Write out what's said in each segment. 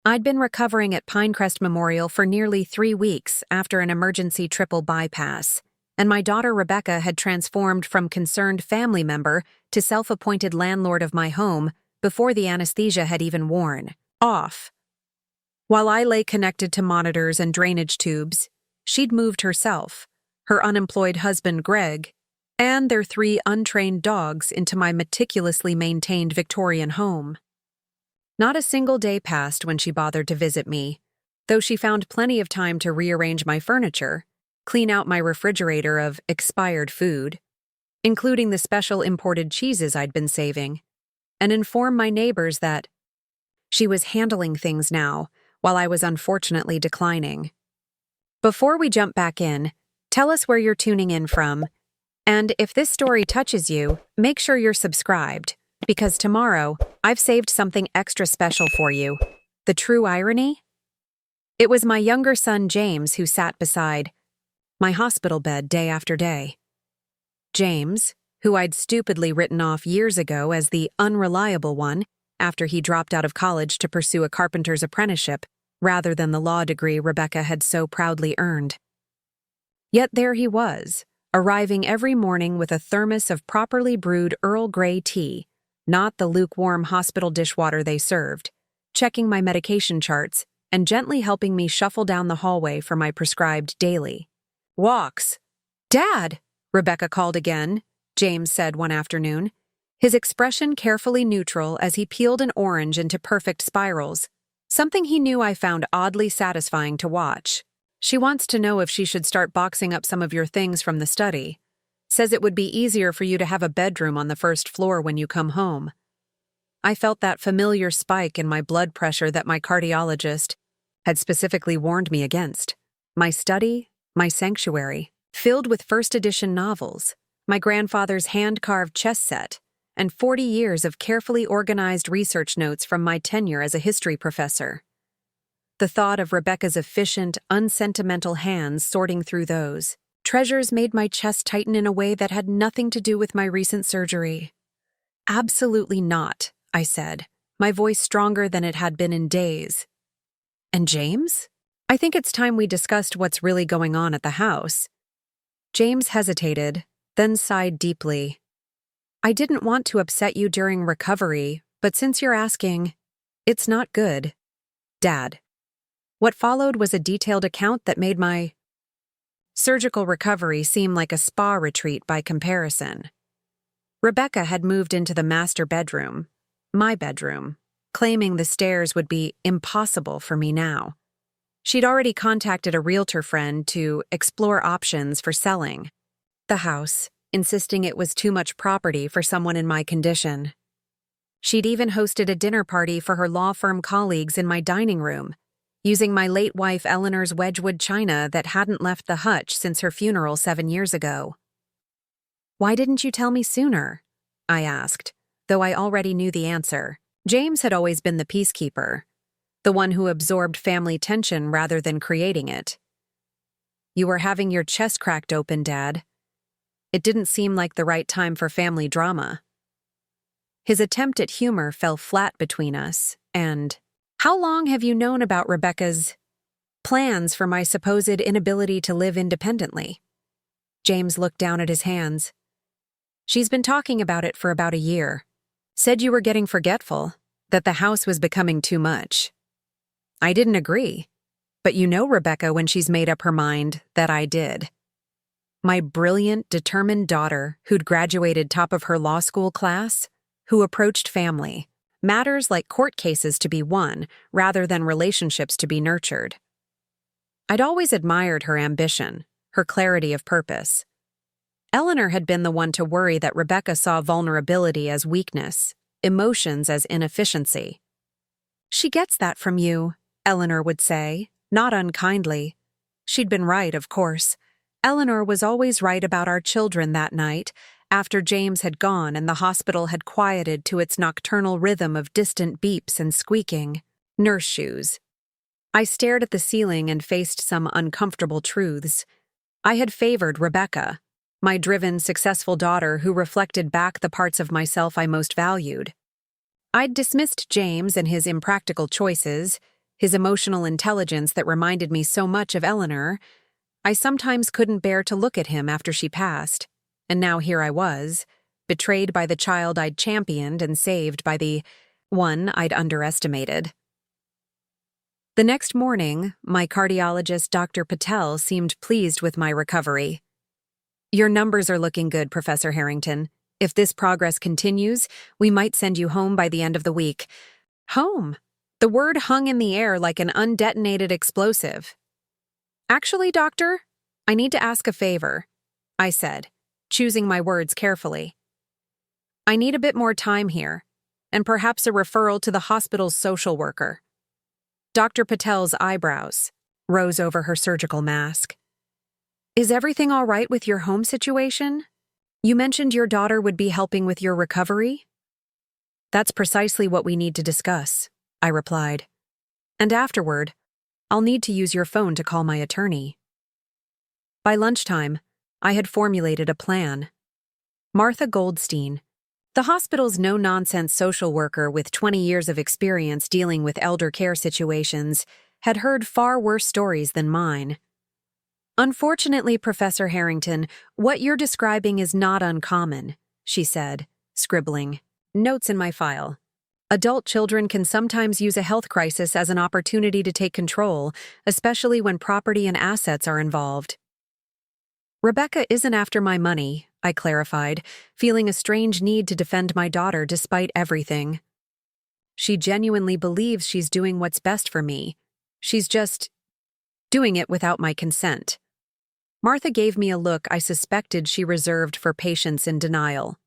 I'd been recovering at Pinecrest Memorial for nearly 3 weeks after an emergency triple bypass, and my daughter Rebecca had transformed from concerned family member to self-appointed landlord of my home before the anesthesia had even worn off. While I lay connected to monitors and drainage tubes, she'd moved herself, her unemployed husband Greg, and their 3 untrained dogs into my meticulously maintained Victorian home. Not a single day passed when she bothered to visit me, though she found plenty of time to rearrange my furniture, clean out my refrigerator of expired food, including the special imported cheeses I'd been saving, and inform my neighbors that she was handling things now while I was unfortunately declining. Before we jump back in, tell us where you're tuning in from, and if this story touches you, make sure you're subscribed, because tomorrow, I've saved something extra special for you. The true irony? It was my younger son James who sat beside my hospital bed day after day. James, who I'd stupidly written off years ago as the unreliable one after he dropped out of college to pursue a carpenter's apprenticeship rather than the law degree Rebecca had so proudly earned. Yet there he was, arriving every morning with a thermos of properly brewed Earl Grey tea, not the lukewarm hospital dishwater they served, checking my medication charts and gently helping me shuffle down the hallway for my prescribed daily walks. "Dad," Rebecca called again, James said one afternoon, his expression carefully neutral as he peeled an orange into perfect spirals, something he knew I found oddly satisfying to watch. "She wants to know if she should start boxing up some of your things from the study. Says it would be easier for you to have a bedroom on the first floor when you come home." I felt that familiar spike in my blood pressure that my cardiologist had specifically warned me against. My study, my sanctuary, filled with first edition novels, my grandfather's hand-carved chess set, and 40 years of carefully organized research notes from my tenure as a history professor. The thought of Rebecca's efficient, unsentimental hands sorting through those treasures made my chest tighten in a way that had nothing to do with my recent surgery. "Absolutely not," I said, my voice stronger than it had been in days. "And James? I think it's time we discussed what's really going on at the house." James hesitated, then sighed deeply. "I didn't want to upset you during recovery, but since you're asking, it's not good, Dad." What followed was a detailed account that made my surgical recovery seemed like a spa retreat by comparison. Rebecca had moved into the master bedroom, my bedroom, claiming the stairs would be impossible for me now. She'd already contacted a realtor friend to explore options for selling the house, insisting it was too much property for someone in my condition. She'd even hosted a dinner party for her law firm colleagues in my dining room, using my late wife Eleanor's Wedgwood china that hadn't left the hutch since her funeral 7 years ago. "Why didn't you tell me sooner?" I asked, though I already knew the answer. James had always been the peacekeeper, the one who absorbed family tension rather than creating it. "You were having your chest cracked open, Dad. It didn't seem like the right time for family drama." His attempt at humor fell flat between us, and "How long have you known about Rebecca's plans for my supposed inability to live independently?" James looked down at his hands. "She's been talking about it for about a year. Said you were getting forgetful, that the house was becoming too much." I didn't agree, but you know Rebecca when she's made up her mind that I did. My brilliant, determined daughter who'd graduated top of her law school class, who approached family, matters like court cases to be won rather than relationships to be nurtured. I'd always admired her ambition, her clarity of purpose. Eleanor had been the one to worry that Rebecca saw vulnerability as weakness, emotions as inefficiency. "She gets that from you," Eleanor would say, not unkindly. She'd been right, of course. Eleanor was always right about our children that night, after James had gone and the hospital had quieted to its nocturnal rhythm of distant beeps and squeaking nurse shoes. I stared at the ceiling and faced some uncomfortable truths. I had favored Rebecca, my driven, successful daughter who reflected back the parts of myself I most valued. I'd dismissed James and his impractical choices, his emotional intelligence that reminded me so much of Eleanor. I sometimes couldn't bear to look at him after she passed, and now here I was, betrayed by the child I'd championed and saved by the one I'd underestimated. The next morning, my cardiologist, Dr. Patel, seemed pleased with my recovery. "Your numbers are looking good, Professor Harrington. If this progress continues, we might send you home by the end of the week." Home? The word hung in the air like an undetonated explosive. "Actually, doctor, I need to ask a favor," I said, choosing my words carefully. "I need a bit more time here, and perhaps a referral to the hospital's social worker." Dr. Patel's eyebrows rose over her surgical mask. "Is everything all right with your home situation? You mentioned your daughter would be helping with your recovery?" "That's precisely what we need to discuss," I replied. "And afterward, I'll need to use your phone to call my attorney." By lunchtime, I had formulated a plan. Martha Goldstein, the hospital's no-nonsense social worker with 20 years of experience dealing with elder care situations, had heard far worse stories than mine. "Unfortunately, Professor Harrington, what you're describing is not uncommon," she said, scribbling notes in my file. "Adult children can sometimes use a health crisis as an opportunity to take control, especially when property and assets are involved." "Rebecca isn't after my money," I clarified, feeling a strange need to defend my daughter despite everything. "She genuinely believes she's doing what's best for me. She's just doing it without my consent." Martha gave me a look I suspected she reserved for patients in denial.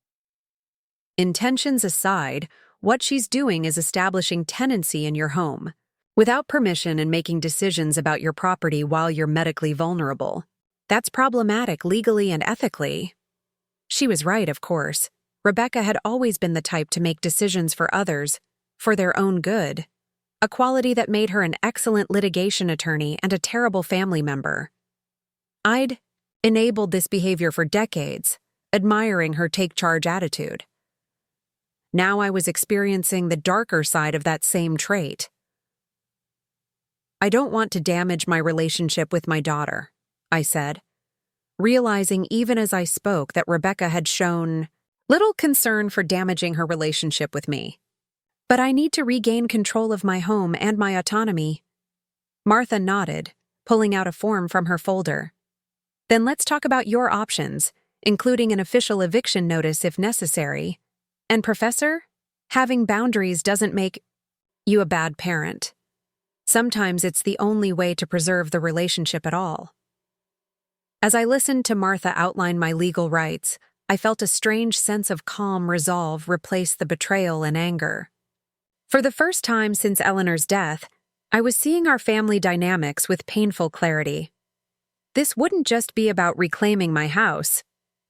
"Intentions aside, what she's doing is establishing tenancy in your home, without permission and making decisions about your property while you're medically vulnerable. That's problematic legally and ethically." She was right, of course. Rebecca had always been the type to make decisions for others, for their own good, a quality that made her an excellent litigation attorney and a terrible family member. I'd enabled this behavior for decades, admiring her take-charge attitude. Now I was experiencing the darker side of that same trait. "I don't want to damage my relationship with my daughter," I said, realizing even as I spoke that Rebecca had shown little concern for damaging her relationship with me. "But I need to regain control of my home and my autonomy." Martha nodded, pulling out a form from her folder. "Then let's talk about your options, including an official eviction notice if necessary. And Professor, having boundaries doesn't make you a bad parent. Sometimes it's the only way to preserve the relationship at all." As I listened to Martha outline my legal rights, I felt a strange sense of calm resolve replace the betrayal and anger. For the first time since Eleanor's death, I was seeing our family dynamics with painful clarity. This wouldn't just be about reclaiming my house.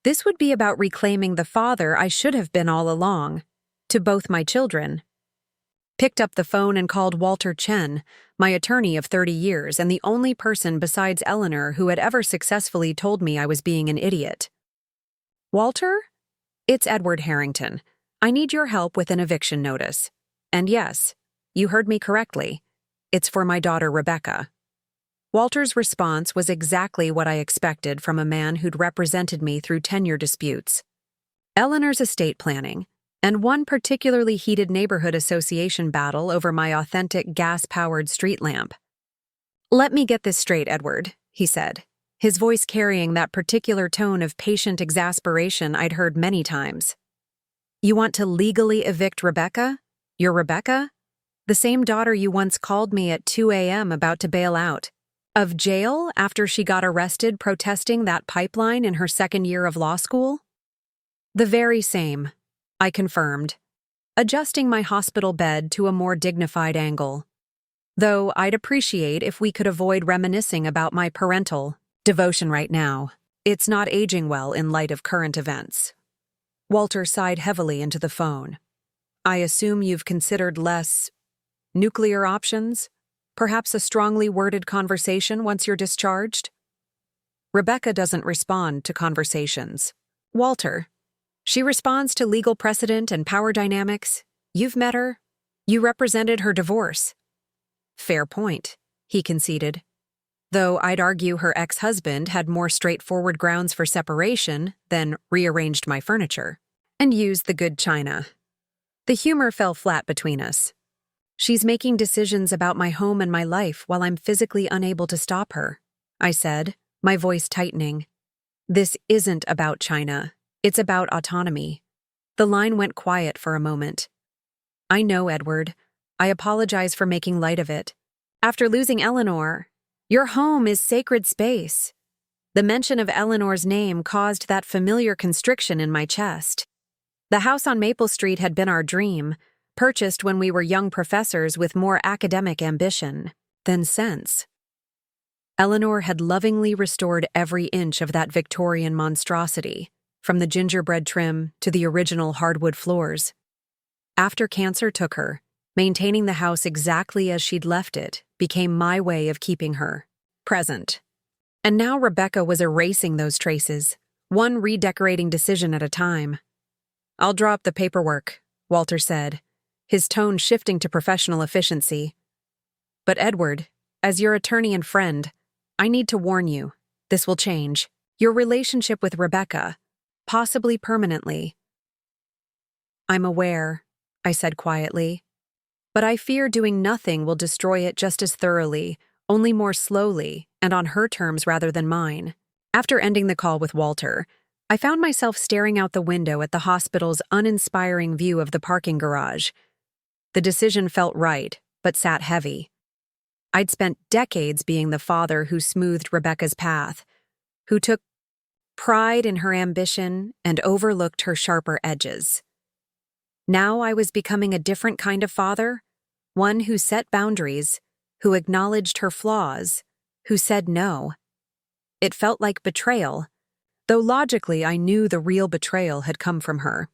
This would be about reclaiming the father I should have been all along, to both my children. Picked up the phone and called Walter Chen, my attorney of 30 years and the only person besides Eleanor who had ever successfully told me I was being an idiot. "Walter? It's Edward Harrington. I need your help with an eviction notice. And yes, you heard me correctly. It's for my daughter Rebecca." Walter's response was exactly what I expected from a man who'd represented me through tenure disputes. Eleanor's estate planning, and one particularly heated neighborhood association battle over my authentic gas-powered street lamp. "Let me get this straight, Edward," he said, his voice carrying that particular tone of patient exasperation I'd heard many times. "You want to legally evict Rebecca? Your Rebecca? The same daughter you once called me at 2 a.m. about to bail out of jail after she got arrested protesting that pipeline in her second year of law school?" "The very same," I confirmed, adjusting my hospital bed to a more dignified angle. "Though I'd appreciate if we could avoid reminiscing about my parental devotion right now. It's not aging well in light of current events." Walter sighed heavily into the phone. "I assume you've considered less nuclear options? Perhaps a strongly worded conversation once you're discharged?" "Rebecca doesn't respond to conversations, Walter. She responds to legal precedent and power dynamics. You've met her. You represented her divorce." Fair point, he conceded. Though I'd argue her ex-husband had more straightforward grounds for separation than rearranged my furniture and used the good china. The humor fell flat between us. She's making decisions about my home and my life while I'm physically unable to stop her, I said, my voice tightening. This isn't about China. It's about autonomy. The line went quiet for a moment. I know, Edward. I apologize for making light of it. After losing Eleanor, your home is sacred space. The mention of Eleanor's name caused that familiar constriction in my chest. The house on Maple Street had been our dream, purchased when we were young professors with more academic ambition than sense. Eleanor had lovingly restored every inch of that Victorian monstrosity, from the gingerbread trim to the original hardwood floors. After cancer took her, maintaining the house exactly as she'd left it became my way of keeping her present. And now Rebecca was erasing those traces, one redecorating decision at a time. I'll draw up the paperwork, Walter said, his tone shifting to professional efficiency. But Edward, as your attorney and friend, I need to warn you, this will change. Your relationship with Rebecca, possibly permanently. I'm aware, I said quietly. But I fear doing nothing will destroy it just as thoroughly, only more slowly, and on her terms rather than mine. After ending the call with Walter, I found myself staring out the window at the hospital's uninspiring view of the parking garage. The decision felt right, but sat heavy. I'd spent decades being the father who smoothed Rebecca's path, who took pride in her ambition and overlooked her sharper edges. Now I was becoming a different kind of father, one who set boundaries, who acknowledged her flaws, who said no. It felt like betrayal, though logically I knew the real betrayal had come from her.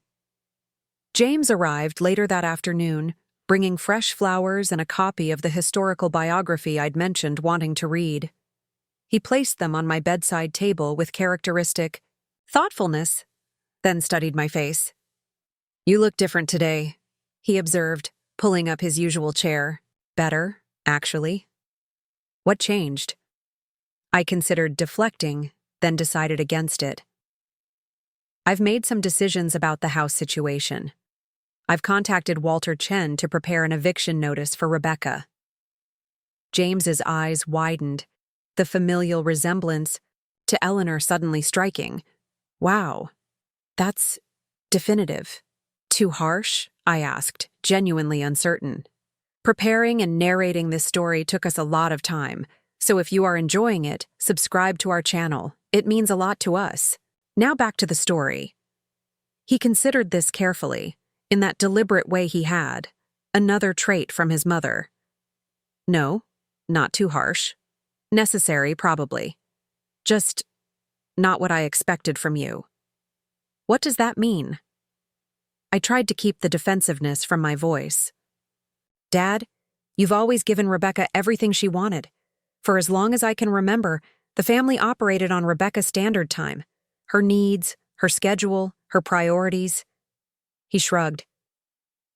James arrived later that afternoon, bringing fresh flowers and a copy of the historical biography I'd mentioned wanting to read. He placed them on my bedside table with characteristic thoughtfulness, then studied my face. You look different today, he observed, pulling up his usual chair. Better, actually. What changed? I considered deflecting, then decided against it. I've made some decisions about the house situation. I've contacted Walter Chen to prepare an eviction notice for Rebecca. James's eyes widened, the familial resemblance to Eleanor suddenly striking. Wow, that's definitive. Too harsh? I asked, genuinely uncertain. Preparing and narrating this story took us a lot of time, so if you are enjoying it, subscribe to our channel. It means a lot to us. Now back to the story. He considered this carefully, in that deliberate way he had, another trait from his mother. No, not too harsh. Necessary, probably. Just not what I expected from you. What does that mean? I tried to keep the defensiveness from my voice. Dad, you've always given Rebecca everything she wanted. For as long as I can remember, the family operated on Rebecca's standard time. Her needs, her schedule, her priorities. He shrugged.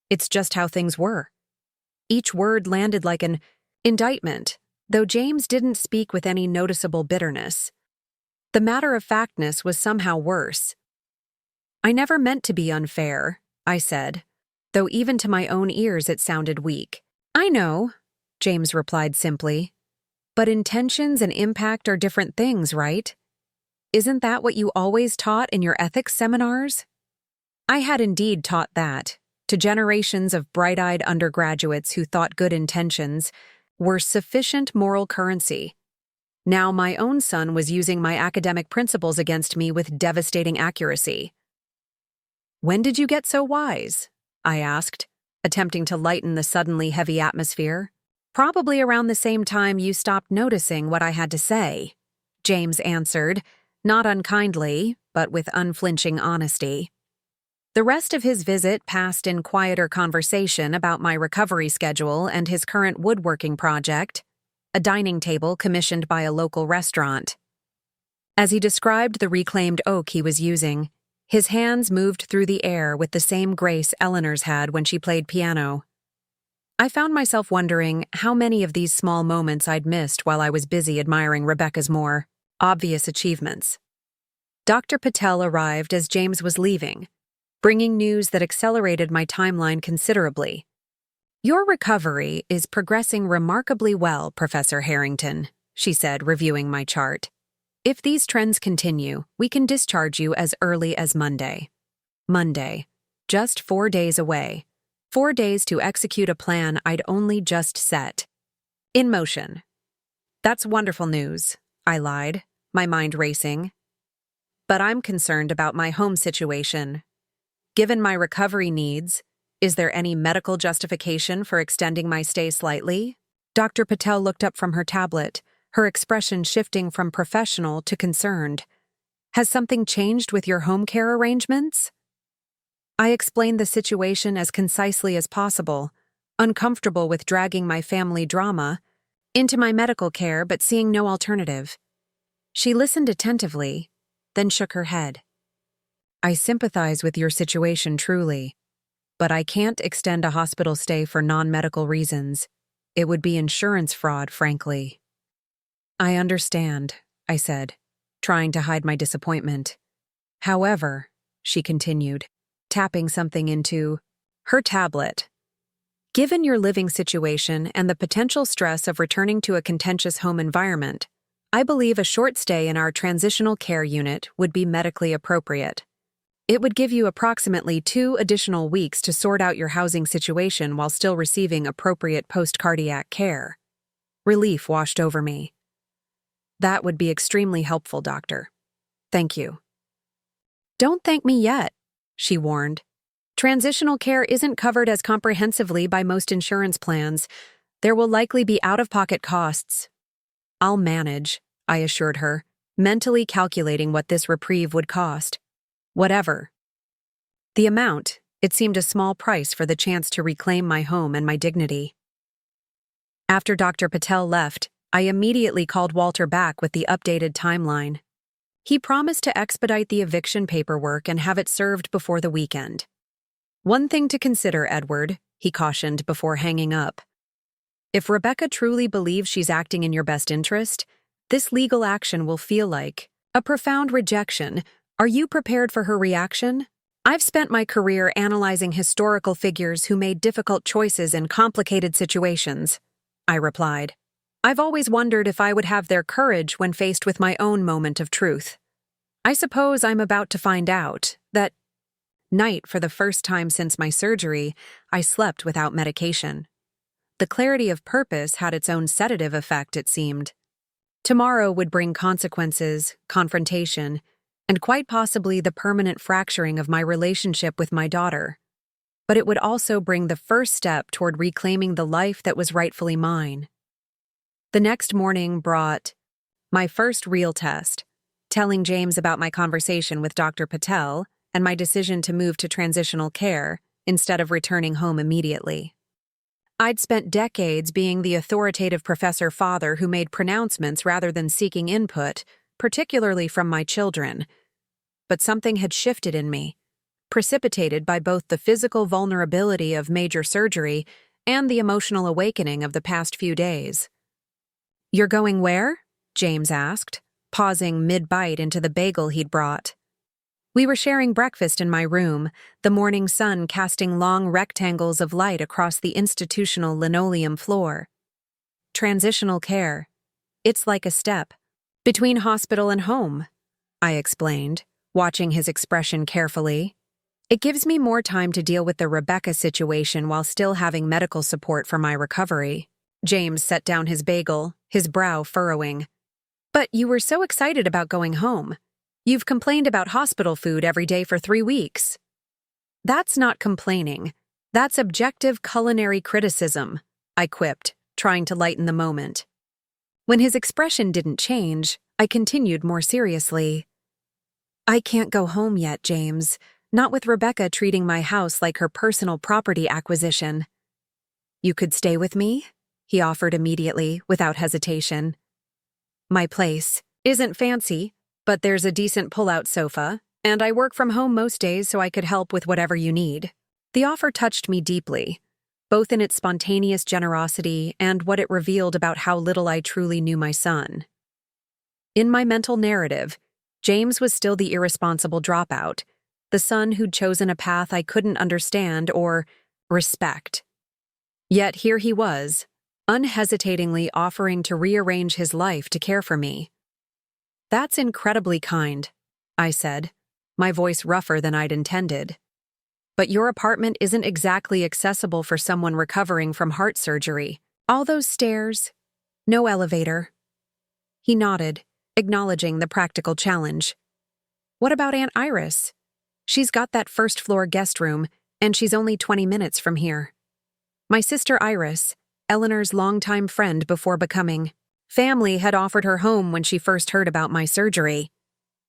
It's just how things were. Each word landed like an indictment, though James didn't speak with any noticeable bitterness. The matter-of-factness was somehow worse. I never meant to be unfair, I said, though even to my own ears it sounded weak. I know, James replied simply. But intentions and impact are different things, right? Isn't that what you always taught in your ethics seminars? I had indeed taught that, to generations of bright-eyed undergraduates who thought good intentions were sufficient moral currency. Now my own son was using my academic principles against me with devastating accuracy. When did you get so wise? I asked, attempting to lighten the suddenly heavy atmosphere. Probably around the same time you stopped noticing what I had to say, James answered, not unkindly, but with unflinching honesty. The rest of his visit passed in quieter conversation about my recovery schedule and his current woodworking project, a dining table commissioned by a local restaurant. As he described the reclaimed oak he was using, his hands moved through the air with the same grace Eleanor's had when she played piano. I found myself wondering how many of these small moments I'd missed while I was busy admiring Rebecca's more obvious achievements. Dr. Patel arrived as James was leaving, bringing news that accelerated my timeline considerably. "Your recovery is progressing remarkably well, Professor Harrington," she said, reviewing my chart. "If these trends continue, we can discharge you as early as Monday." Monday. Just 4 days away. 4 days to execute a plan I'd only just set in motion. "That's wonderful news," I lied, my mind racing. "But I'm concerned about my home situation. Given my recovery needs, is there any medical justification for extending my stay slightly?" Dr. Patel looked up from her tablet, her expression shifting from professional to concerned. "Has something changed with your home care arrangements?" I explained the situation as concisely as possible, uncomfortable with dragging my family drama into my medical care but seeing no alternative. She listened attentively, then shook her head. "I sympathize with your situation truly, but I can't extend a hospital stay for non-medical reasons. It would be insurance fraud, frankly." "I understand," I said, trying to hide my disappointment. "However," she continued, tapping something into her tablet, "given your living situation and the potential stress of returning to a contentious home environment, I believe a short stay in our transitional care unit would be medically appropriate. It would give you approximately 2 additional weeks to sort out your housing situation while still receiving appropriate post-cardiac care." Relief washed over me. "That would be extremely helpful, doctor. Thank you." "Don't thank me yet," she warned. "Transitional care isn't covered as comprehensively by most insurance plans. There will likely be out-of-pocket costs." "I'll manage," I assured her, mentally calculating what this reprieve would cost. Whatever. The amount, it seemed a small price for the chance to reclaim my home and my dignity. After Dr. Patel left, I immediately called Walter back with the updated timeline. He promised to expedite the eviction paperwork and have it served before the weekend. "One thing to consider, Edward," he cautioned before hanging up. "If Rebecca truly believes she's acting in your best interest, this legal action will feel like a profound rejection. Are you prepared for her reaction? I've spent my career analyzing historical figures who made difficult choices in complicated situations," I replied. "I've always wondered if I would have their courage when faced with my own moment of truth. I suppose I'm about to find out." That night, for the first time since my surgery, I slept without medication. The clarity of purpose had its own sedative effect, it seemed. Tomorrow would bring consequences, confrontation, and quite possibly the permanent fracturing of my relationship with my daughter. But it would also bring the first step toward reclaiming the life that was rightfully mine. The next morning brought my first real test, telling James about my conversation with Dr. Patel and my decision to move to transitional care instead of returning home immediately. I'd spent decades being the authoritative professor father who made pronouncements rather than seeking input, particularly from my children. But something had shifted in me, precipitated by both the physical vulnerability of major surgery and the emotional awakening of the past few days. "You're going where?" James asked, pausing mid-bite into the bagel he'd brought. We were sharing breakfast in my room, the morning sun casting long rectangles of light across the institutional linoleum floor. "Transitional care. It's like a step between hospital and home," I explained, watching his expression carefully. "It gives me more time to deal with the Rebecca situation while still having medical support for my recovery." James set down his bagel, his brow furrowing. "But you were so excited about going home. You've complained about hospital food every day for 3 weeks." "That's not complaining. That's objective culinary criticism," I quipped, trying to lighten the moment. When his expression didn't change, I continued more seriously. "I can't go home yet, James. Not with Rebecca treating my house like her personal property acquisition." "You could stay with me?" he offered immediately, without hesitation. "My place isn't fancy, but there's a decent pull-out sofa, and I work from home most days so I could help with whatever you need." The offer touched me deeply. both in its spontaneous generosity and what it revealed about how little I truly knew my son. In my mental narrative, James was still the irresponsible dropout, the son who'd chosen a path I couldn't understand or respect. Yet here he was, unhesitatingly offering to rearrange his life to care for me. "That's incredibly kind," I said, my voice rougher than I'd intended. "But your apartment isn't exactly accessible for someone recovering from heart surgery. All those stairs, no elevator." He nodded, acknowledging the practical challenge. "What about Aunt Iris? She's got that first-floor guest room, and she's only 20 minutes from here." My sister Iris, Eleanor's longtime friend before becoming family, had offered her home when she first heard about my surgery.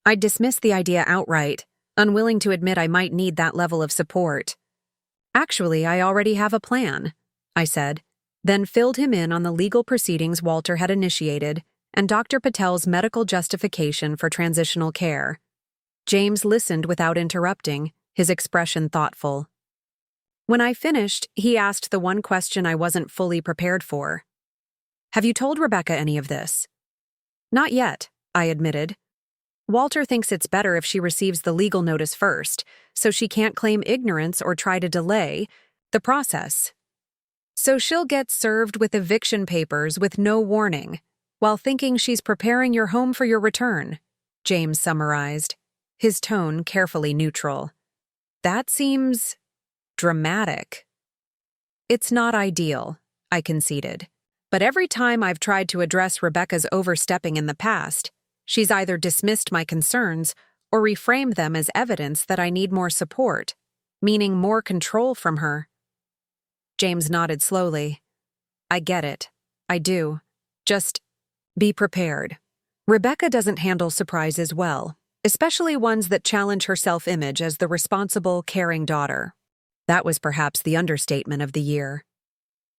I dismissed the idea outright, unwilling to admit I might need that level of support. "Actually, I already have a plan," I said, then filled him in on the legal proceedings Walter had initiated and Dr. Patel's medical justification for transitional care. James listened without interrupting, his expression thoughtful. When I finished, he asked the one question I wasn't fully prepared for. "Have you told Rebecca any of this?" "Not yet," I admitted. "Walter thinks it's better if she receives the legal notice first, so she can't claim ignorance or try to delay the process. So she'll get served with eviction papers with no warning, while thinking she's preparing your home for your return," James summarized, his tone carefully neutral. "That seems dramatic." "It's not ideal," I conceded. "But every time I've tried to address Rebecca's overstepping in the past, she's either dismissed my concerns or reframed them as evidence that I need more support, meaning more control from her." James nodded slowly. "I get it. I do. Just be prepared. Rebecca doesn't handle surprises well, especially ones that challenge her self-image as the responsible, caring daughter." That was perhaps the understatement of the year.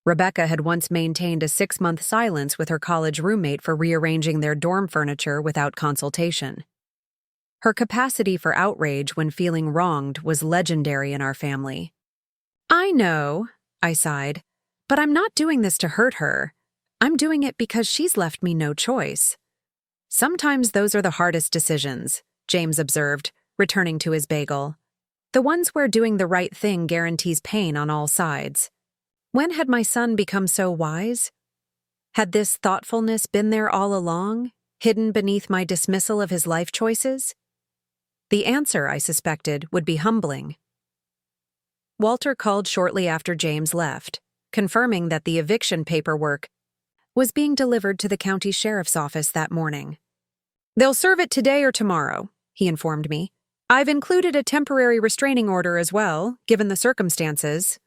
Rebecca had once maintained a 6-month silence with her college roommate for rearranging their dorm furniture without consultation. Her capacity for outrage when feeling wronged was legendary in our family. "I know," I sighed, "but I'm not doing this to hurt her. I'm doing it because she's left me no choice." "Sometimes those are the hardest decisions," James observed, returning to his bagel. "The ones where doing the right thing guarantees pain on all sides." When had my son become so wise? Had this thoughtfulness been there all along, hidden beneath my dismissal of his life choices? The answer, I suspected, would be humbling. Walter called shortly after James left, confirming that the eviction paperwork was being delivered to the county sheriff's office that morning. "They'll serve it today or tomorrow," he informed me. "I've included a temporary restraining order as well, given the circumstances."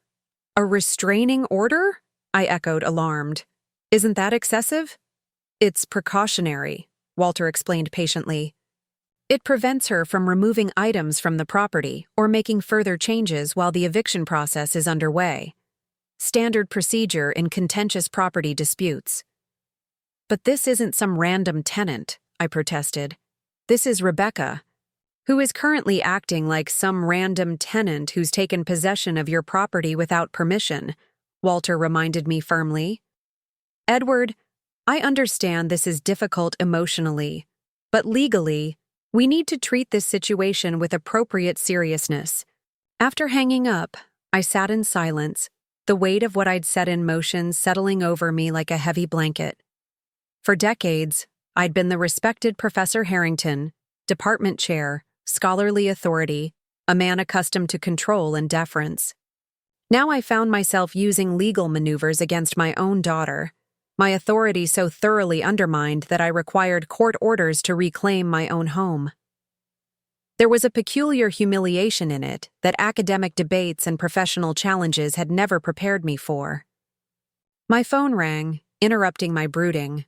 "A restraining order?" I echoed, alarmed. "Isn't that excessive?" "It's precautionary," Walter explained patiently. "It prevents her from removing items from the property or making further changes while the eviction process is underway. Standard procedure in contentious property disputes." "But this isn't some random tenant," I protested. "This is Rebecca, who is currently acting like some random tenant who's taken possession of your property without permission," Walter reminded me firmly. "Edward, I understand this is difficult emotionally, but legally, we need to treat this situation with appropriate seriousness." After hanging up, I sat in silence, the weight of what I'd set in motion settling over me like a heavy blanket. For decades, I'd been the respected Professor Harrington, department chair, scholarly authority, a man accustomed to control and deference. Now I found myself using legal maneuvers against my own daughter, my authority so thoroughly undermined that I required court orders to reclaim my own home. There was a peculiar humiliation in it that academic debates and professional challenges had never prepared me for. My phone rang, interrupting my brooding.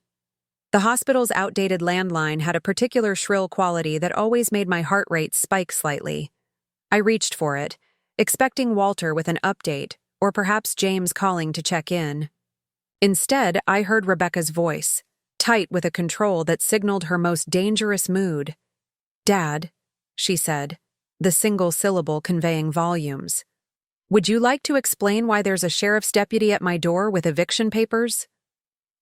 The hospital's outdated landline had a particular shrill quality that always made my heart rate spike slightly. I reached for it, expecting Walter with an update, or perhaps James calling to check in. Instead, I heard Rebecca's voice, tight with a control that signaled her most dangerous mood. "Dad," she said, the single syllable conveying volumes. Would you like to explain why there's a sheriff's deputy at my door with eviction papers?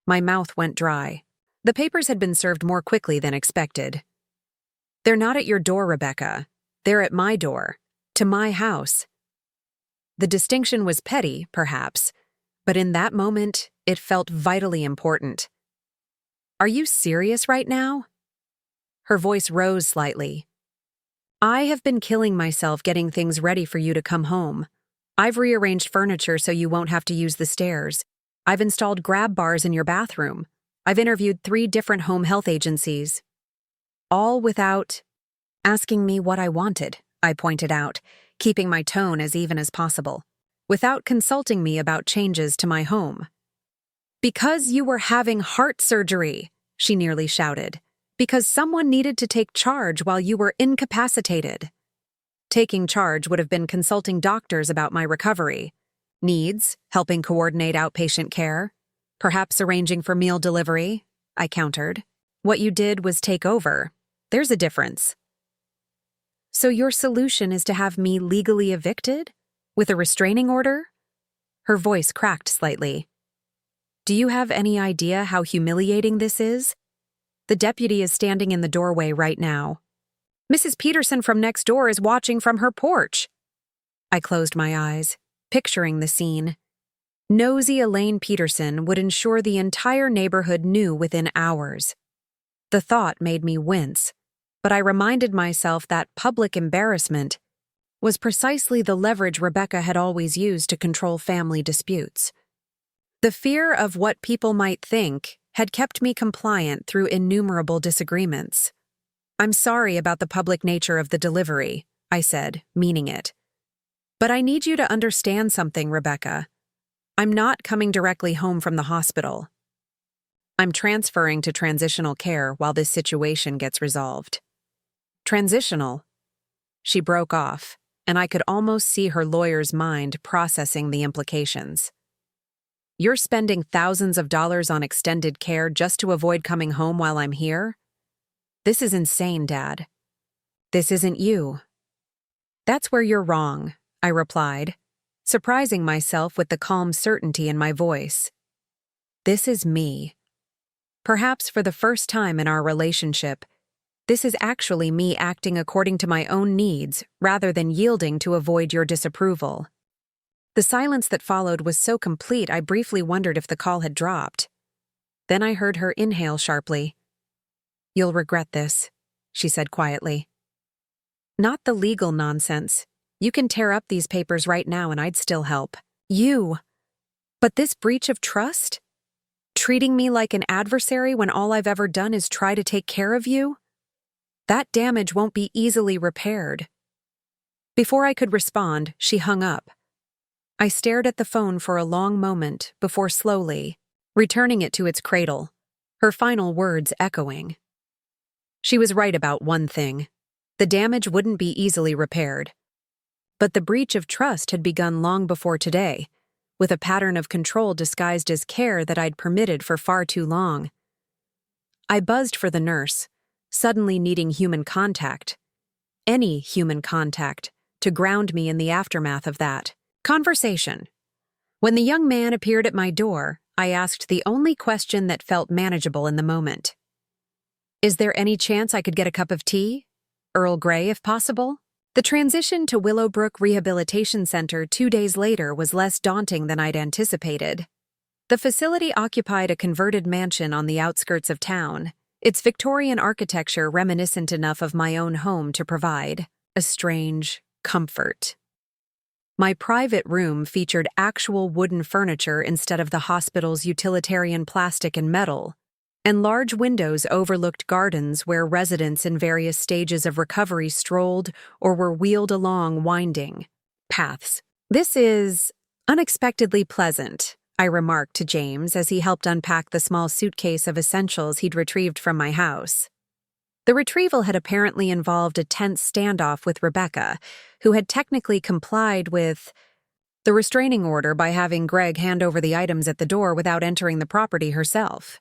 My mouth went dry. The papers had been served more quickly than expected. They're not at your door, Rebecca. They're at my door. To my house. The distinction was petty, perhaps, but in that moment, it felt vitally important. Are you serious right now? Her voice rose slightly. I have been killing myself getting things ready for you to come home. I've rearranged furniture so you won't have to use the stairs. I've installed grab bars in your bathroom. I've interviewed 3 different home health agencies. All without asking me what I wanted, I pointed out, keeping my tone as even as possible. Without consulting me about changes to my home. Because you were having heart surgery, she nearly shouted. Because someone needed to take charge while you were incapacitated. Taking charge would have been consulting doctors about my recovery. Needs, helping coordinate outpatient care. Perhaps arranging for meal delivery, I countered. What you did was take over. There's a difference. So your solution is to have me legally evicted? With a restraining order? Her voice cracked slightly. Do you have any idea how humiliating this is? The deputy is standing in the doorway right now. Mrs. Peterson from next door is watching from her porch. I closed my eyes, picturing the scene. Nosy Elaine Peterson would ensure the entire neighborhood knew within hours. The thought made me wince, but I reminded myself that public embarrassment was precisely the leverage Rebecca had always used to control family disputes. The fear of what people might think had kept me compliant through innumerable disagreements. I'm sorry about the public nature of the delivery, I said, meaning it. But I need you to understand something, Rebecca. I'm not coming directly home from the hospital. I'm transferring to transitional care while this situation gets resolved. Transitional? She broke off, and I could almost see her lawyer's mind processing the implications. You're spending thousands of dollars on extended care just to avoid coming home while I'm here? This is insane, Dad. This isn't you. That's where you're wrong, I replied, surprising myself with the calm certainty in my voice. This is me. Perhaps for the first time in our relationship, this is actually me acting according to my own needs rather than yielding to avoid your disapproval. The silence that followed was so complete I briefly wondered if the call had dropped. Then I heard her inhale sharply. You'll regret this, she said quietly. Not the legal nonsense. You can tear up these papers right now and I'd still help. You. But this breach of trust? Treating me like an adversary when all I've ever done is try to take care of you? That damage won't be easily repaired. Before I could respond, she hung up. I stared at the phone for a long moment before slowly returning it to its cradle, her final words echoing. She was right about one thing. The damage wouldn't be easily repaired. But the breach of trust had begun long before today, with a pattern of control disguised as care that I'd permitted for far too long. I buzzed for the nurse, suddenly needing human contact. Any human contact, to ground me in the aftermath of that conversation. When the young man appeared at my door, I asked the only question that felt manageable in the moment. Is there any chance I could get a cup of tea? Earl Grey, if possible? The transition to Willowbrook Rehabilitation Center 2 days later was less daunting than I'd anticipated. The facility occupied a converted mansion on the outskirts of town, its Victorian architecture reminiscent enough of my own home to provide a strange comfort. My private room featured actual wooden furniture instead of the hospital's utilitarian plastic and metal, and large windows overlooked gardens where residents in various stages of recovery strolled or were wheeled along winding paths. This is unexpectedly pleasant, I remarked to James as he helped unpack the small suitcase of essentials he'd retrieved from my house. The retrieval had apparently involved a tense standoff with Rebecca, who had technically complied with the restraining order by having Greg hand over the items at the door without entering the property herself.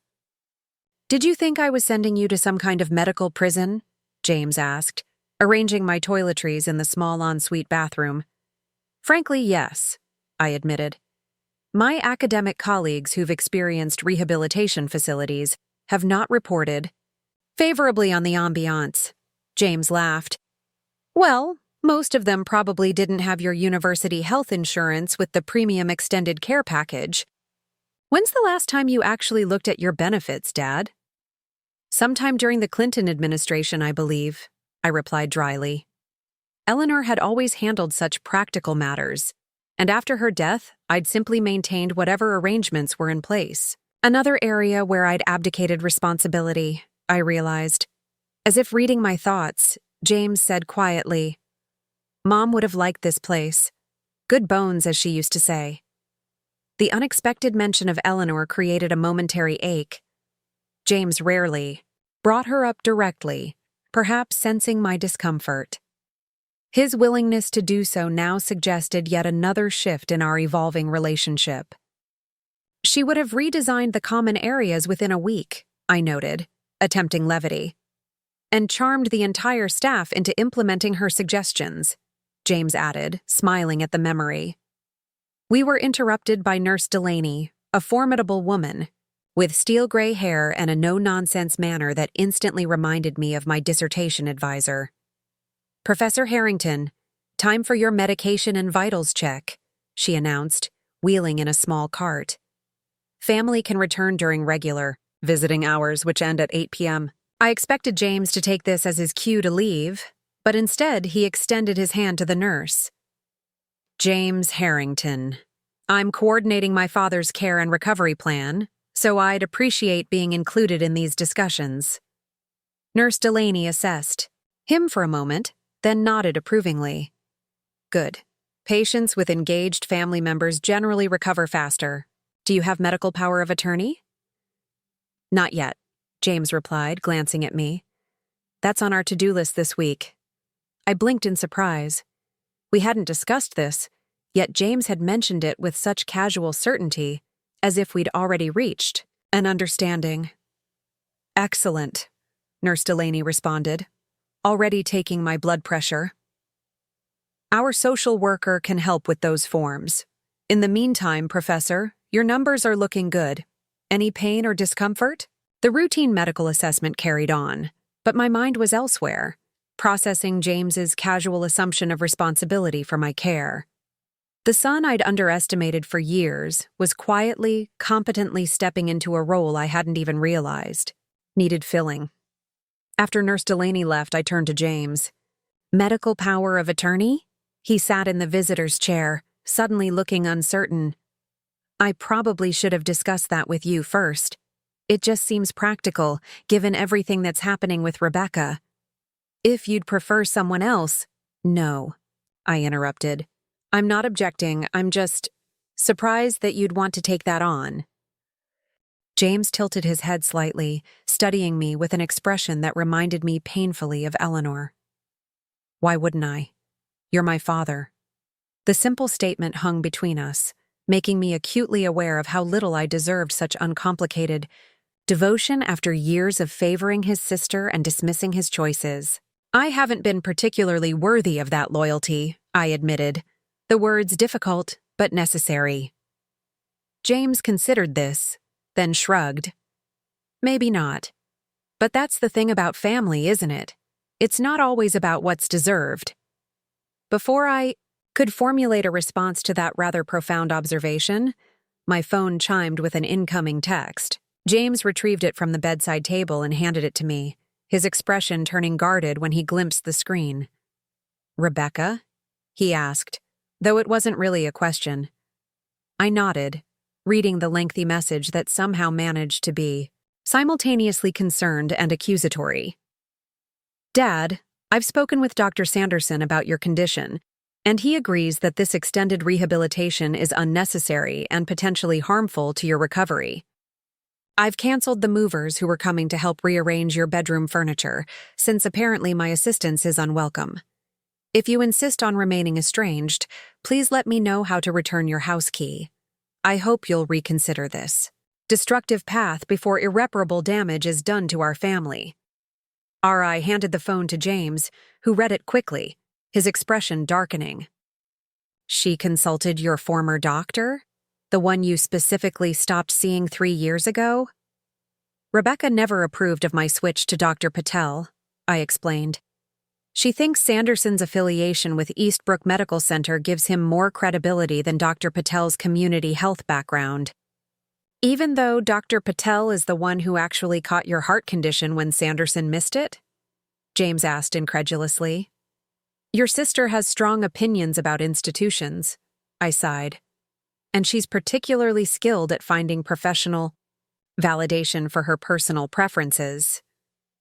Did you think I was sending you to some kind of medical prison? James asked, arranging my toiletries in the small ensuite bathroom. Frankly, yes, I admitted. My academic colleagues who've experienced rehabilitation facilities have not reported favorably on the ambiance. James laughed. Well, most of them probably didn't have your university health insurance with the premium extended care package. When's the last time you actually looked at your benefits, Dad? Sometime during the Clinton administration, I believe, I replied dryly. Eleanor had always handled such practical matters, and after her death, I'd simply maintained whatever arrangements were in place. Another area where I'd abdicated responsibility, I realized. As if reading my thoughts, James said quietly, Mom would have liked this place. Good bones, as she used to say. The unexpected mention of Eleanor created a momentary ache. James rarely brought her up directly, perhaps sensing my discomfort. His willingness to do so now suggested yet another shift in our evolving relationship. She would have redesigned the common areas within a week, I noted, attempting levity, and charmed the entire staff into implementing her suggestions, James added, smiling at the memory. We were interrupted by Nurse Delaney, a formidable woman, with steel-gray hair and a no-nonsense manner that instantly reminded me of my dissertation advisor. Professor Harrington, time for your medication and vitals check, she announced, wheeling in a small cart. Family can return during regular visiting hours, which end at 8 p.m. I expected James to take this as his cue to leave, but instead he extended his hand to the nurse. James Harrington. I'm coordinating my father's care and recovery plan, so I'd appreciate being included in these discussions. Nurse Delaney assessed him for a moment, then nodded approvingly. Good. Patients with engaged family members generally recover faster. Do you have medical power of attorney? Not yet, James replied, glancing at me. That's on our to-do list this week. I blinked in surprise. We hadn't discussed this, yet James had mentioned it with such casual certainty, as if we'd already reached an understanding. Excellent, Nurse Delaney responded, already taking my blood pressure. Our social worker can help with those forms. In the meantime, Professor, your numbers are looking good. Any pain or discomfort? The routine medical assessment carried on, but my mind was elsewhere, processing James's casual assumption of responsibility for my care. The son I'd underestimated for years was quietly, competently stepping into a role I hadn't even realized. Needed filling. After Nurse Delaney left, I turned to James. Medical power of attorney? He sat in the visitor's chair, suddenly looking uncertain. I probably should have discussed that with you first. It just seems practical, given everything that's happening with Rebecca. If you'd prefer someone else— No, I interrupted. I'm not objecting, I'm just surprised that you'd want to take that on. James tilted his head slightly, studying me with an expression that reminded me painfully of Eleanor. Why wouldn't I? You're my father. The simple statement hung between us, making me acutely aware of how little I deserved such uncomplicated devotion after years of favoring his sister and dismissing his choices. I haven't been particularly worthy of that loyalty, I admitted, the words difficult but necessary. James considered this, then shrugged. Maybe not. But that's the thing about family, isn't it? It's not always about what's deserved. Before I could formulate a response to that rather profound observation, my phone chimed with an incoming text. James retrieved it from the bedside table and handed it to me, his expression turning guarded when he glimpsed the screen. Rebecca? He asked, though it wasn't really a question. I nodded, reading the lengthy message that somehow managed to be simultaneously concerned and accusatory. Dad, I've spoken with Dr. Sanderson about your condition, and he agrees that this extended rehabilitation is unnecessary and potentially harmful to your recovery. I've canceled the movers who were coming to help rearrange your bedroom furniture, since apparently my assistance is unwelcome. If you insist on remaining estranged, please let me know how to return your house key. I hope you'll reconsider this destructive path before irreparable damage is done to our family. R.I. handed the phone to James, who read it quickly, his expression darkening. She consulted your former doctor? The one you specifically stopped seeing 3 years ago? Rebecca never approved of my switch to Dr. Patel, I explained. She thinks Sanderson's affiliation with Eastbrook Medical Center gives him more credibility than Dr. Patel's community health background. Even though Dr. Patel is the one who actually caught your heart condition when Sanderson missed it? James asked incredulously. Your sister has strong opinions about institutions, I sighed. And she's particularly skilled at finding professional validation for her personal preferences.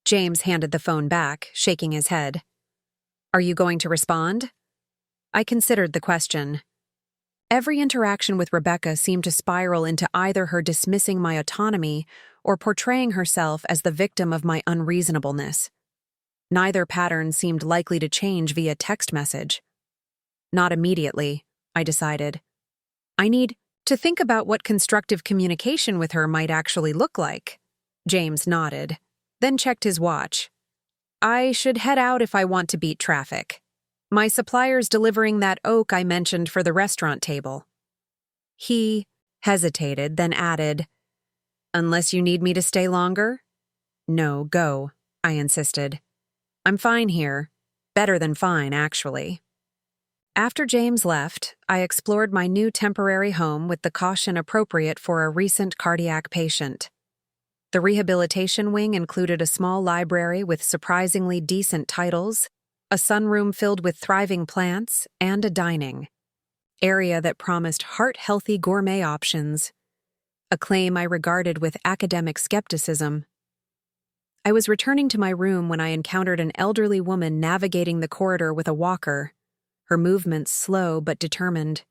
James handed the phone back, shaking his head. Are you going to respond? I considered the question. Every interaction with Rebecca seemed to spiral into either her dismissing my autonomy or portraying herself as the victim of my unreasonableness. Neither pattern seemed likely to change via text message. Not immediately, I decided. I need to think about what constructive communication with her might actually look like. James nodded, then checked his watch. I should head out if I want to beat traffic. My supplier's delivering that oak I mentioned for the restaurant table. He hesitated, then added, Unless you need me to stay longer? No, go, I insisted. I'm fine here. Better than fine, actually. After James left, I explored my new temporary home with the caution appropriate for a recent cardiac patient. The rehabilitation wing included a small library with surprisingly decent titles, a sunroom filled with thriving plants, and a dining area that promised heart-healthy gourmet options, a claim I regarded with academic skepticism. I was returning to my room when I encountered an elderly woman navigating the corridor with a walker, her movements slow but determined.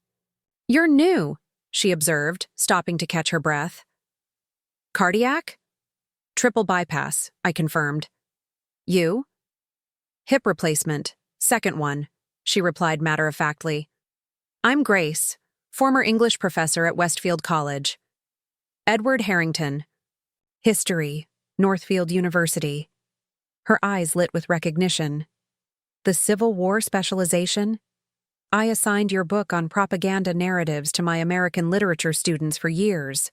You're new, she observed, stopping to catch her breath. Cardiac? Triple bypass, I confirmed. You? Hip replacement, second one, she replied matter-of-factly. I'm Grace, former English professor at Westfield College. Edward Harrington. History, Northfield University. Her eyes lit with recognition. The Civil War specialization? I assigned your book on propaganda narratives to my American literature students for years.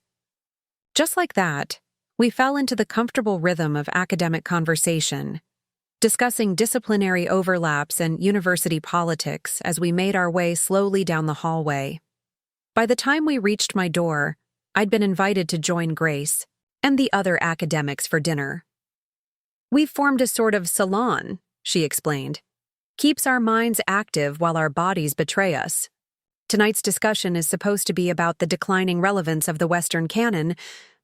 Just like that, we fell into the comfortable rhythm of academic conversation, discussing disciplinary overlaps and university politics as we made our way slowly down the hallway. By the time we reached my door, I'd been invited to join Grace and the other academics for dinner. We've formed a sort of salon, she explained. Keeps our minds active while our bodies betray us. Tonight's discussion is supposed to be about the declining relevance of the Western canon,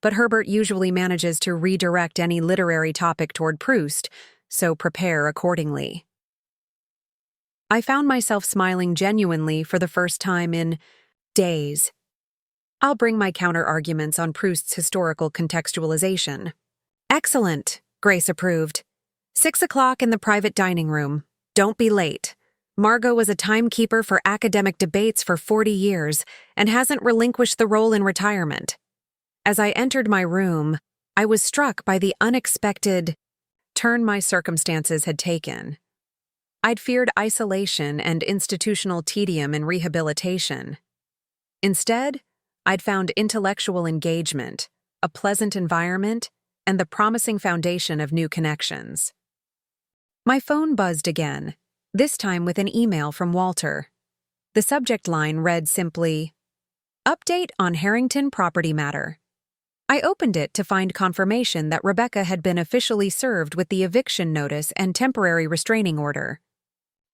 but Herbert usually manages to redirect any literary topic toward Proust, so prepare accordingly. I found myself smiling genuinely for the first time in days. I'll bring my counter-arguments on Proust's historical contextualization. Excellent, Grace approved. 6 o'clock in the private dining room. Don't be late. Margot was a timekeeper for academic debates for 40 years and hasn't relinquished the role in retirement. As I entered my room, I was struck by the unexpected turn my circumstances had taken. I'd feared isolation and institutional tedium in rehabilitation. Instead, I'd found intellectual engagement, a pleasant environment, and the promising foundation of new connections. My phone buzzed again, this time with an email from Walter. The subject line read simply, Update on Harrington property matter. I opened it to find confirmation that Rebecca had been officially served with the eviction notice and temporary restraining order.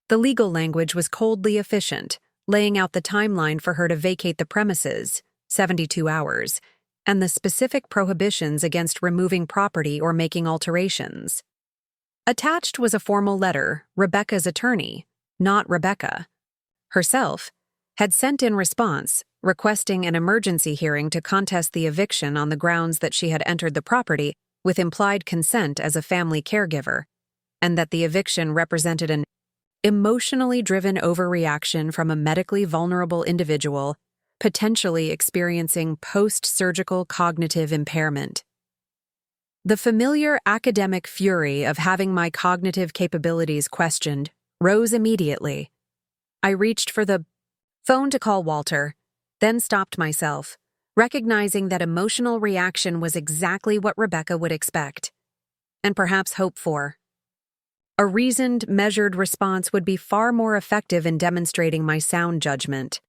The legal language was coldly efficient, laying out the timeline for her to vacate the premises, 72 hours, and the specific prohibitions against removing property or making alterations. Attached was a formal letter Rebecca's attorney, not Rebecca, herself, had sent in response, requesting an emergency hearing to contest the eviction on the grounds that she had entered the property with implied consent as a family caregiver, and that the eviction represented an emotionally driven overreaction from a medically vulnerable individual, potentially experiencing post-surgical cognitive impairment. The familiar academic fury of having my cognitive capabilities questioned rose immediately. I reached for the Phone to call Walter, then stopped myself, recognizing that emotional reaction was exactly what Rebecca would expect, and perhaps hope for. A reasoned, measured response would be far more effective in demonstrating my sound judgment.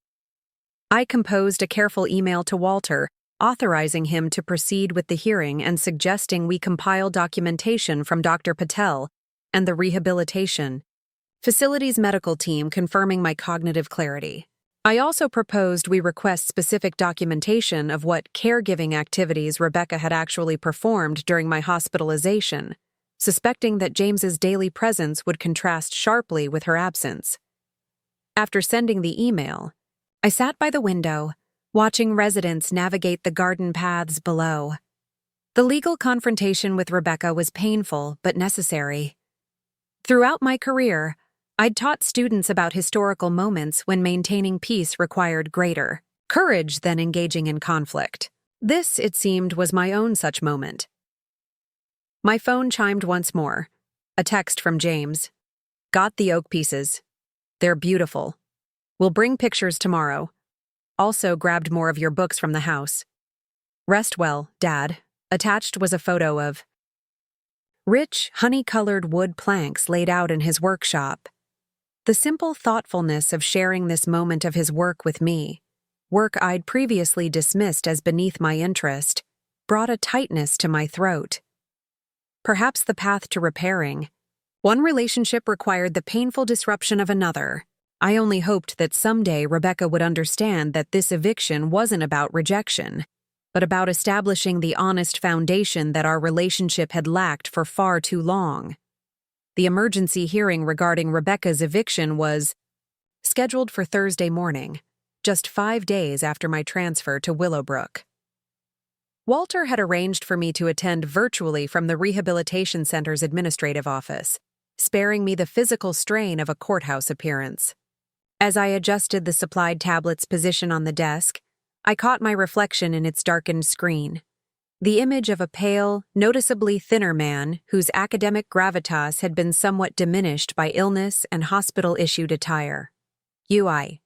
I composed a careful email to Walter, authorizing him to proceed with the hearing and suggesting we compile documentation from Dr. Patel and the rehabilitation facility's medical team confirming my cognitive clarity. I also proposed we request specific documentation of what caregiving activities Rebecca had actually performed during my hospitalization, suspecting that James's daily presence would contrast sharply with her absence. After sending the email, I sat by the window, watching residents navigate the garden paths below. The legal confrontation with Rebecca was painful but necessary. Throughout my career, I'd taught students about historical moments when maintaining peace required greater courage than engaging in conflict. This, it seemed, was my own such moment. My phone chimed once more. A text from James. Got the oak pieces. They're beautiful. We'll bring pictures tomorrow. Also grabbed more of your books from the house. Rest well, Dad. Attached was a photo of rich, honey-colored wood planks laid out in his workshop. The simple thoughtfulness of sharing this moment of his work with me, work I'd previously dismissed as beneath my interest, brought a tightness to my throat. Perhaps the path to repairing. One relationship required the painful disruption of another. I only hoped that someday Rebecca would understand that this eviction wasn't about rejection, but about establishing the honest foundation that our relationship had lacked for far too long. The emergency hearing regarding Rebecca's eviction was scheduled for Thursday morning, just 5 days after my transfer to Willowbrook. Walter had arranged for me to attend virtually from the Rehabilitation Center's administrative office, sparing me the physical strain of a courthouse appearance. As I adjusted the supplied tablet's position on the desk, I caught my reflection in its darkened screen. The image of a pale, noticeably thinner man whose academic gravitas had been somewhat diminished by illness and hospital-issued attire. "I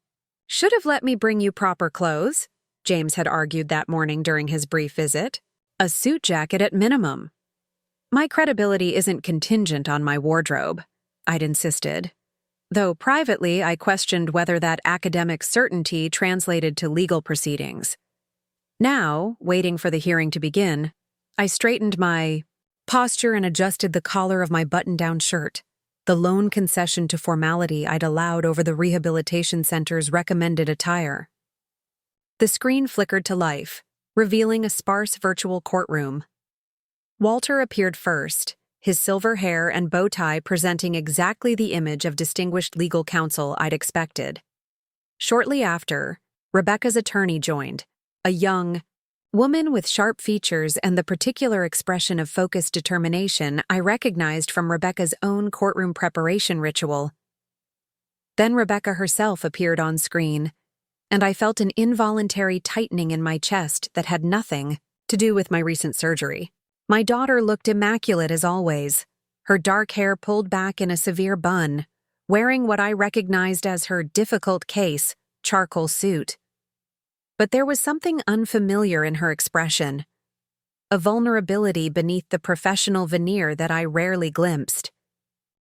should have let me bring you proper clothes," James had argued that morning during his brief visit. "A suit jacket at minimum." "My credibility isn't contingent on my wardrobe," I'd insisted, though privately I questioned whether that academic certainty translated to legal proceedings. Now, waiting for the hearing to begin, I straightened my posture and adjusted the collar of my button-down shirt, the lone concession to formality I'd allowed over the Rehabilitation Center's recommended attire. The screen flickered to life, revealing a sparse virtual courtroom. Walter appeared first, his silver hair and bow tie presenting exactly the image of distinguished legal counsel I'd expected. Shortly after, Rebecca's attorney joined, a young woman with sharp features and the particular expression of focused determination I recognized from Rebecca's own courtroom preparation ritual. Then Rebecca herself appeared on screen, and I felt an involuntary tightening in my chest that had nothing to do with my recent surgery. My daughter looked immaculate as always, her dark hair pulled back in a severe bun, wearing what I recognized as her difficult case, charcoal suit. But there was something unfamiliar in her expression, a vulnerability beneath the professional veneer that I rarely glimpsed.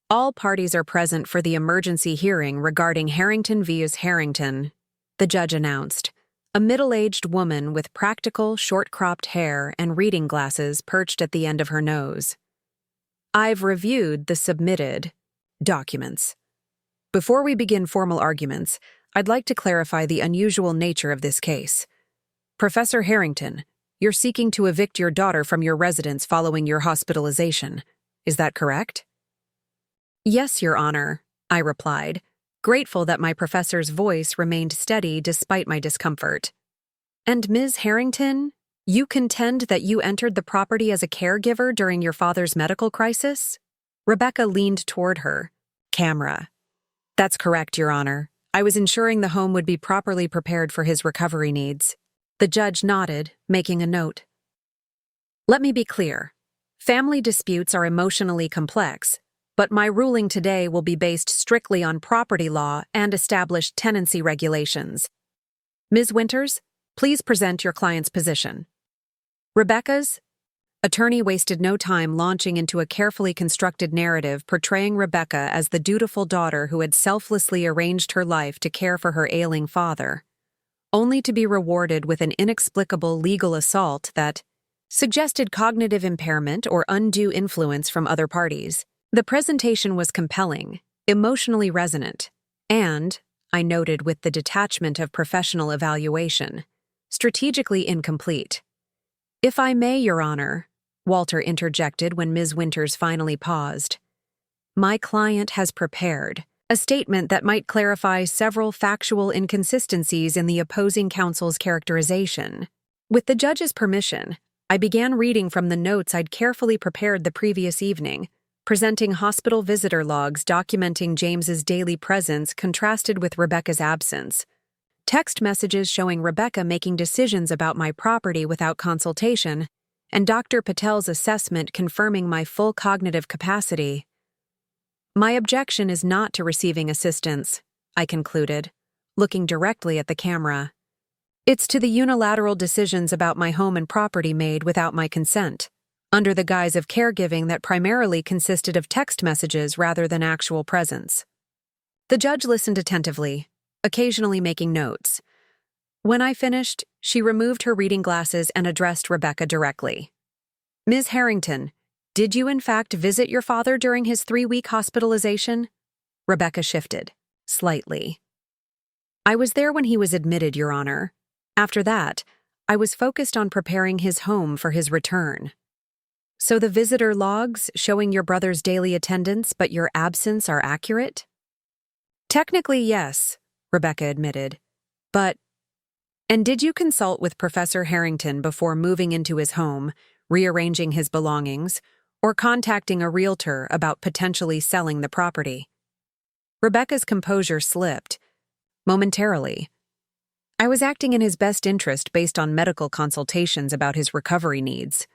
"All parties are present for the emergency hearing regarding Harrington vs. Harrington," the judge announced, a middle-aged woman with practical, short-cropped hair and reading glasses perched at the end of her nose. "I've reviewed the submitted documents. Before we begin formal arguments, I'd like to clarify the unusual nature of this case. Professor Harrington, you're seeking to evict your daughter from your residence following your hospitalization. Is that correct?" "Yes, Your Honor," I replied, grateful that my professor's voice remained steady despite my discomfort. "And Ms. Harrington, you contend that you entered the property as a caregiver during your father's medical crisis?" Rebecca leaned toward her. Camera. "That's correct, Your Honor. I was ensuring the home would be properly prepared for his recovery needs." The judge nodded, making a note. "Let me be clear. Family disputes are emotionally complex, but my ruling today will be based strictly on property law and established tenancy regulations. Ms. Winters, please present your client's position. Rebecca's attorney wasted no time launching into a carefully constructed narrative portraying Rebecca as the dutiful daughter who had selflessly arranged her life to care for her ailing father, only to be rewarded with an inexplicable legal assault that suggested cognitive impairment or undue influence from other parties. The presentation was compelling, emotionally resonant, and, I noted with the detachment of professional evaluation, strategically incomplete. If I may, Your Honor, Walter interjected when Ms. Winters finally paused, my client has prepared a statement that might clarify several factual inconsistencies in the opposing counsel's characterization. With the judge's permission, I began reading from the notes I'd carefully prepared the previous evening, presenting hospital visitor logs documenting James's daily presence contrasted with Rebecca's absence, text messages showing Rebecca making decisions about my property without consultation, and Dr. Patel's assessment confirming my full cognitive capacity. My objection is not to receiving assistance, I concluded, looking directly at the camera. It's to the unilateral decisions about my home and property made without my consent, under the guise of caregiving that primarily consisted of text messages rather than actual presence. The judge listened attentively, occasionally making notes. When I finished, she removed her reading glasses and addressed Rebecca directly. Ms. Harrington, did you in fact visit your father during his 3-week hospitalization? Rebecca shifted, slightly. I was there when he was admitted, Your Honor. After that, I was focused on preparing his home for his return. So the visitor logs showing your brother's daily attendance but your absence are accurate? Technically, yes, Rebecca admitted. And did you consult with Professor Harrington before moving into his home, rearranging his belongings, or contacting a realtor about potentially selling the property? Rebecca's composure slipped. Momentarily. I was acting in his best interest based on medical consultations about his recovery needs.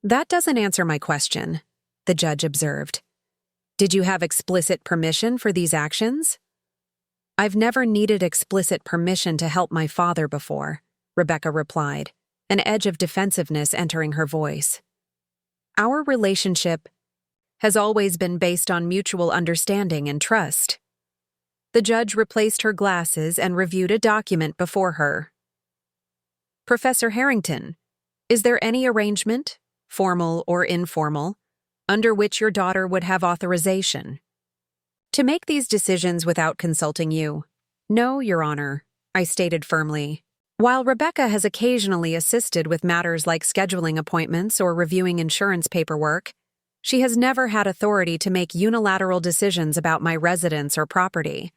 That doesn't answer my question, the judge observed. Did you have explicit permission for these actions? I've never needed explicit permission to help my father before, Rebecca replied, an edge of defensiveness entering her voice. Our relationship has always been based on mutual understanding and trust. The judge replaced her glasses and reviewed a document before her. Professor Harrington, is there any arrangement, formal or informal, under which your daughter would have authorization to make these decisions without consulting you? No, Your Honor, I stated firmly. While Rebecca has occasionally assisted with matters like scheduling appointments or reviewing insurance paperwork, she has never had authority to make unilateral decisions about my residence or property.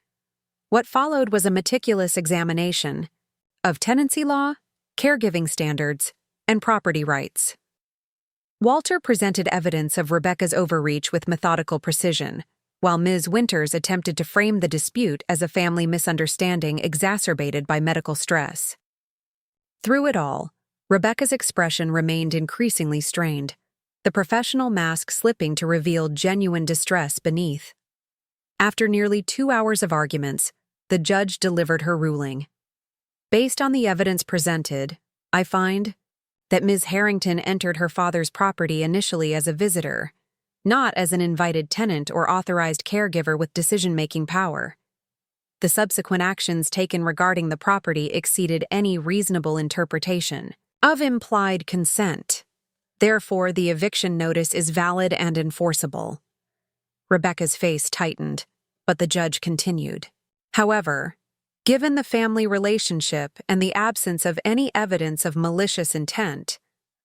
What followed was a meticulous examination of tenancy law, caregiving standards, and property rights. Walter presented evidence of Rebecca's overreach with methodical precision, while Ms. Winters attempted to frame the dispute as a family misunderstanding exacerbated by medical stress. Through it all, Rebecca's expression remained increasingly strained, the professional mask slipping to reveal genuine distress beneath. After nearly 2 hours of arguments, the judge delivered her ruling. Based on the evidence presented, I find that Ms. Harrington entered her father's property initially as a visitor, not as an invited tenant or authorized caregiver with decision-making power. The subsequent actions taken regarding the property exceeded any reasonable interpretation of implied consent. Therefore, the eviction notice is valid and enforceable. Rebecca's face tightened, but the judge continued. However, given the family relationship and the absence of any evidence of malicious intent,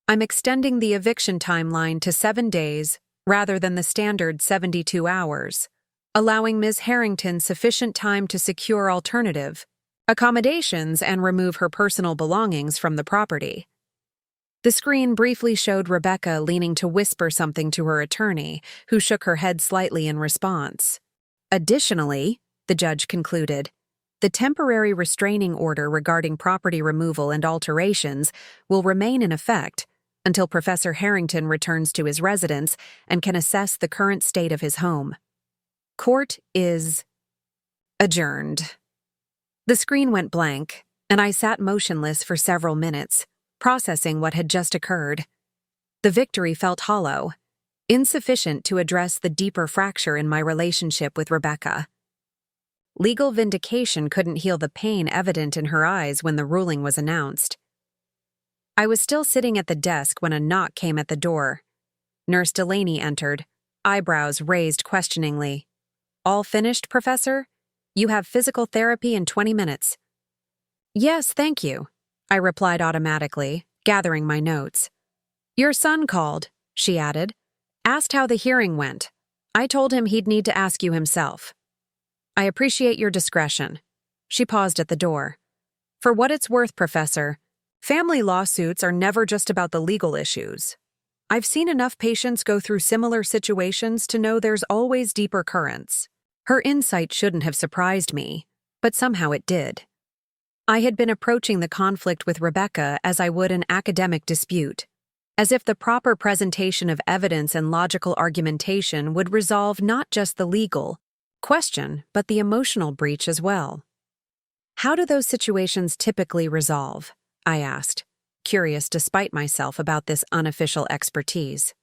I'm extending the eviction timeline to 7 days rather than the standard 72 hours, allowing Ms. Harrington sufficient time to secure alternative accommodations and remove her personal belongings from the property. The screen briefly showed Rebecca leaning to whisper something to her attorney, who shook her head slightly in response. Additionally, the judge concluded, the temporary restraining order regarding property removal and alterations will remain in effect until Professor Harrington returns to his residence and can assess the current state of his home. Court is adjourned. The screen went blank, and I sat motionless for several minutes, processing what had just occurred. The victory felt hollow, insufficient to address the deeper fracture in my relationship with Rebecca. Legal vindication couldn't heal the pain evident in her eyes when the ruling was announced. I was still sitting at the desk when a knock came at the door. Nurse Delaney entered, eyebrows raised questioningly. "All finished, Professor? You have physical therapy in 20 minutes. "Yes, thank you," I replied automatically, gathering my notes. "Your son called," she added. "Asked how the hearing went. I told him he'd need to ask you himself." "I appreciate your discretion." She paused at the door. "For what it's worth, Professor, family lawsuits are never just about the legal issues. I've seen enough patients go through similar situations to know there's always deeper currents." Her insight shouldn't have surprised me, but somehow it did. I had been approaching the conflict with Rebecca as I would an academic dispute, as if the proper presentation of evidence and logical argumentation would resolve not just the legal question, but the emotional breach as well. "How do those situations typically resolve?" I asked, curious despite myself about this unofficial expertise.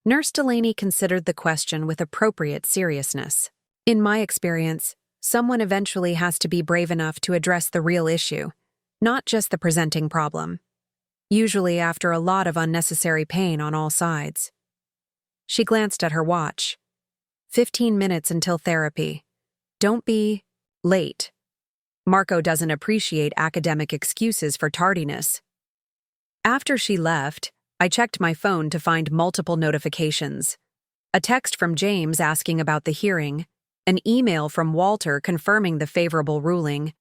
Nurse Delaney considered the question with appropriate seriousness. "In my experience, someone eventually has to be brave enough to address the real issue, not just the presenting problem. Usually after a lot of unnecessary pain on all sides." She glanced at her watch. 15 minutes until therapy. Don't be late. Marco doesn't appreciate academic excuses for tardiness. After she left, I checked my phone to find multiple notifications. A text from James asking about the hearing, an email from Walter confirming the favorable ruling,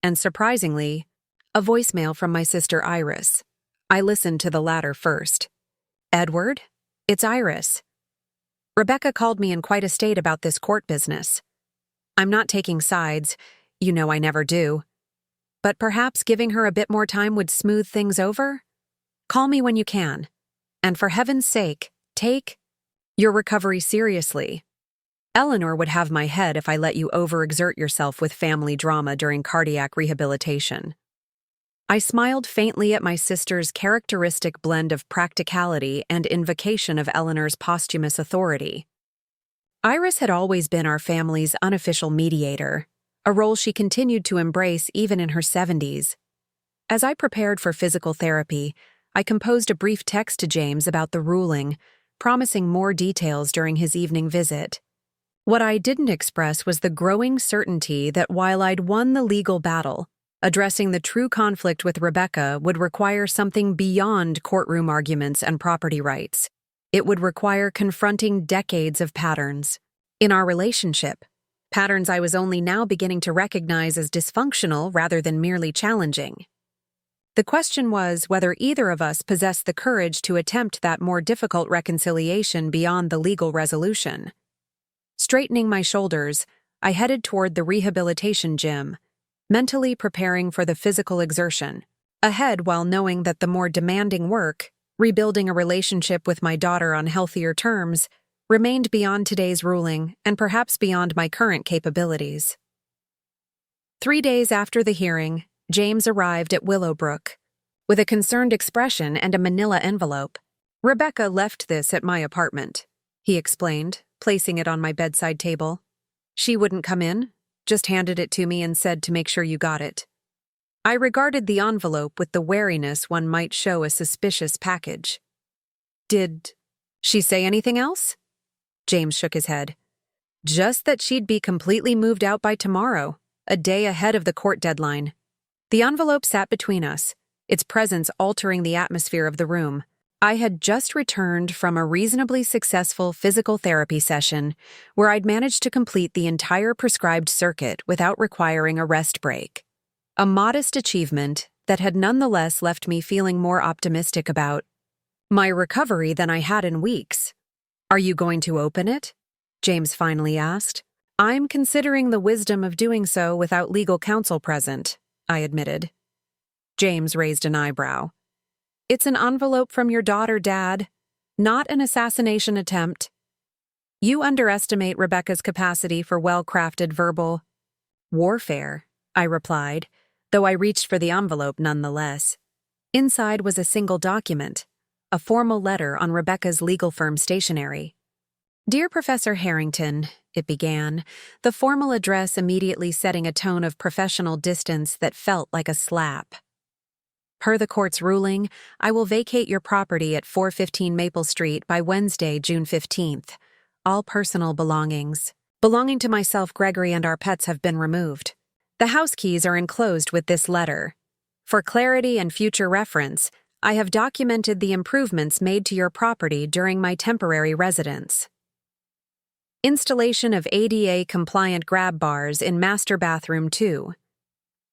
and surprisingly, a voicemail from my sister Iris. I listened to the latter first. "Edward? It's Iris. Rebecca called me in quite a state about this court business. I'm not taking sides, you know I never do. But perhaps giving her a bit more time would smooth things over? Call me when you can. And for heaven's sake, take your recovery seriously. Eleanor would have my head if I let you overexert yourself with family drama during cardiac rehabilitation." I smiled faintly at my sister's characteristic blend of practicality and invocation of Eleanor's posthumous authority. Iris had always been our family's unofficial mediator, a role she continued to embrace even in her 70s. As I prepared for physical therapy, I composed a brief text to James about the ruling, promising more details during his evening visit. What I didn't express was the growing certainty that while I'd won the legal battle, addressing the true conflict with Rebecca would require something beyond courtroom arguments and property rights. It would require confronting decades of patterns in our relationship, patterns I was only now beginning to recognize as dysfunctional rather than merely challenging. The question was whether either of us possessed the courage to attempt that more difficult reconciliation beyond the legal resolution. Straightening my shoulders, I headed toward the rehabilitation gym, mentally preparing for the physical exertion, ahead while knowing that the more demanding work, rebuilding a relationship with my daughter on healthier terms, remained beyond today's ruling and perhaps beyond my current capabilities. 3 days after the hearing, James arrived at Willowbrook with a concerned expression and a manila envelope. "Rebecca left this at my apartment," he explained, placing it on my bedside table. "She wouldn't come in, just handed it to me and said to make sure you got it." I regarded the envelope with the wariness one might show a suspicious package. "Did she say anything else?" James shook his head. "Just that she'd be completely moved out by tomorrow, a day ahead of the court deadline." The envelope sat between us, its presence altering the atmosphere of the room. I had just returned from a reasonably successful physical therapy session where I'd managed to complete the entire prescribed circuit without requiring a rest break. A modest achievement that had nonetheless left me feeling more optimistic about my recovery than I had in weeks. "Are you going to open it?" James finally asked. "I'm considering the wisdom of doing so without legal counsel present," I admitted. James raised an eyebrow. It's an envelope from your daughter, Dad. Not an assassination attempt. You underestimate Rebecca's capacity for well-crafted verbal warfare, I replied, though I reached for the envelope nonetheless. Inside was a single document, a formal letter on Rebecca's legal firm stationery. Dear Professor Harrington, it began, the formal address immediately setting a tone of professional distance that felt like a slap. Per the court's ruling, I will vacate your property at 415 Maple Street by Wednesday, June 15th. All personal belongings belonging to myself, Gregory, and our pets have been removed. The house keys are enclosed with this letter. For clarity and future reference, I have documented the improvements made to your property during my temporary residence. Installation of ADA-compliant grab bars in Master Bathroom 2.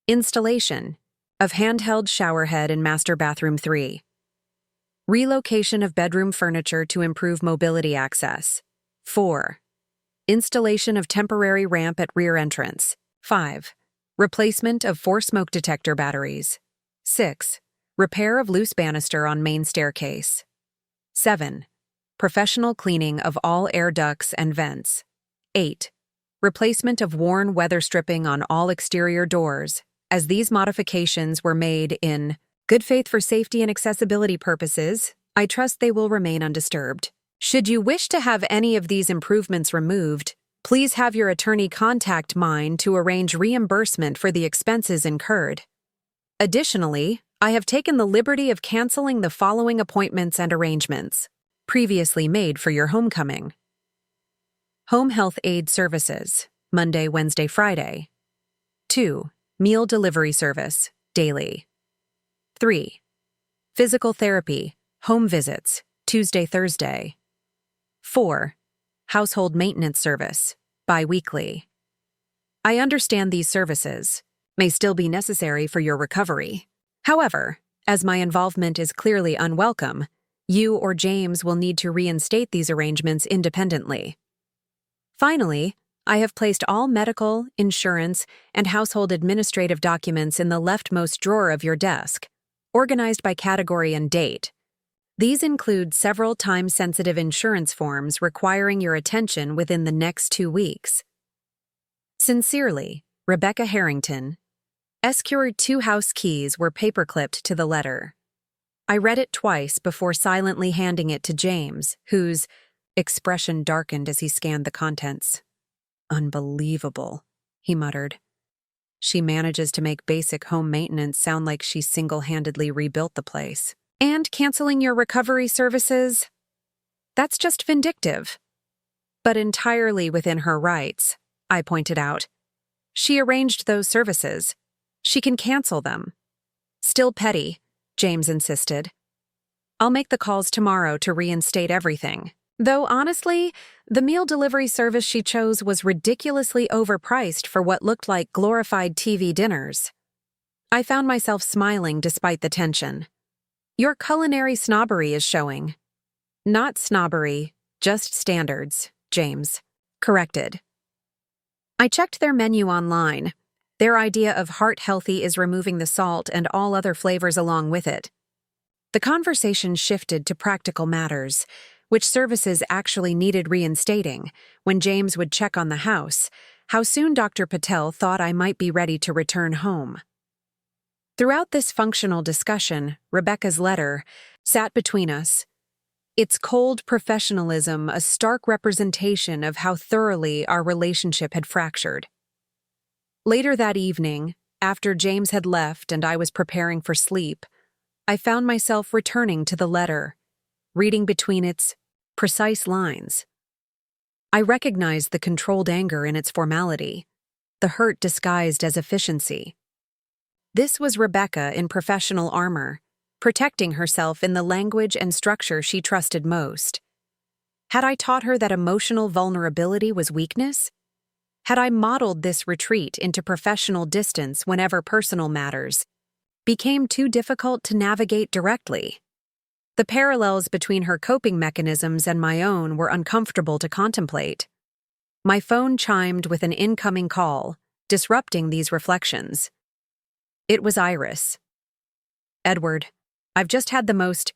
Installation of handheld showerhead in Master Bathroom 3. Relocation of bedroom furniture to improve mobility access. 4. Installation of temporary ramp at rear entrance. 5. Replacement of 4 smoke detector batteries. 6. Repair of loose banister on main staircase. 7. Professional cleaning of all air ducts and vents. 8. Replacement of worn weather stripping on all exterior doors, as these modifications were made in good faith for safety and accessibility purposes. I trust they will remain undisturbed. Should you wish to have any of these improvements removed, please have your attorney contact mine to arrange reimbursement for the expenses incurred. Additionally, I have taken the liberty of canceling the following appointments and arrangements previously made for your homecoming. Home Health Aid Services, Monday, Wednesday, Friday. 2. Meal Delivery Service, daily. 3. Physical Therapy, Home Visits, Tuesday, Thursday. 4. Household Maintenance Service, bi-weekly. I understand these services may still be necessary for your recovery. However, as my involvement is clearly unwelcome, you or James will need to reinstate these arrangements independently. Finally, I have placed all medical, insurance, and household administrative documents in the leftmost drawer of your desk, organized by category and date. These include several time-sensitive insurance forms requiring your attention within the next 2 weeks. Sincerely, Rebecca Harrington. Secured 2 house keys were paperclipped to the letter. I read it twice before silently handing it to James, whose expression darkened as he scanned the contents. Unbelievable, he muttered. She manages to make basic home maintenance sound like she single-handedly rebuilt the place. And canceling your recovery services? That's just vindictive. But entirely within her rights, I pointed out. She arranged those services. She can cancel them. Still petty, James insisted. I'll make the calls tomorrow to reinstate everything. Though honestly, the meal delivery service she chose was ridiculously overpriced for what looked like glorified TV dinners. I found myself smiling despite the tension. Your culinary snobbery is showing. Not snobbery, just standards, James corrected. I checked their menu online. Their idea of heart-healthy is removing the salt and all other flavors along with it. The conversation shifted to practical matters, which services actually needed reinstating, when James would check on the house, how soon Dr. Patel thought I might be ready to return home. Throughout this functional discussion, Rebecca's letter sat between us. Its cold professionalism a stark representation of how thoroughly our relationship had fractured. Later that evening, after James had left and I was preparing for sleep, I found myself returning to the letter, reading between its precise lines. I recognized the controlled anger in its formality, the hurt disguised as efficiency. This was Rebecca in professional armor, protecting herself in the language and structure she trusted most. Had I taught her that emotional vulnerability was weakness? Had I modeled this retreat into professional distance whenever personal matters became too difficult to navigate directly? The parallels between her coping mechanisms and my own were uncomfortable to contemplate. My phone chimed with an incoming call, disrupting these reflections. It was Iris. Edward, I've just had the most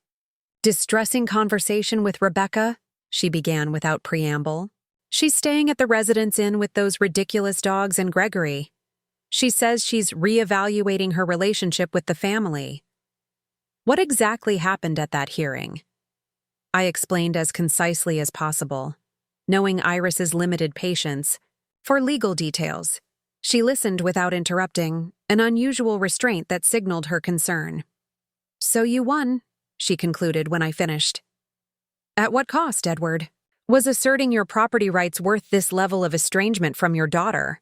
distressing conversation with Rebecca, she began without preamble. She's staying at the residence inn with those ridiculous dogs and Gregory. She says she's reevaluating her relationship with the family. What exactly happened at that hearing? I explained as concisely as possible, knowing Iris's limited patience. For legal details, she listened without interrupting, an unusual restraint that signaled her concern. So you won, she concluded when I finished. At what cost, Edward? Was asserting your property rights worth this level of estrangement from your daughter?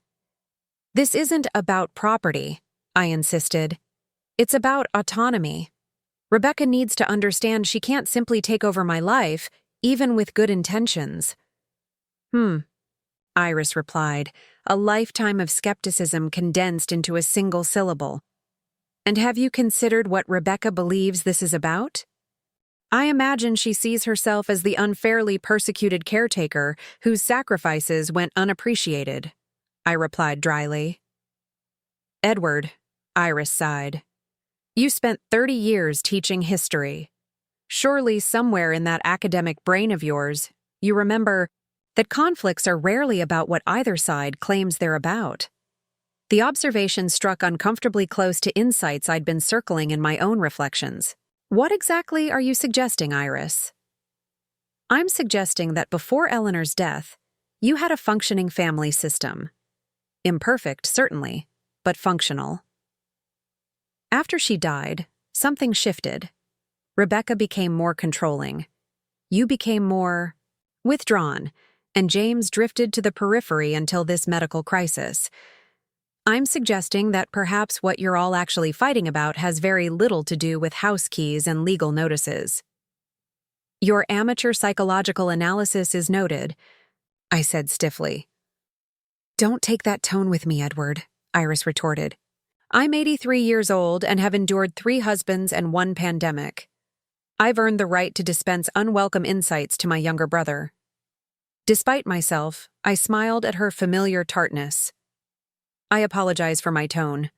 This isn't about property, I insisted. It's about autonomy. Rebecca needs to understand she can't simply take over my life, even with good intentions. Iris replied, a lifetime of skepticism condensed into a single syllable. And have you considered what Rebecca believes this is about? I imagine she sees herself as the unfairly persecuted caretaker whose sacrifices went unappreciated, I replied dryly. Edward, Iris sighed. You spent 30 years teaching history. Surely somewhere in that academic brain of yours, you remember that conflicts are rarely about what either side claims they're about. The observation struck uncomfortably close to insights I'd been circling in my own reflections. What exactly are you suggesting, Iris? I'm suggesting that before Eleanor's death, you had a functioning family system. Imperfect, certainly, but functional. After she died, something shifted. Rebecca became more controlling. You became more withdrawn, and James drifted to the periphery until this medical crisis. I'm suggesting that perhaps what you're all actually fighting about has very little to do with house keys and legal notices. Your amateur psychological analysis is noted, I said stiffly. Don't take that tone with me, Edward, Iris retorted. I'm 83 years old and have endured 3 husbands and 1 pandemic. I've earned the right to dispense unwelcome insights to my younger brother. Despite myself, I smiled at her familiar tartness. I apologize for my tone.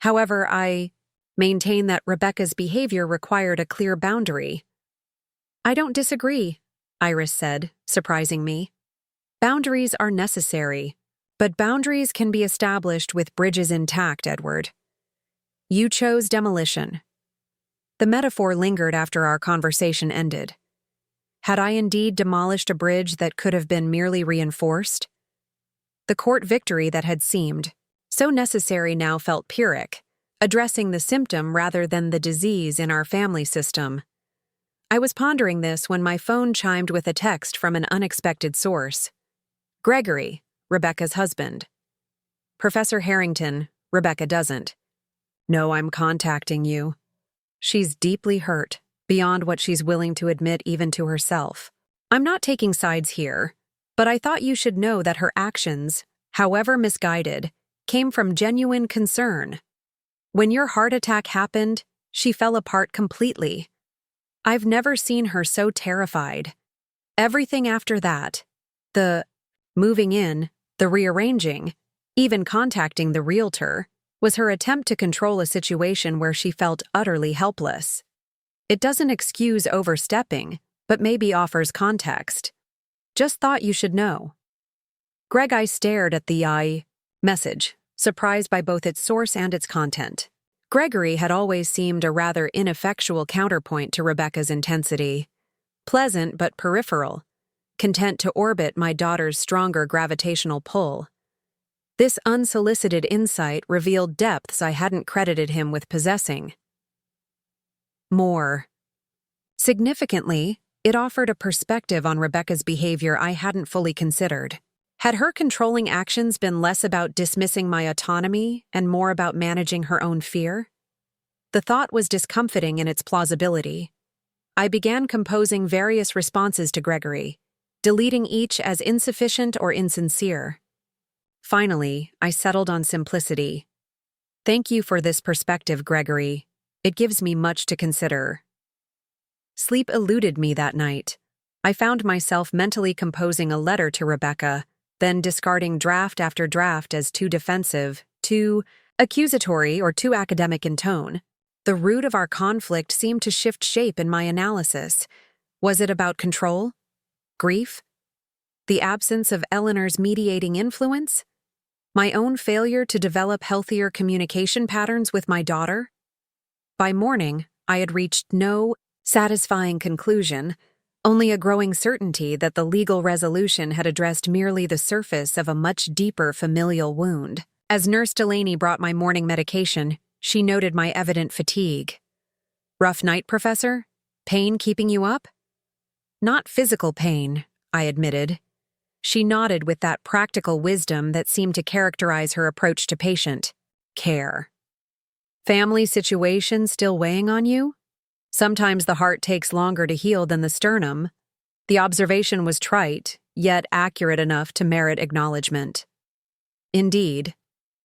However, I maintain that Rebecca's behavior required a clear boundary. I don't disagree, Iris said, surprising me. Boundaries are necessary, but boundaries can be established with bridges intact, Edward. You chose demolition. The metaphor lingered after our conversation ended. Had I indeed demolished a bridge that could have been merely reinforced? The court victory that had seemed so necessary now felt pyrrhic, addressing the symptom rather than the disease in our family system. I was pondering this when my phone chimed with a text from an unexpected source. Gregory, Rebecca's husband. Professor Harrington, Rebecca doesn't. No, I'm contacting you. She's deeply hurt, beyond what she's willing to admit even to herself. I'm not taking sides here, but I thought you should know that her actions, however misguided, came from genuine concern. When your heart attack happened, she fell apart completely. I've never seen her so terrified. Everything after that, the moving in, the rearranging, even contacting the realtor, was her attempt to control a situation where she felt utterly helpless. It doesn't excuse overstepping, but maybe offers context. Just thought you should know. Greg, I stared at the message, surprised by both its source and its content. Gregory had always seemed a rather ineffectual counterpoint to Rebecca's intensity. Pleasant but peripheral, content to orbit my daughter's stronger gravitational pull. This unsolicited insight revealed depths I hadn't credited him with possessing. More. Significantly, it offered a perspective on Rebecca's behavior I hadn't fully considered. Had her controlling actions been less about dismissing my autonomy and more about managing her own fear? The thought was discomfiting in its plausibility. I began composing various responses to Gregory, deleting each as insufficient or insincere. Finally, I settled on simplicity. Thank you for this perspective, Gregory. It gives me much to consider. Sleep eluded me that night. I found myself mentally composing a letter to Rebecca, then discarding draft after draft as too defensive, too accusatory, or too academic in tone. The root of our conflict seemed to shift shape in my analysis. Was it about control? Grief? The absence of Eleanor's mediating influence? My own failure to develop healthier communication patterns with my daughter? By morning, I had reached no satisfying conclusion, only a growing certainty that the legal resolution had addressed merely the surface of a much deeper familial wound. As Nurse Delaney brought my morning medication, she noted my evident fatigue. "Rough night, Professor? Pain keeping you up?" "Not physical pain," I admitted. She nodded with that practical wisdom that seemed to characterize her approach to patient care. "Family situation still weighing on you? Sometimes the heart takes longer to heal than the sternum." The observation was trite, yet accurate enough to merit acknowledgement. Indeed,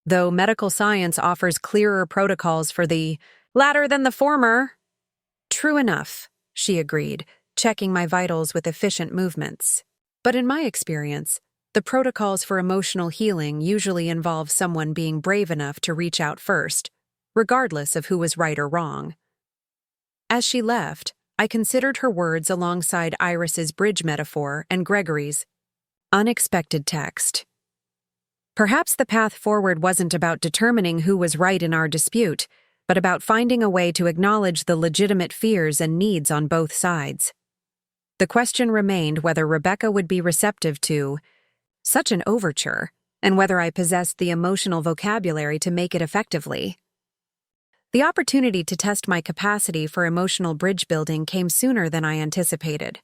though medical science offers clearer protocols for the latter than the former. "True enough," she agreed, checking my vitals with efficient movements. But in my experience, the protocols for emotional healing usually involve someone being brave enough to reach out first, regardless of who was right or wrong. As she left, I considered her words alongside Iris's bridge metaphor and Gregory's unexpected text. Perhaps the path forward wasn't about determining who was right in our dispute, but about finding a way to acknowledge the legitimate fears and needs on both sides. The question remained whether Rebecca would be receptive to such an overture, and whether I possessed the emotional vocabulary to make it effectively. The opportunity to test my capacity for emotional bridge building came sooner than I anticipated.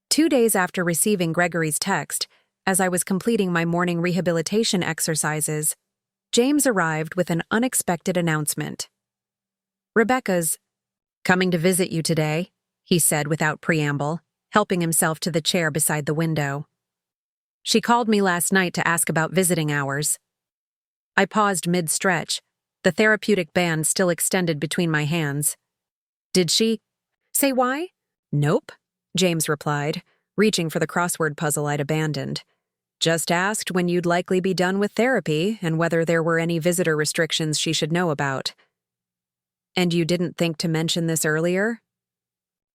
2 days after receiving Gregory's text, as I was completing my morning rehabilitation exercises, James arrived with an unexpected announcement. "Rebecca's coming to visit you today," he said without preamble, helping himself to the chair beside the window. "She called me last night to ask about visiting hours." I paused mid-stretch, the therapeutic band still extended between my hands. "Did she say why?" "Nope," James replied, reaching for the crossword puzzle I'd abandoned. "Just asked when you'd likely be done with therapy and whether there were any visitor restrictions she should know about." "And you didn't think to mention this earlier?"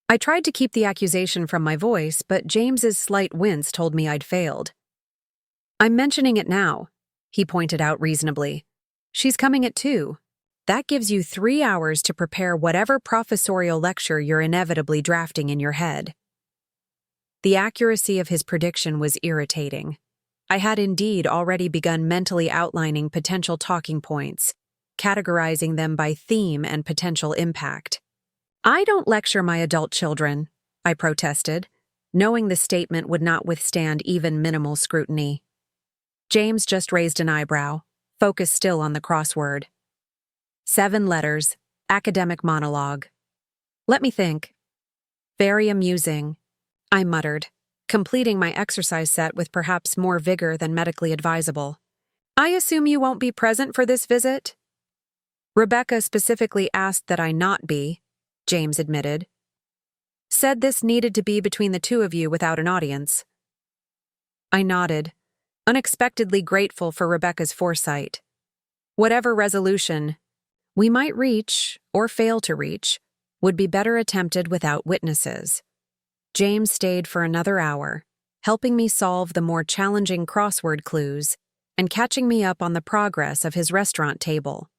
I tried to keep the accusation from my voice, but James's slight wince told me I'd failed. "I'm mentioning it now," he pointed out reasonably. "She's coming at 2. That gives you 3 hours to prepare whatever professorial lecture you're inevitably drafting in your head." The accuracy of his prediction was irritating. I had indeed already begun mentally outlining potential talking points, categorizing them by theme and potential impact. "I don't lecture my adult children," I protested, knowing the statement would not withstand even minimal scrutiny. James just raised an eyebrow, focused still on the crossword. 7 letters, academic monologue. "Let me think." "Very amusing," I muttered, completing my exercise set with perhaps more vigor than medically advisable. "I assume you won't be present for this visit?" "Rebecca specifically asked that I not be," James admitted. "Said this needed to be between the 2 of you without an audience." I nodded, unexpectedly grateful for Rebecca's foresight. Whatever resolution we might reach, or fail to reach, would be better attempted without witnesses. James stayed for another hour, helping me solve the more challenging crossword clues and catching me up on the progress of his restaurant table.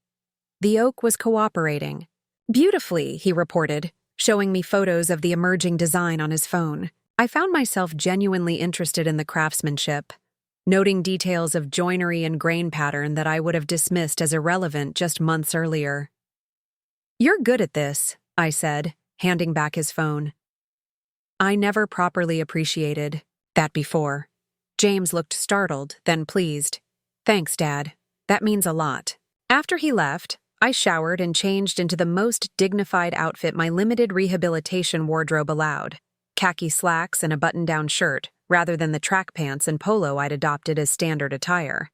The oak was cooperating. "Beautifully," he reported, showing me photos of the emerging design on his phone. I found myself genuinely interested in the craftsmanship, noting details of joinery and grain pattern that I would have dismissed as irrelevant just months earlier. "You're good at this," I said, handing back his phone. I never properly appreciated that before. James looked startled, then pleased. "Thanks, Dad. That means a lot." After he left, I showered and changed into the most dignified outfit my limited rehabilitation wardrobe allowed, khaki slacks and a button-down shirt, rather than the track pants and polo I'd adopted as standard attire.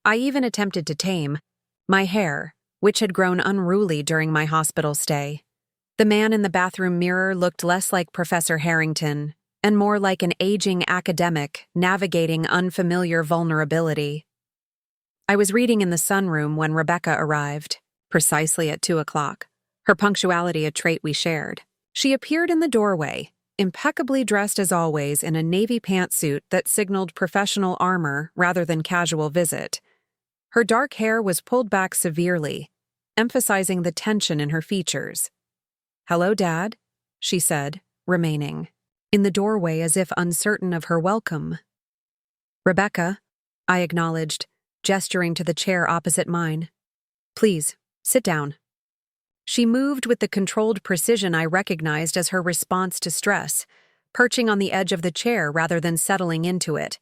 I even attempted to tame my hair, which had grown unruly during my hospital stay. The man in the bathroom mirror looked less like Professor Harrington and more like an aging academic navigating unfamiliar vulnerability. I was reading in the sunroom when Rebecca arrived, precisely at 2 o'clock, her punctuality a trait we shared. She appeared in the doorway, impeccably dressed as always in a navy pantsuit that signaled professional armor rather than casual visit. Her dark hair was pulled back severely, emphasizing the tension in her features. "Hello, Dad," she said, remaining in the doorway as if uncertain of her welcome. "Rebecca," I acknowledged, gesturing to the chair opposite mine. "Please, sit down." She moved with the controlled precision I recognized as her response to stress, perching on the edge of the chair rather than settling into it.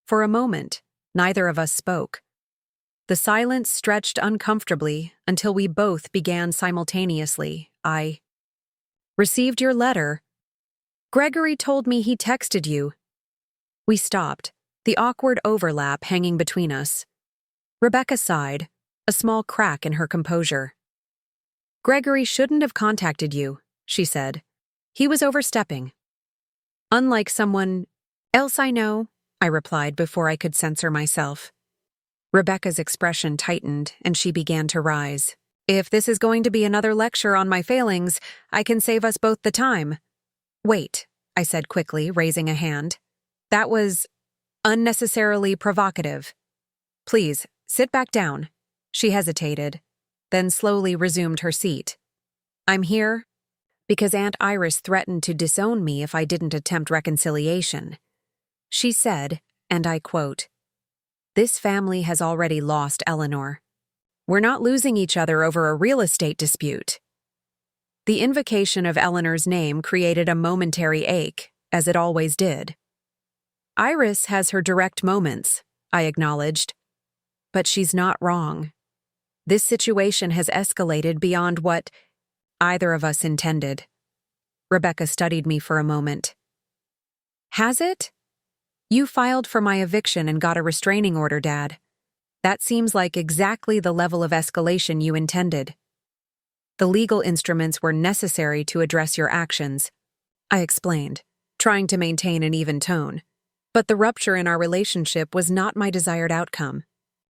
For a moment, neither of us spoke. The silence stretched uncomfortably until we both began simultaneously. "I received your letter. Gregory told me he texted you." We stopped, the awkward overlap hanging between us. Rebecca sighed, a small crack in her composure. "Gregory shouldn't have contacted you," she said. "He was overstepping." "Unlike someone else I know," I replied before I could censor myself. Rebecca's expression tightened, and she began to rise. "If this is going to be another lecture on my failings, I can save us both the time." "Wait," I said quickly, raising a hand. "That was unnecessarily provocative. Please, sit back down." She hesitated, then slowly resumed her seat. "I'm here because Aunt Iris threatened to disown me if I didn't attempt reconciliation. She said, and I quote, 'This family has already lost Eleanor. We're not losing each other over a real estate dispute.'" The invocation of Eleanor's name created a momentary ache, as it always did. "Iris has her direct moments," I acknowledged. "But she's not wrong. This situation has escalated beyond what either of us intended." Rebecca studied me for a moment. "Has it? You filed for my eviction and got a restraining order, Dad. That seems like exactly the level of escalation you intended. The legal instruments were necessary to address your actions," I explained, trying to maintain an even tone. "But the rupture in our relationship was not my desired outcome."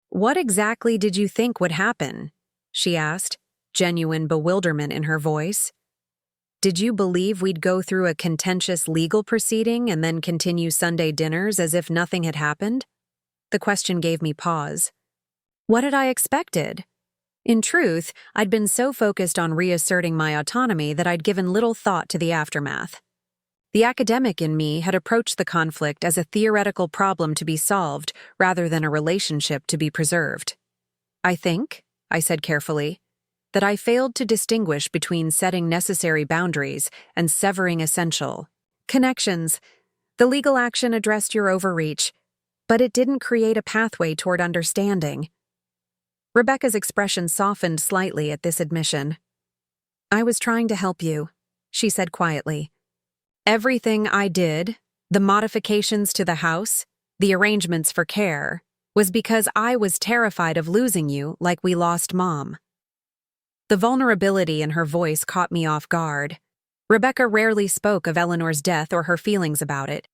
"What exactly did you think would happen?" she asked, genuine bewilderment in her voice. "Did you believe we'd go through a contentious legal proceeding and then continue Sunday dinners as if nothing had happened?" The question gave me pause. What had I expected? In truth, I'd been so focused on reasserting my autonomy that I'd given little thought to the aftermath. The academic in me had approached the conflict as a theoretical problem to be solved rather than a relationship to be preserved. "I think," I said carefully, "that I failed to distinguish between setting necessary boundaries and severing essential connections. The legal action addressed your overreach, but it didn't create a pathway toward understanding." Rebecca's expression softened slightly at this admission. "I was trying to help you," she said quietly. "Everything I did, the modifications to the house, the arrangements for care, was because I was terrified of losing you like we lost Mom." The vulnerability in her voice caught me off guard. Rebecca rarely spoke of Eleanor's death or her feelings about it.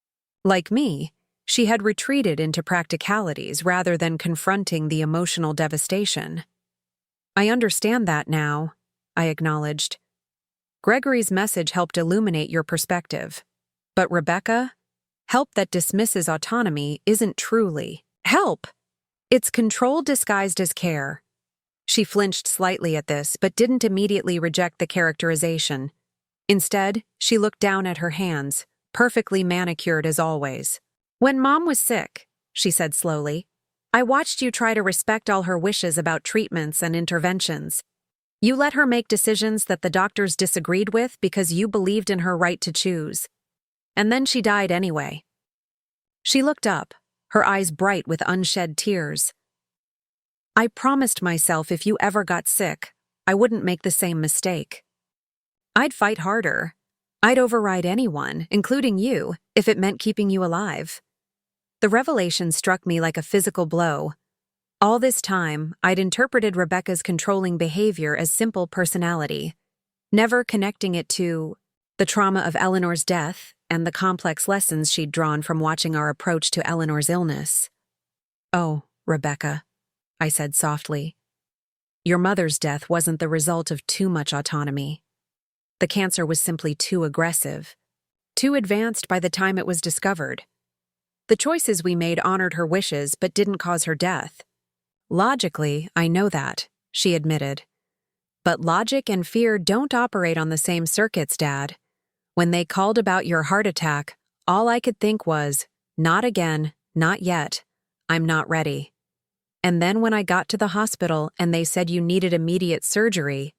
Like me, she had retreated into practicalities rather than confronting the emotional devastation. "I understand that now," I acknowledged. "Gregory's message helped illuminate your perspective. But Rebecca, help that dismisses autonomy isn't truly help. It's control disguised as care." She flinched slightly at this, but didn't immediately reject the characterization. Instead, she looked down at her hands, perfectly manicured as always. "When Mom was sick," she said slowly, "I watched you try to respect all her wishes about treatments and interventions. You let her make decisions that the doctors disagreed with because you believed in her right to choose. And then she died anyway." She looked up, her eyes bright with unshed tears. "I promised myself if you ever got sick, I wouldn't make the same mistake. I'd fight harder. I'd override anyone, including you, if it meant keeping you alive." The revelation struck me like a physical blow. All this time, I'd interpreted Rebecca's controlling behavior as simple personality, never connecting it to the trauma of Eleanor's death and the complex lessons she'd drawn from watching our approach to Eleanor's illness. "Oh, Rebecca," I said softly. Your mother's death wasn't the result of too much autonomy. The cancer was simply too aggressive, too advanced by the time it was discovered. The choices we made honored her wishes but didn't cause her death. Logically, I know that, she admitted. But logic and fear don't operate on the same circuits, Dad. When they called about your heart attack, all I could think was, not again, not yet. I'm not ready. And then when I got to the hospital and they said you needed immediate surgery,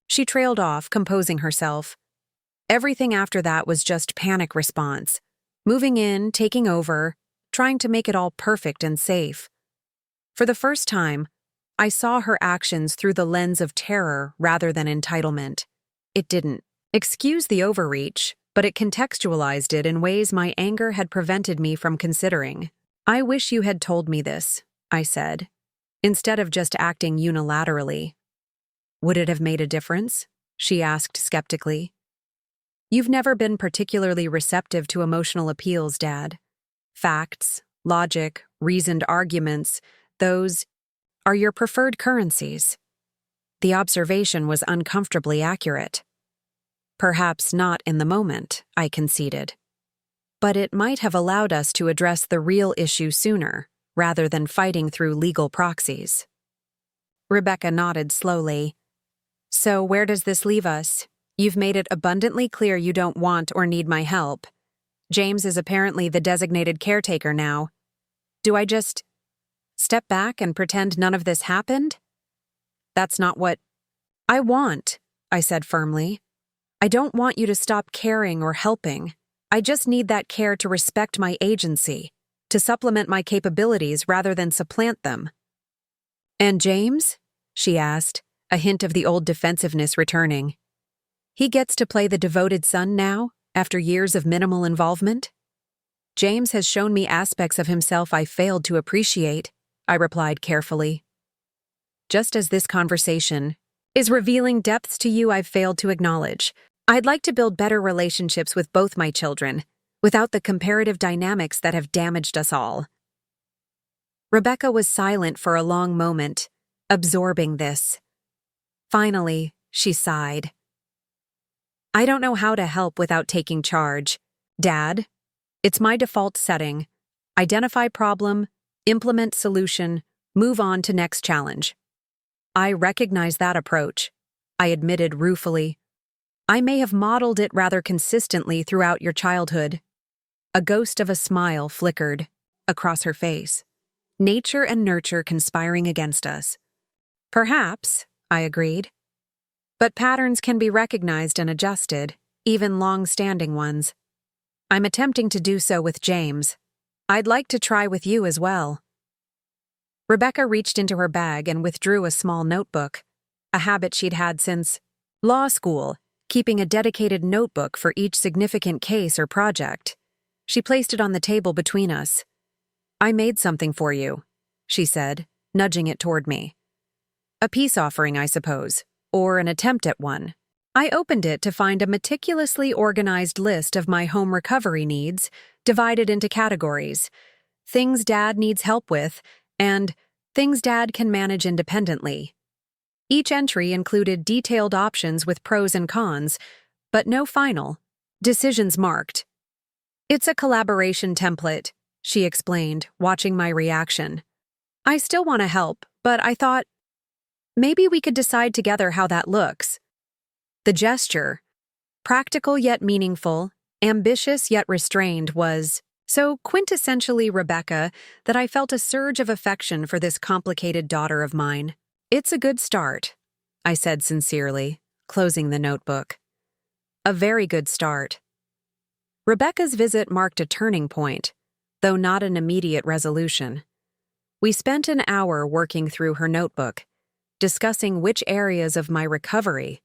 she trailed off, composing herself. Everything after that was just panic response. Moving in, taking over, trying to make it all perfect and safe. For the first time, I saw her actions through the lens of terror rather than entitlement. It didn't excuse the overreach, but it contextualized it in ways my anger had prevented me from considering. I wish you had told me this, I said, instead of just acting unilaterally. Would it have made a difference? She asked skeptically. You've never been particularly receptive to emotional appeals, Dad. Facts, logic, reasoned arguments, those are your preferred currencies. The observation was uncomfortably accurate. Perhaps not in the moment, I conceded. But it might have allowed us to address the real issue sooner, rather than fighting through legal proxies. Rebecca nodded slowly. So where does this leave us? You've made it abundantly clear you don't want or need my help. James is apparently the designated caretaker now. Do I just step back and pretend none of this happened? That's not what I want, I said firmly. I don't want you to stop caring or helping. I just need that care to respect my agency, to supplement my capabilities rather than supplant them. And James? She asked, a hint of the old defensiveness returning. He gets to play the devoted son now, after years of minimal involvement? James has shown me aspects of himself I failed to appreciate, I replied carefully. Just as this conversation is revealing depths to you I've failed to acknowledge, I'd like to build better relationships with both my children, without the comparative dynamics that have damaged us all. Rebecca was silent for a long moment, absorbing this. Finally, she sighed. I don't know how to help without taking charge. Dad, it's my default setting. Identify problem, implement solution, move on to next challenge. I recognize that approach, I admitted ruefully. I may have modeled it rather consistently throughout your childhood. A ghost of a smile flickered across her face. Nature and nurture conspiring against us. Perhaps, I agreed. But patterns can be recognized and adjusted, even long-standing ones. I'm attempting to do so with James. I'd like to try with you as well. Rebecca reached into her bag and withdrew a small notebook, a habit she'd had since law school, keeping a dedicated notebook for each significant case or project. She placed it on the table between us. I made something for you, she said, nudging it toward me. A peace offering, I suppose, or an attempt at one. I opened it to find a meticulously organized list of my home recovery needs, divided into categories: things Dad needs help with, and things Dad can manage independently. Each entry included detailed options with pros and cons, but no final decisions marked. It's a collaboration template, she explained, watching my reaction. I still want to help, but I thought, maybe we could decide together how that looks. The gesture, practical yet meaningful, ambitious yet restrained, was so quintessentially Rebecca that I felt a surge of affection for this complicated daughter of mine. It's a good start, I said sincerely, closing the notebook. A very good start. Rebecca's visit marked a turning point, though not an immediate resolution. We spent an hour working through her notebook, discussing which areas of my recovery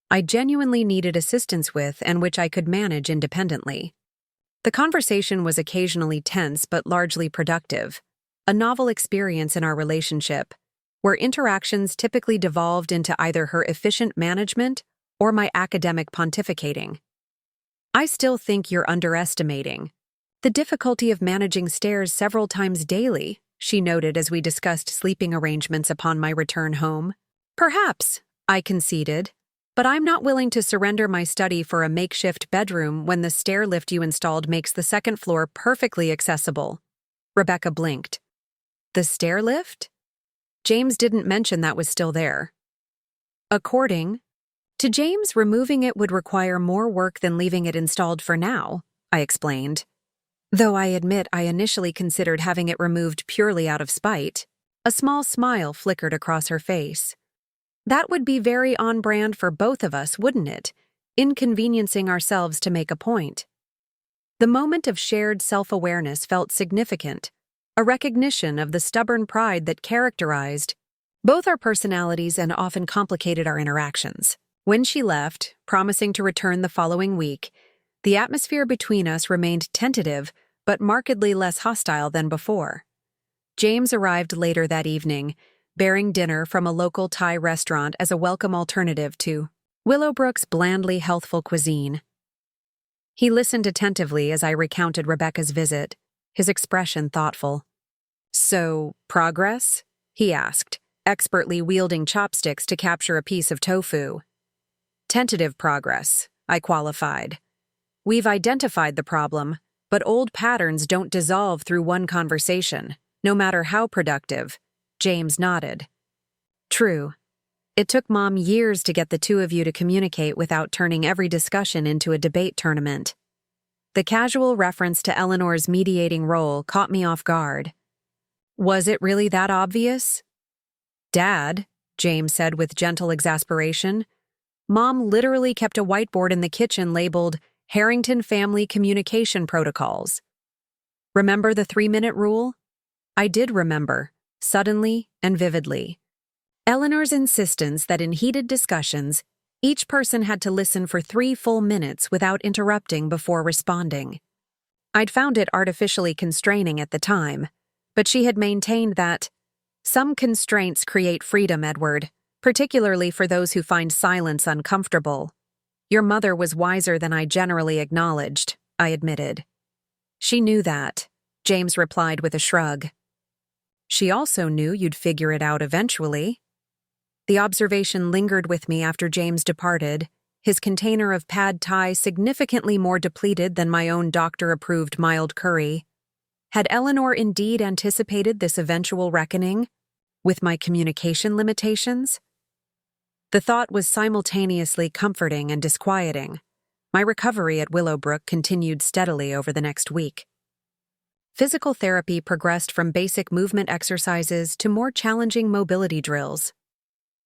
I genuinely needed assistance with and which I could manage independently. The conversation was occasionally tense but largely productive, a novel experience in our relationship, where interactions typically devolved into either her efficient management or my academic pontificating. I still think you're underestimating the difficulty of managing stairs several times daily, she noted as we discussed sleeping arrangements upon my return home. Perhaps, I conceded, but I'm not willing to surrender my study for a makeshift bedroom when the stair lift you installed makes the second floor perfectly accessible. Rebecca blinked. The stair lift? James didn't mention that was still there. According to James, removing it would require more work than leaving it installed for now, I explained. Though I admit I initially considered having it removed purely out of spite. A small smile flickered across her face. That would be very on brand for both of us, wouldn't it? Inconveniencing ourselves to make a point. The moment of shared self-awareness felt significant, a recognition of the stubborn pride that characterized both our personalities and often complicated our interactions. When she left, promising to return the following week, the atmosphere between us remained tentative but markedly less hostile than before. James arrived later that evening, bearing dinner from a local Thai restaurant as a welcome alternative to Willowbrook's blandly healthful cuisine. He listened attentively as I recounted Rebecca's visit, his expression thoughtful. "So, progress?" he asked, expertly wielding chopsticks to capture a piece of tofu. "Tentative progress," I qualified. "We've identified the problem, but old patterns don't dissolve through one conversation, no matter how productive." James nodded. "True. It took Mom years to get the two of you to communicate without turning every discussion into a debate tournament." The casual reference to Eleanor's mediating role caught me off guard. Was it really that obvious? "Dad," James said with gentle exasperation, "Mom literally kept a whiteboard in the kitchen labeled Harrington Family Communication Protocols. Remember the 3-minute rule?" I did remember, suddenly and vividly. Eleanor's insistence that in heated discussions, each person had to listen for 3 full minutes without interrupting before responding. I'd found it artificially constraining at the time, but she had maintained that some constraints create freedom, Edward, particularly for those who find silence uncomfortable. Your mother was wiser than I generally acknowledged, I admitted. She knew that, James replied with a shrug. She also knew you'd figure it out eventually. The observation lingered with me after James departed, his container of pad thai significantly more depleted than my own doctor-approved mild curry. Had Eleanor indeed anticipated this eventual reckoning with my communication limitations? The thought was simultaneously comforting and disquieting. My recovery at Willowbrook continued steadily over the next week. Physical therapy progressed from basic movement exercises to more challenging mobility drills.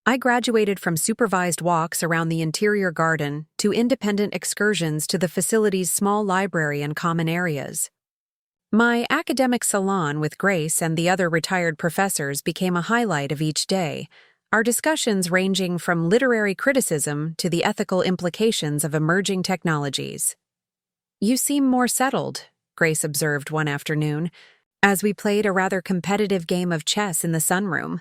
I graduated from supervised walks around the interior garden to independent excursions to the facility's small library and common areas. My academic salon with Grace and the other retired professors became a highlight of each day, our discussions ranging from literary criticism to the ethical implications of emerging technologies. "You seem more settled," Grace observed one afternoon, as we played a rather competitive game of chess in the sunroom.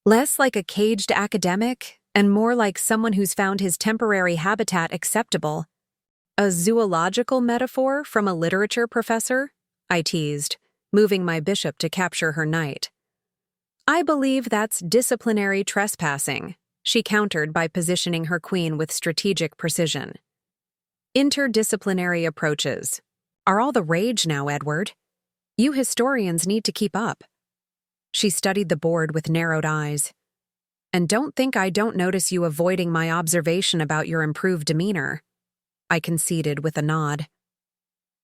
"Less like a caged academic, and more like someone who's found his temporary habitat acceptable." "A zoological metaphor from a literature professor?" I teased, moving my bishop to capture her knight. "I believe that's disciplinary trespassing," she countered by positioning her queen with strategic precision. "Interdisciplinary approaches are all the rage now, Edward. You historians need to keep up." She studied the board with narrowed eyes. "And don't think I don't notice you avoiding my observation about your improved demeanor," I conceded with a nod.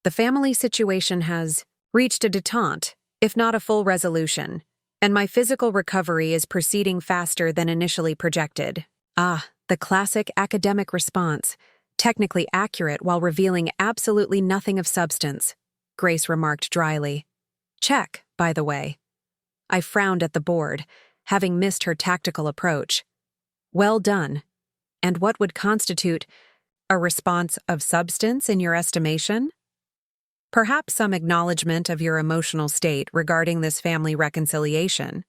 "The family situation has reached a détente, if not a full resolution, and my physical recovery is proceeding faster than initially projected." Ah, the classic academic response, technically accurate while revealing absolutely nothing of substance, Grace remarked dryly. "Check, by the way." I frowned at the board, having missed her tactical approach. "Well done. And what would constitute a response of substance in your estimation?" "Perhaps some acknowledgement of your emotional state regarding this family reconciliation,"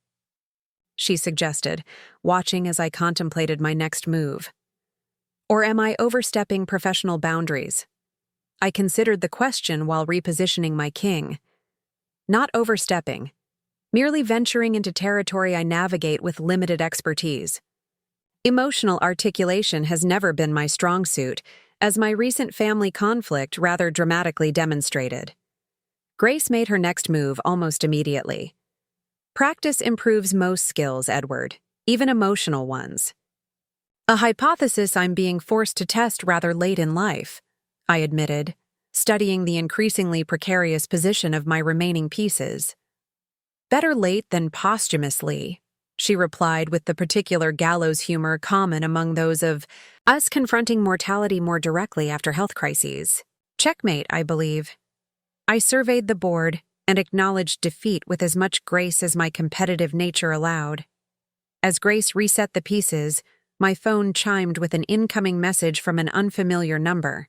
she suggested, watching as I contemplated my next move. "Or am I overstepping professional boundaries?" I considered the question while repositioning my king. "Not overstepping, merely venturing into territory I navigate with limited expertise. Emotional articulation has never been my strong suit, as my recent family conflict rather dramatically demonstrated. Grace made her next move almost immediately. Practice improves most skills, Edward, even emotional ones. A hypothesis I'm being forced to test rather late in life, I admitted, studying the increasingly precarious position of my remaining pieces. Better late than posthumously, she replied with the particular gallows humor common among those of us confronting mortality more directly after health crises. Checkmate, I believe. I surveyed the board and acknowledged defeat with as much grace as my competitive nature allowed. As Grace reset the pieces, my phone chimed with an incoming message from an unfamiliar number.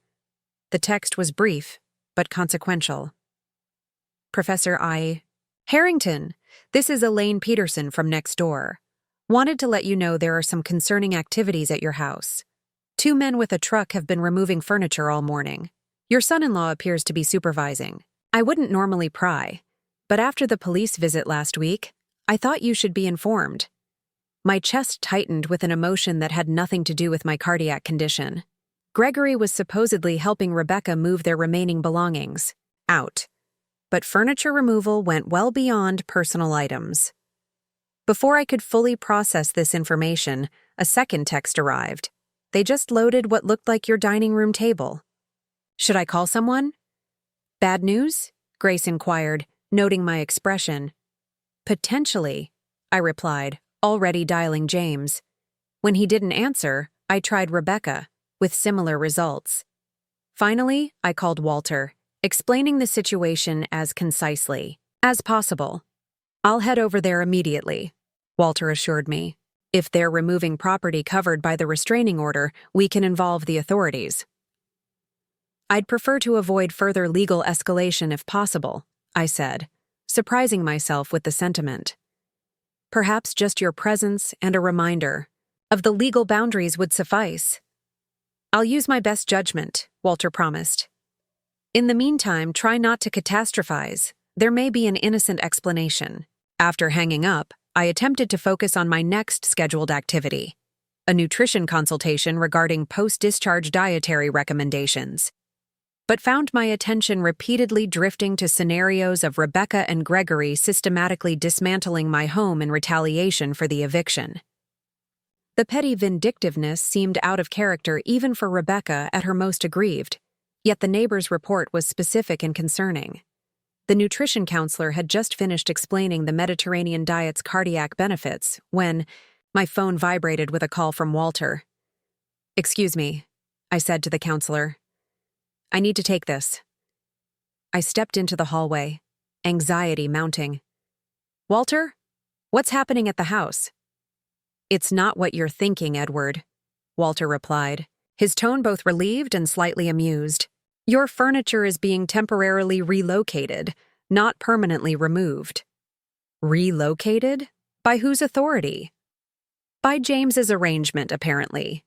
The text was brief, but consequential. Professor I. Harrington, this is Elaine Peterson from next door. Wanted to let you know there are some concerning activities at your house. 2 men with a truck have been removing furniture all morning. Your son-in-law appears to be supervising. I wouldn't normally pry, but after the police visit last week, I thought you should be informed. My chest tightened with an emotion that had nothing to do with my cardiac condition. Gregory was supposedly helping Rebecca move their remaining belongings out, but furniture removal went well beyond personal items. Before I could fully process this information, a second text arrived. They just loaded what looked like your dining room table. Should I call someone? Bad news? Grace inquired, noting my expression. Potentially, I replied, already dialing James. When he didn't answer, I tried Rebecca, with similar results. Finally, I called Walter, explaining the situation as concisely as possible. I'll head over there immediately, Walter assured me. If they're removing property covered by the restraining order, we can involve the authorities. I'd prefer to avoid further legal escalation if possible, I said, surprising myself with the sentiment. Perhaps just your presence and a reminder of the legal boundaries would suffice. I'll use my best judgment, Walter promised. In the meantime, try not to catastrophize. There may be an innocent explanation. After hanging up, I attempted to focus on my next scheduled activity, a nutrition consultation regarding post-discharge dietary recommendations, but found my attention repeatedly drifting to scenarios of Rebecca and Gregory systematically dismantling my home in retaliation for the eviction. The petty vindictiveness seemed out of character even for Rebecca at her most aggrieved, yet the neighbor's report was specific and concerning. The nutrition counselor had just finished explaining the Mediterranean diet's cardiac benefits when my phone vibrated with a call from Walter. "Excuse me," I said to the counselor. "I need to take this." I stepped into the hallway, anxiety mounting. "Walter, what's happening at the house?" "It's not what you're thinking, Edward," Walter replied, his tone both relieved and slightly amused. "Your furniture is being temporarily relocated, not permanently removed." Relocated? By whose authority? By James's arrangement, apparently.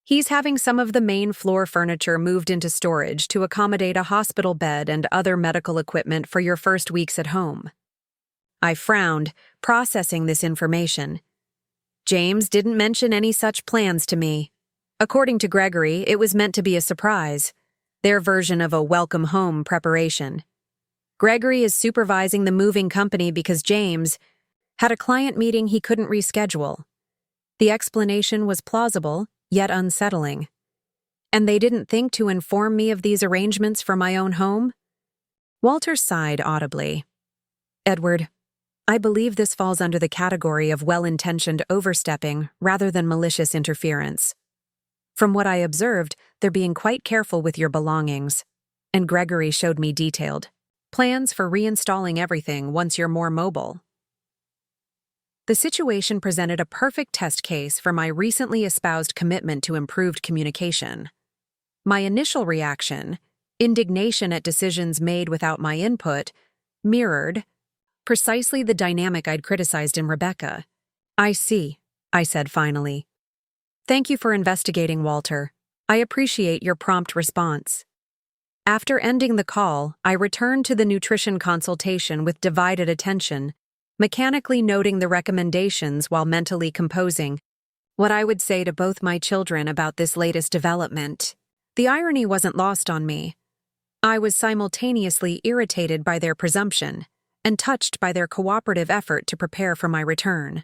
He's having some of the main floor furniture moved into storage to accommodate a hospital bed and other medical equipment for your first weeks at home. I frowned, processing this information. James didn't mention any such plans to me. According to Gregory, it was meant to be a surprise, their version of a welcome home preparation. Gregory is supervising the moving company because James had a client meeting he couldn't reschedule. The explanation was plausible, yet unsettling. And they didn't think to inform me of these arrangements for my own home? Walter sighed audibly. "Edward, I believe this falls under the category of well-intentioned overstepping rather than malicious interference. From what I observed, they're being quite careful with your belongings, and Gregory showed me detailed plans for reinstalling everything once you're more mobile." The situation presented a perfect test case for my recently espoused commitment to improved communication. My initial reaction, indignation at decisions made without my input, mirrored precisely the dynamic I'd criticized in Rebecca. "I see," I said finally. "Thank you for investigating, Walter. I appreciate your prompt response." After ending the call, I returned to the nutrition consultation with divided attention, mechanically noting the recommendations while mentally composing what I would say to both my children about this latest development. The irony wasn't lost on me. I was simultaneously irritated by their presumption and touched by their cooperative effort to prepare for my return.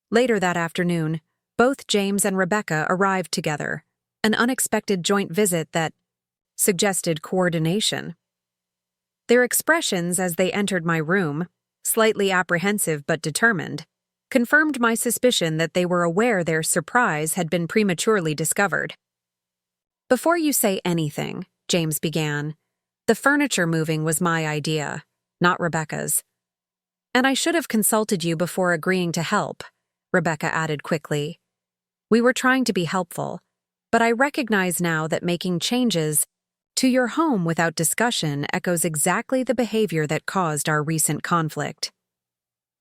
Later that afternoon, both James and Rebecca arrived together, an unexpected joint visit that suggested coordination. Their expressions as they entered my room, slightly apprehensive but determined, confirmed my suspicion that they were aware their surprise had been prematurely discovered. "Before you say anything," James began, "the furniture moving was my idea, not Rebecca's. And I should have consulted you before agreeing to help," Rebecca added quickly. "We were trying to be helpful, but I recognize now that making changes to your home without discussion echoes exactly the behavior that caused our recent conflict."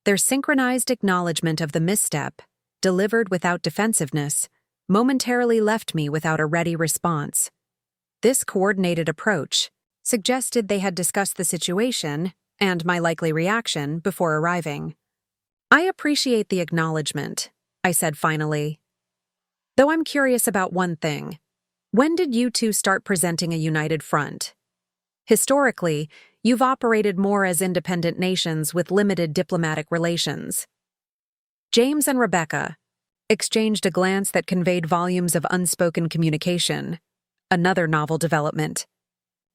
Their synchronized acknowledgement of the misstep, delivered without defensiveness, momentarily left me without a ready response. This coordinated approach suggested they had discussed the situation and my likely reaction before arriving. "I appreciate the acknowledgement," I said finally. "Though I'm curious about one thing. When did you two start presenting a united front? Historically, you've operated more as independent nations with limited diplomatic relations." James and Rebecca exchanged a glance that conveyed volumes of unspoken communication, another novel development.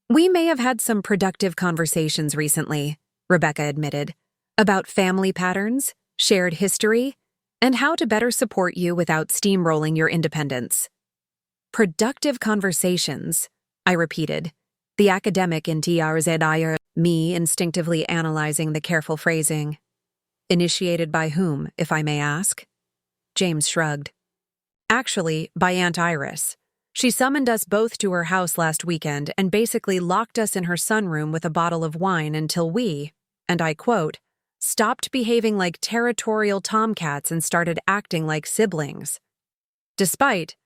"We may have had some productive conversations recently," Rebecca admitted, "about family patterns, shared history, and how to better support you without steamrolling your independence." "Productive conversations," I repeated, the academic in TRZIR, me instinctively analyzing the careful phrasing. "Initiated by whom, if I may ask?" James shrugged. "Actually, by Aunt Iris. She summoned us both to her house last weekend and basically locked us in her sunroom with a bottle of wine until we, and I quote, stopped behaving like territorial tomcats and started acting like siblings." Despite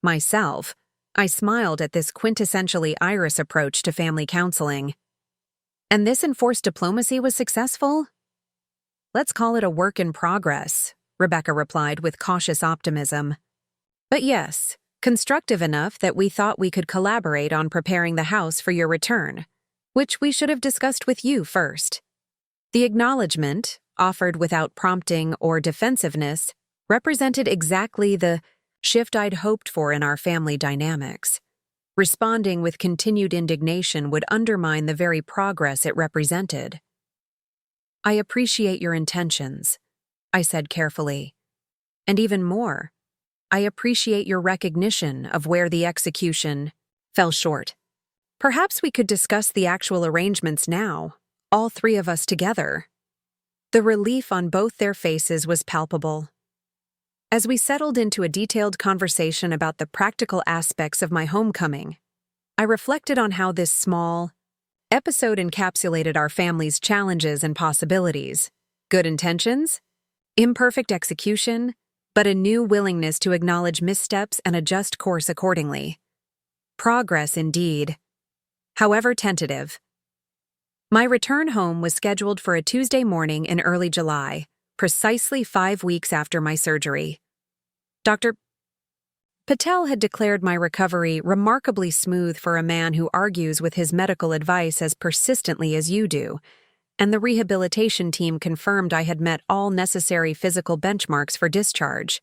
myself, I smiled at this quintessentially Irish approach to family counseling. "And this enforced diplomacy was successful?" "Let's call it a work in progress," Rebecca replied with cautious optimism. "But yes, constructive enough that we thought we could collaborate on preparing the house for your return, which we should have discussed with you first." The acknowledgement, offered without prompting or defensiveness, represented exactly the shift I'd hoped for in our family dynamics. Responding with continued indignation would undermine the very progress it represented. "I appreciate your intentions," I said carefully. "And even more, I appreciate your recognition of where the execution fell short. Perhaps we could discuss the actual arrangements now, all three of us together." The relief on both their faces was palpable. As we settled into a detailed conversation about the practical aspects of my homecoming, I reflected on how this small episode encapsulated our family's challenges and possibilities. Good intentions, imperfect execution, but a new willingness to acknowledge missteps and adjust course accordingly. Progress indeed, however tentative. My return home was scheduled for a Tuesday morning in early July, precisely 5 weeks after my surgery. Dr. Patel had declared my recovery remarkably smooth for a man who argues with his medical advice as persistently as you do, and the rehabilitation team confirmed I had met all necessary physical benchmarks for discharge.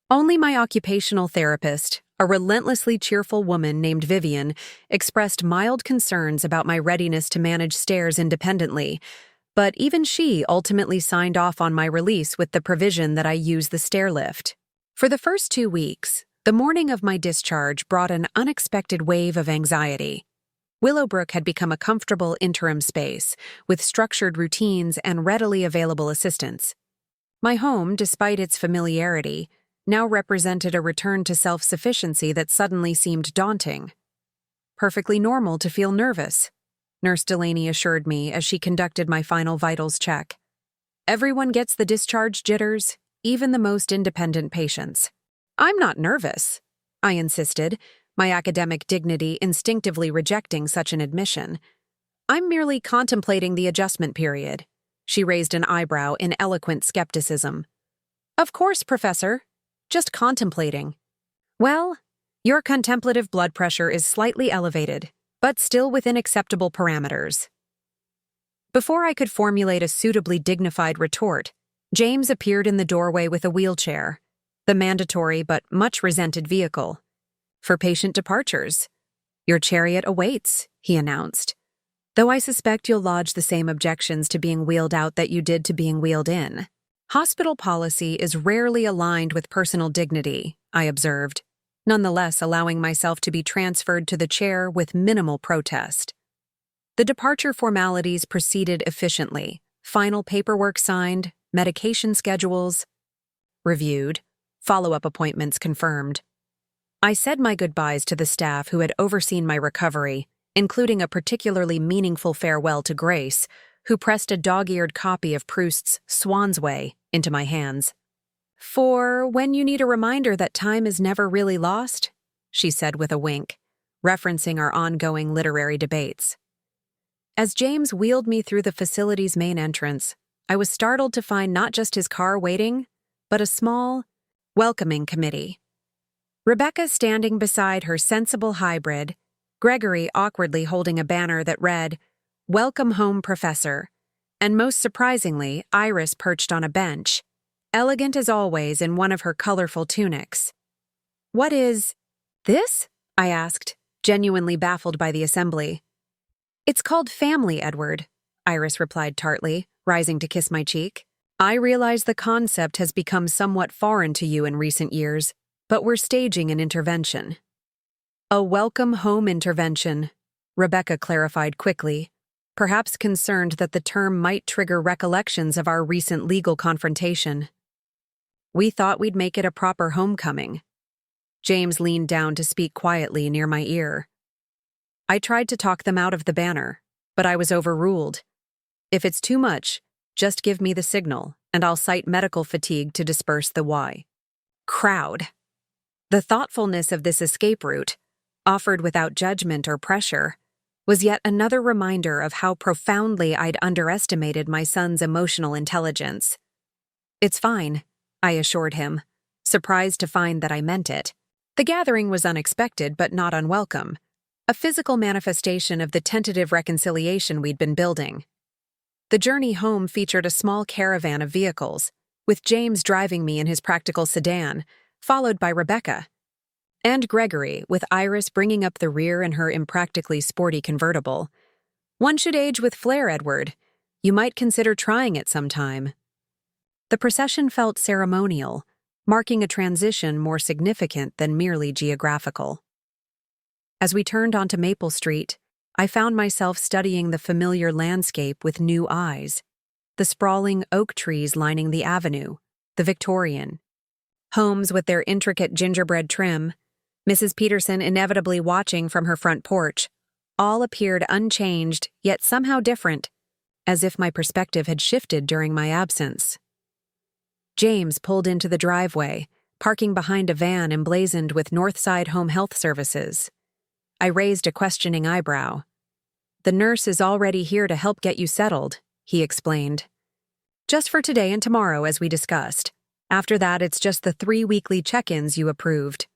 Only my occupational therapist, a relentlessly cheerful woman named Vivian, expressed mild concerns about my readiness to manage stairs independently, but even she ultimately signed off on my release with the provision that I use the stair lift. For the first 2 weeks, the morning of my discharge brought an unexpected wave of anxiety. Willowbrook had become a comfortable interim space, with structured routines and readily available assistance. My home, despite its familiarity, now represented a return to self-sufficiency that suddenly seemed daunting. "Perfectly normal to feel nervous," Nurse Delaney assured me as she conducted my final vitals check. "Everyone gets the discharge jitters, even the most independent patients." "I'm not nervous," I insisted, my academic dignity instinctively rejecting such an admission. "I'm merely contemplating the adjustment period." She raised an eyebrow in eloquent skepticism. "Of course, Professor," just contemplating. Well, your contemplative blood pressure is slightly elevated, but still within acceptable parameters. Before I could formulate a suitably dignified retort, James appeared in the doorway with a wheelchair, the mandatory but much resented vehicle. For patient departures. Your chariot awaits, he announced. Though I suspect you'll lodge the same objections to being wheeled out that you did to being wheeled in. Hospital policy is rarely aligned with personal dignity, I observed, nonetheless allowing myself to be transferred to the chair with minimal protest. The departure formalities proceeded efficiently. Final paperwork signed, medication schedules reviewed, follow-up appointments confirmed. I said my goodbyes to the staff who had overseen my recovery, including a particularly meaningful farewell to Grace, who pressed a dog-eared copy of Proust's Swan's Way into my hands. For when you need a reminder that time is never really lost, she said with a wink, referencing our ongoing literary debates. As James wheeled me through the facility's main entrance, I was startled to find not just his car waiting, but a small, welcoming committee. Rebecca standing beside her sensible hybrid, Gregory awkwardly holding a banner that read, "Welcome home, Professor," and most surprisingly, Iris perched on a bench, elegant as always in one of her colorful tunics. "What is this?" I asked, genuinely baffled by the assembly. "It's called family, Edward," Iris replied tartly, rising to kiss my cheek. "I realize the concept has become somewhat foreign to you in recent years, but we're staging an intervention." "A welcome home intervention," Rebecca clarified quickly, perhaps concerned that the term might trigger recollections of our recent legal confrontation. "We thought we'd make it a proper homecoming." James leaned down to speak quietly near my ear. I tried to talk them out of the banner, but I was overruled. "If it's too much, just give me the signal, and I'll cite medical fatigue to disperse the why." Crowd. The thoughtfulness of this escape route, offered without judgment or pressure, was yet another reminder of how profoundly I'd underestimated my son's emotional intelligence. "It's fine," I assured him, surprised to find that I meant it. The gathering was unexpected but not unwelcome, a physical manifestation of the tentative reconciliation we'd been building. The journey home featured a small caravan of vehicles, with James driving me in his practical sedan, followed by Rebecca. And Gregory, with Iris bringing up the rear in her impractically sporty convertible. "One should age with flair, Edward. You might consider trying it sometime." The procession felt ceremonial, marking a transition more significant than merely geographical. As we turned onto Maple Street, I found myself studying the familiar landscape with new eyes. The sprawling oak trees lining the avenue, the Victorian. Homes with their intricate gingerbread trim, Mrs. Peterson inevitably watching from her front porch, all appeared unchanged yet somehow different, as if my perspective had shifted during my absence. James pulled into the driveway, parking behind a van emblazoned with Northside Home Health Services. I raised a questioning eyebrow. "The nurse is already here to help get you settled," he explained. "Just for today and tomorrow, as we discussed. After that, it's just the 3 weekly check-ins you approved."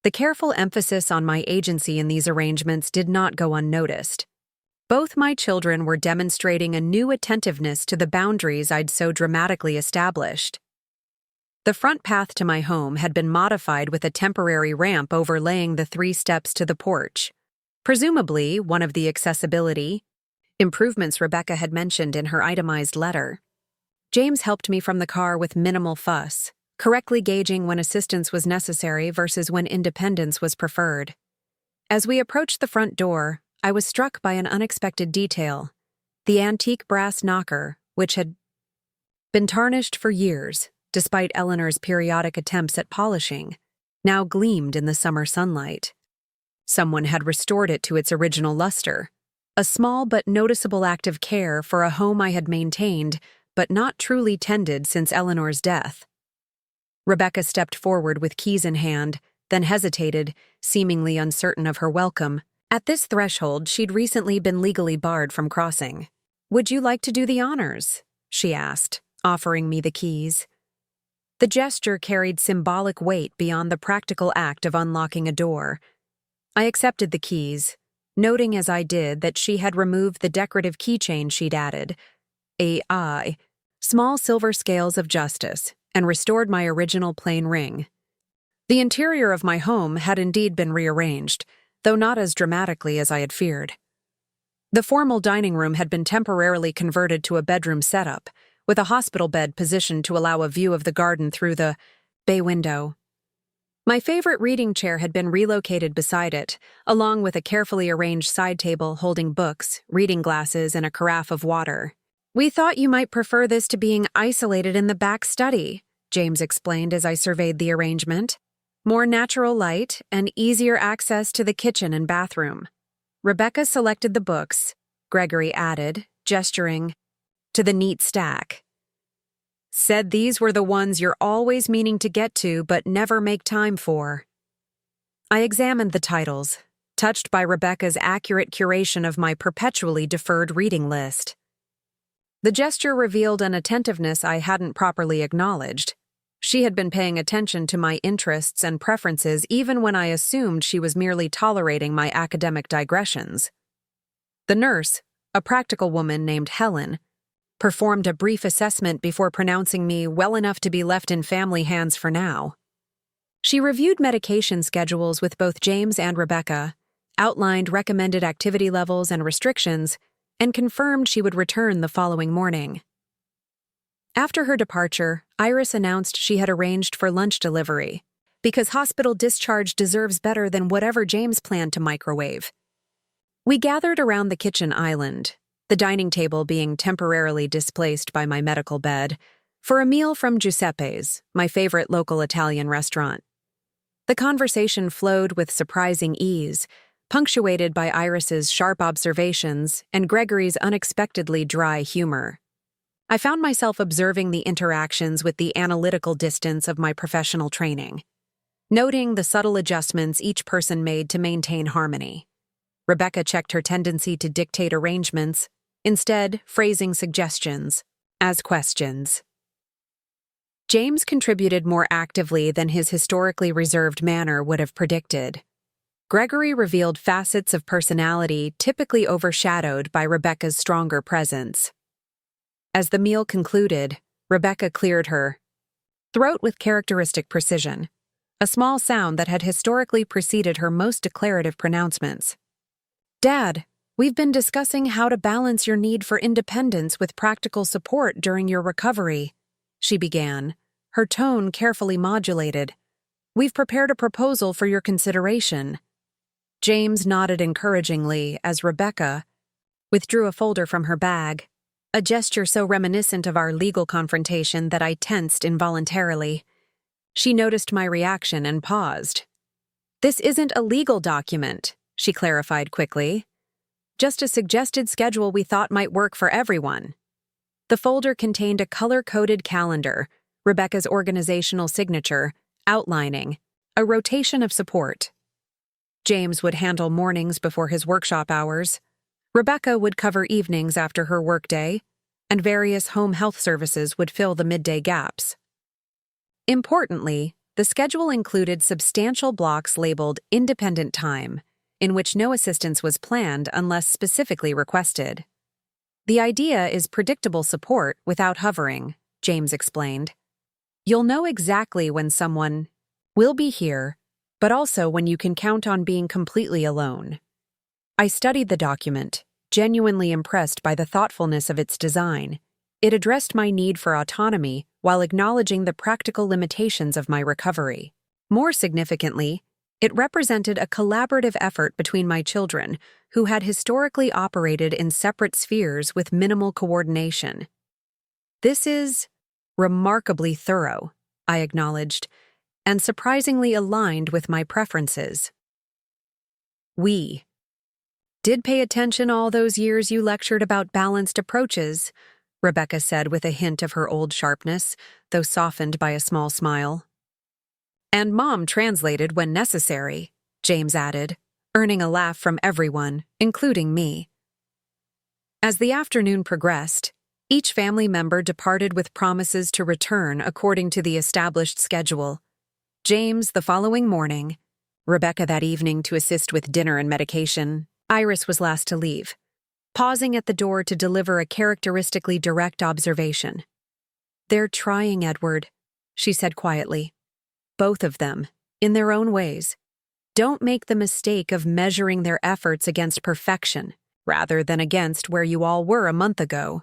The careful emphasis on my agency in these arrangements did not go unnoticed. Both my children were demonstrating a new attentiveness to the boundaries I'd so dramatically established. The front path to my home had been modified with a temporary ramp overlaying the 3 steps to the porch, presumably one of the accessibility improvements Rebecca had mentioned in her itemized letter. James helped me from the car with minimal fuss, correctly gauging when assistance was necessary versus when independence was preferred. As we approached the front door, I was struck by an unexpected detail. The antique brass knocker, which had been tarnished for years, despite Eleanor's periodic attempts at polishing, now gleamed in the summer sunlight. Someone had restored it to its original luster, a small but noticeable act of care for a home I had maintained but not truly tended since Eleanor's death. Rebecca stepped forward with keys in hand, then hesitated, seemingly uncertain of her welcome. At this threshold, she'd recently been legally barred from crossing. "Would you like to do the honors?" she asked, offering me the keys. The gesture carried symbolic weight beyond the practical act of unlocking a door. I accepted the keys, noting as I did that she had removed the decorative keychain she'd added, small silver scales of justice, and restored my original plain ring. The interior of my home had indeed been rearranged, though not as dramatically as I had feared. The formal dining room had been temporarily converted to a bedroom setup, with a hospital bed positioned to allow a view of the garden through the bay window. My favorite reading chair had been relocated beside it, along with a carefully arranged side table holding books, reading glasses, and a carafe of water. "We thought you might prefer this to being isolated in the back study," James explained as I surveyed the arrangement. "More natural light and easier access to the kitchen and bathroom." Rebecca selected the books, Gregory added, gesturing to the neat stack. "Said these were the ones you're always meaning to get to but never make time for." I examined the titles, touched by Rebecca's accurate curation of my perpetually deferred reading list. The gesture revealed an attentiveness I hadn't properly acknowledged. She had been paying attention to my interests and preferences even when I assumed she was merely tolerating my academic digressions. The nurse, a practical woman named Helen, performed a brief assessment before pronouncing me well enough to be left in family hands for now. She reviewed medication schedules with both James and Rebecca, outlined recommended activity levels and restrictions, and confirmed she would return the following morning. After her departure, Iris announced she had arranged for lunch delivery, because hospital discharge deserves better than whatever James planned to microwave. We gathered around the kitchen island, the dining table being temporarily displaced by my medical bed, for a meal from Giuseppe's, my favorite local Italian restaurant. The conversation flowed with surprising ease, punctuated by Iris's sharp observations and Gregory's unexpectedly dry humor. I found myself observing the interactions with the analytical distance of my professional training, noting the subtle adjustments each person made to maintain harmony. Rebecca checked her tendency to dictate arrangements, instead phrasing suggestions as questions. James contributed more actively than his historically reserved manner would have predicted. Gregory revealed facets of personality typically overshadowed by Rebecca's stronger presence. As the meal concluded, Rebecca cleared her throat with characteristic precision, a small sound that had historically preceded her most declarative pronouncements. "Dad, we've been discussing how to balance your need for independence with practical support during your recovery," she began, her tone carefully modulated. "We've prepared a proposal for your consideration." James nodded encouragingly as Rebecca withdrew a folder from her bag, a gesture so reminiscent of our legal confrontation that I tensed involuntarily. She noticed my reaction and paused. "This isn't a legal document," she clarified quickly. "Just a suggested schedule we thought might work for everyone." The folder contained a color-coded calendar, Rebecca's organizational signature, outlining a rotation of support. James would handle mornings before his workshop hours. Rebecca would cover evenings after her workday, and various home health services would fill the midday gaps. Importantly, the schedule included substantial blocks labeled independent time, in which no assistance was planned unless specifically requested. "The idea is predictable support without hovering," James explained. "You'll know exactly when someone will be here, but also when you can count on being completely alone." I studied the document, genuinely impressed by the thoughtfulness of its design. It addressed my need for autonomy while acknowledging the practical limitations of my recovery. More significantly, it represented a collaborative effort between my children, who had historically operated in separate spheres with minimal coordination. "This is remarkably thorough," I acknowledged, "and surprisingly aligned with my preferences." "We did pay attention all those years you lectured about balanced approaches," Rebecca said with a hint of her old sharpness, though softened by a small smile. "And Mom translated when necessary," James added, earning a laugh from everyone, including me. As the afternoon progressed, Each family member departed with promises to return according to the established schedule. James the following morning, Rebecca that evening to assist with dinner and medication. Iris was last to leave, pausing at the door to deliver a characteristically direct observation. "They're trying, Edward," she said quietly. "Both of them, in their own ways. Don't make the mistake of measuring their efforts against perfection, rather than against where you all were a month ago."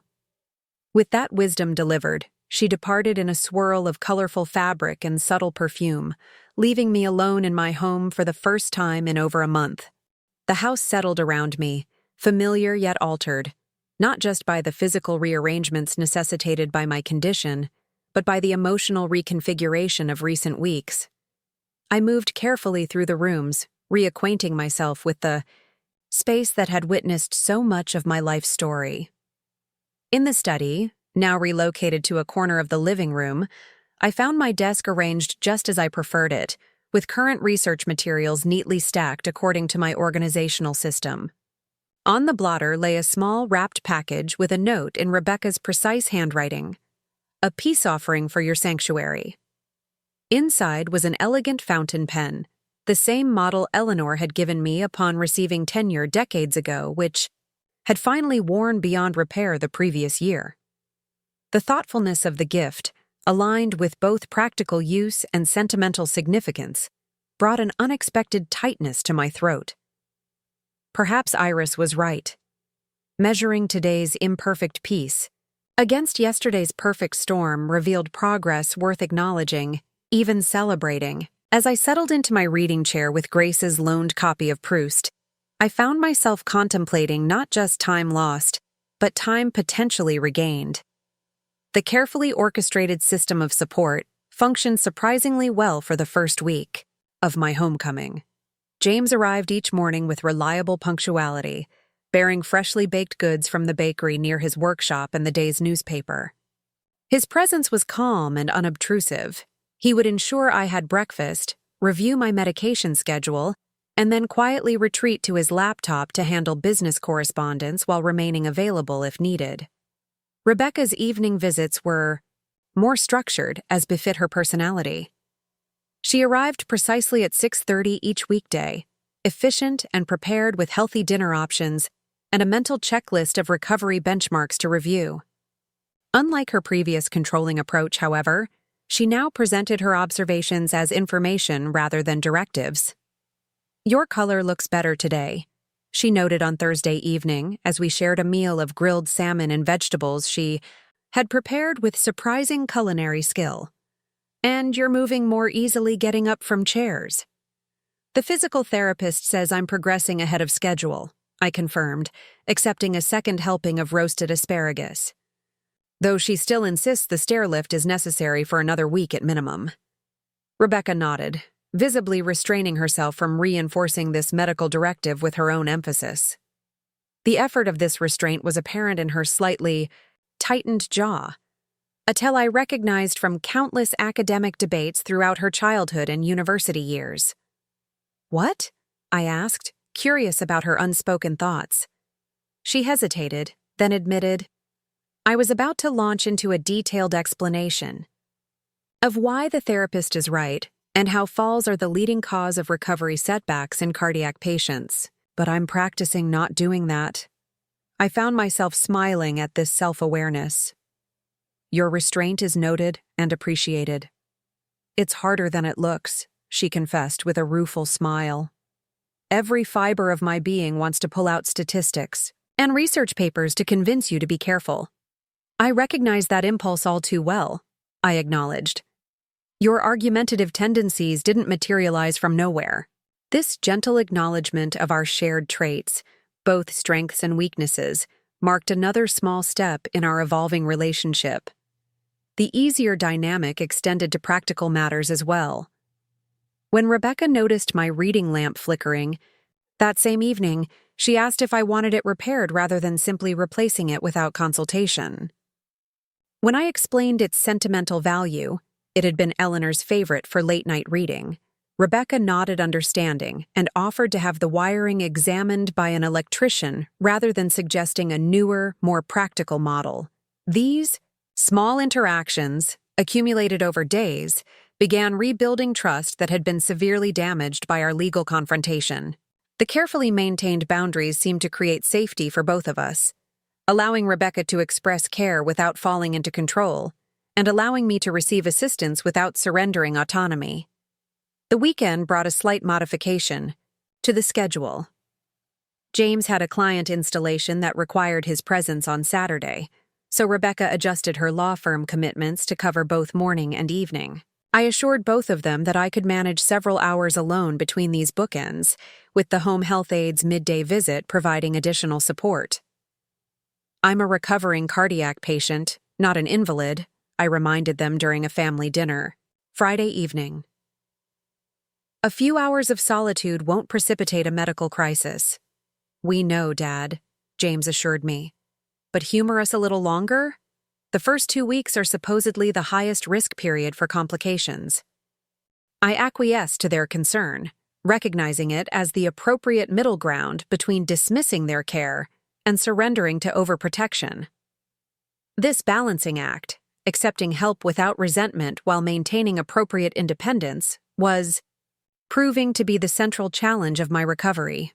With that wisdom delivered, she departed in a swirl of colorful fabric and subtle perfume, leaving me alone in my home for the first time in over a month. The house settled around me, familiar yet altered, not just by the physical rearrangements necessitated by my condition, but by the emotional reconfiguration of recent weeks. I moved carefully through the rooms, reacquainting myself with the space that had witnessed so much of my life story. In the study, now relocated to a corner of the living room, I found my desk arranged just as I preferred it, with current research materials neatly stacked according to my organizational system. On the blotter lay a small wrapped package with a note in Rebecca's precise handwriting: "A peace offering for your sanctuary." Inside was an elegant fountain pen, the same model Eleanor had given me upon receiving tenure decades ago, which had finally worn beyond repair the previous year. The thoughtfulness of the gift, aligned with both practical use and sentimental significance, brought an unexpected tightness to my throat. Perhaps Iris was right. Measuring today's imperfect peace against yesterday's perfect storm revealed progress worth acknowledging, even celebrating. As I settled into my reading chair with Grace's loaned copy of Proust, I found myself contemplating not just time lost, but time potentially regained. The carefully orchestrated system of support functioned surprisingly well for the first week of my homecoming. James arrived each morning with reliable punctuality, bearing freshly baked goods from the bakery near his workshop and the day's newspaper. His presence was calm and unobtrusive. He would ensure I had breakfast, review my medication schedule, and then quietly retreat to his laptop to handle business correspondence while remaining available if needed. Rebecca's evening visits were more structured, as befit her personality. She arrived precisely at 6:30 each weekday, efficient and prepared with healthy dinner options and a mental checklist of recovery benchmarks to review. Unlike her previous controlling approach, however, she now presented her observations as information rather than directives. "Your color looks better today," she noted on Thursday evening as we shared a meal of grilled salmon and vegetables she had prepared with surprising culinary skill. "And you're moving more easily getting up from chairs." "The physical therapist says I'm progressing ahead of schedule," I confirmed, accepting a second helping of roasted asparagus. Though she still insists the stair lift is necessary for another week at minimum. Rebecca nodded, visibly restraining herself from reinforcing this medical directive with her own emphasis. The effort of this restraint was apparent in her slightly tightened jaw, a tell I recognized from countless academic debates throughout her childhood and university years. "What?" I asked, curious about her unspoken thoughts. She hesitated, then admitted, "I was about to launch into a detailed explanation of why the therapist is right and how falls are the leading cause of recovery setbacks in cardiac patients, but I'm practicing not doing that." I found myself smiling at this self-awareness. "Your restraint is noted and appreciated." "It's harder than it looks," she confessed with a rueful smile. "Every fiber of my being wants to pull out statistics and research papers to convince you to be careful." "I recognize that impulse all too well," I acknowledged. "Your argumentative tendencies didn't materialize from nowhere." This gentle acknowledgement of our shared traits, both strengths and weaknesses, marked another small step in our evolving relationship. The easier dynamic extended to practical matters as well. When Rebecca noticed my reading lamp flickering, that same evening, she asked if I wanted it repaired rather than simply replacing it without consultation. When I explained its sentimental value, it had been Eleanor's favorite for late-night reading, Rebecca nodded understanding and offered to have the wiring examined by an electrician rather than suggesting a newer, more practical model. These small interactions, accumulated over days, began rebuilding trust that had been severely damaged by our legal confrontation. The carefully maintained boundaries seemed to create safety for both of us, allowing Rebecca to express care without falling into control, and allowing me to receive assistance without surrendering autonomy. The weekend brought a slight modification to the schedule. James had a client installation that required his presence on Saturday, so Rebecca adjusted her law firm commitments to cover both morning and evening. I assured both of them that I could manage several hours alone between these bookends, with the home health aide midday visit providing additional support. "I'm a recovering cardiac patient, not an invalid," I reminded them during a family dinner. Friday evening. "A few hours of solitude won't precipitate a medical crisis." "We know, Dad," James assured me. "But humor us a little longer? The first 2 weeks are supposedly the highest risk period for complications." I acquiesced to their concern, recognizing it as the appropriate middle ground between dismissing their care and surrendering to overprotection. This balancing act, accepting help without resentment while maintaining appropriate independence, was proving to be the central challenge of my recovery.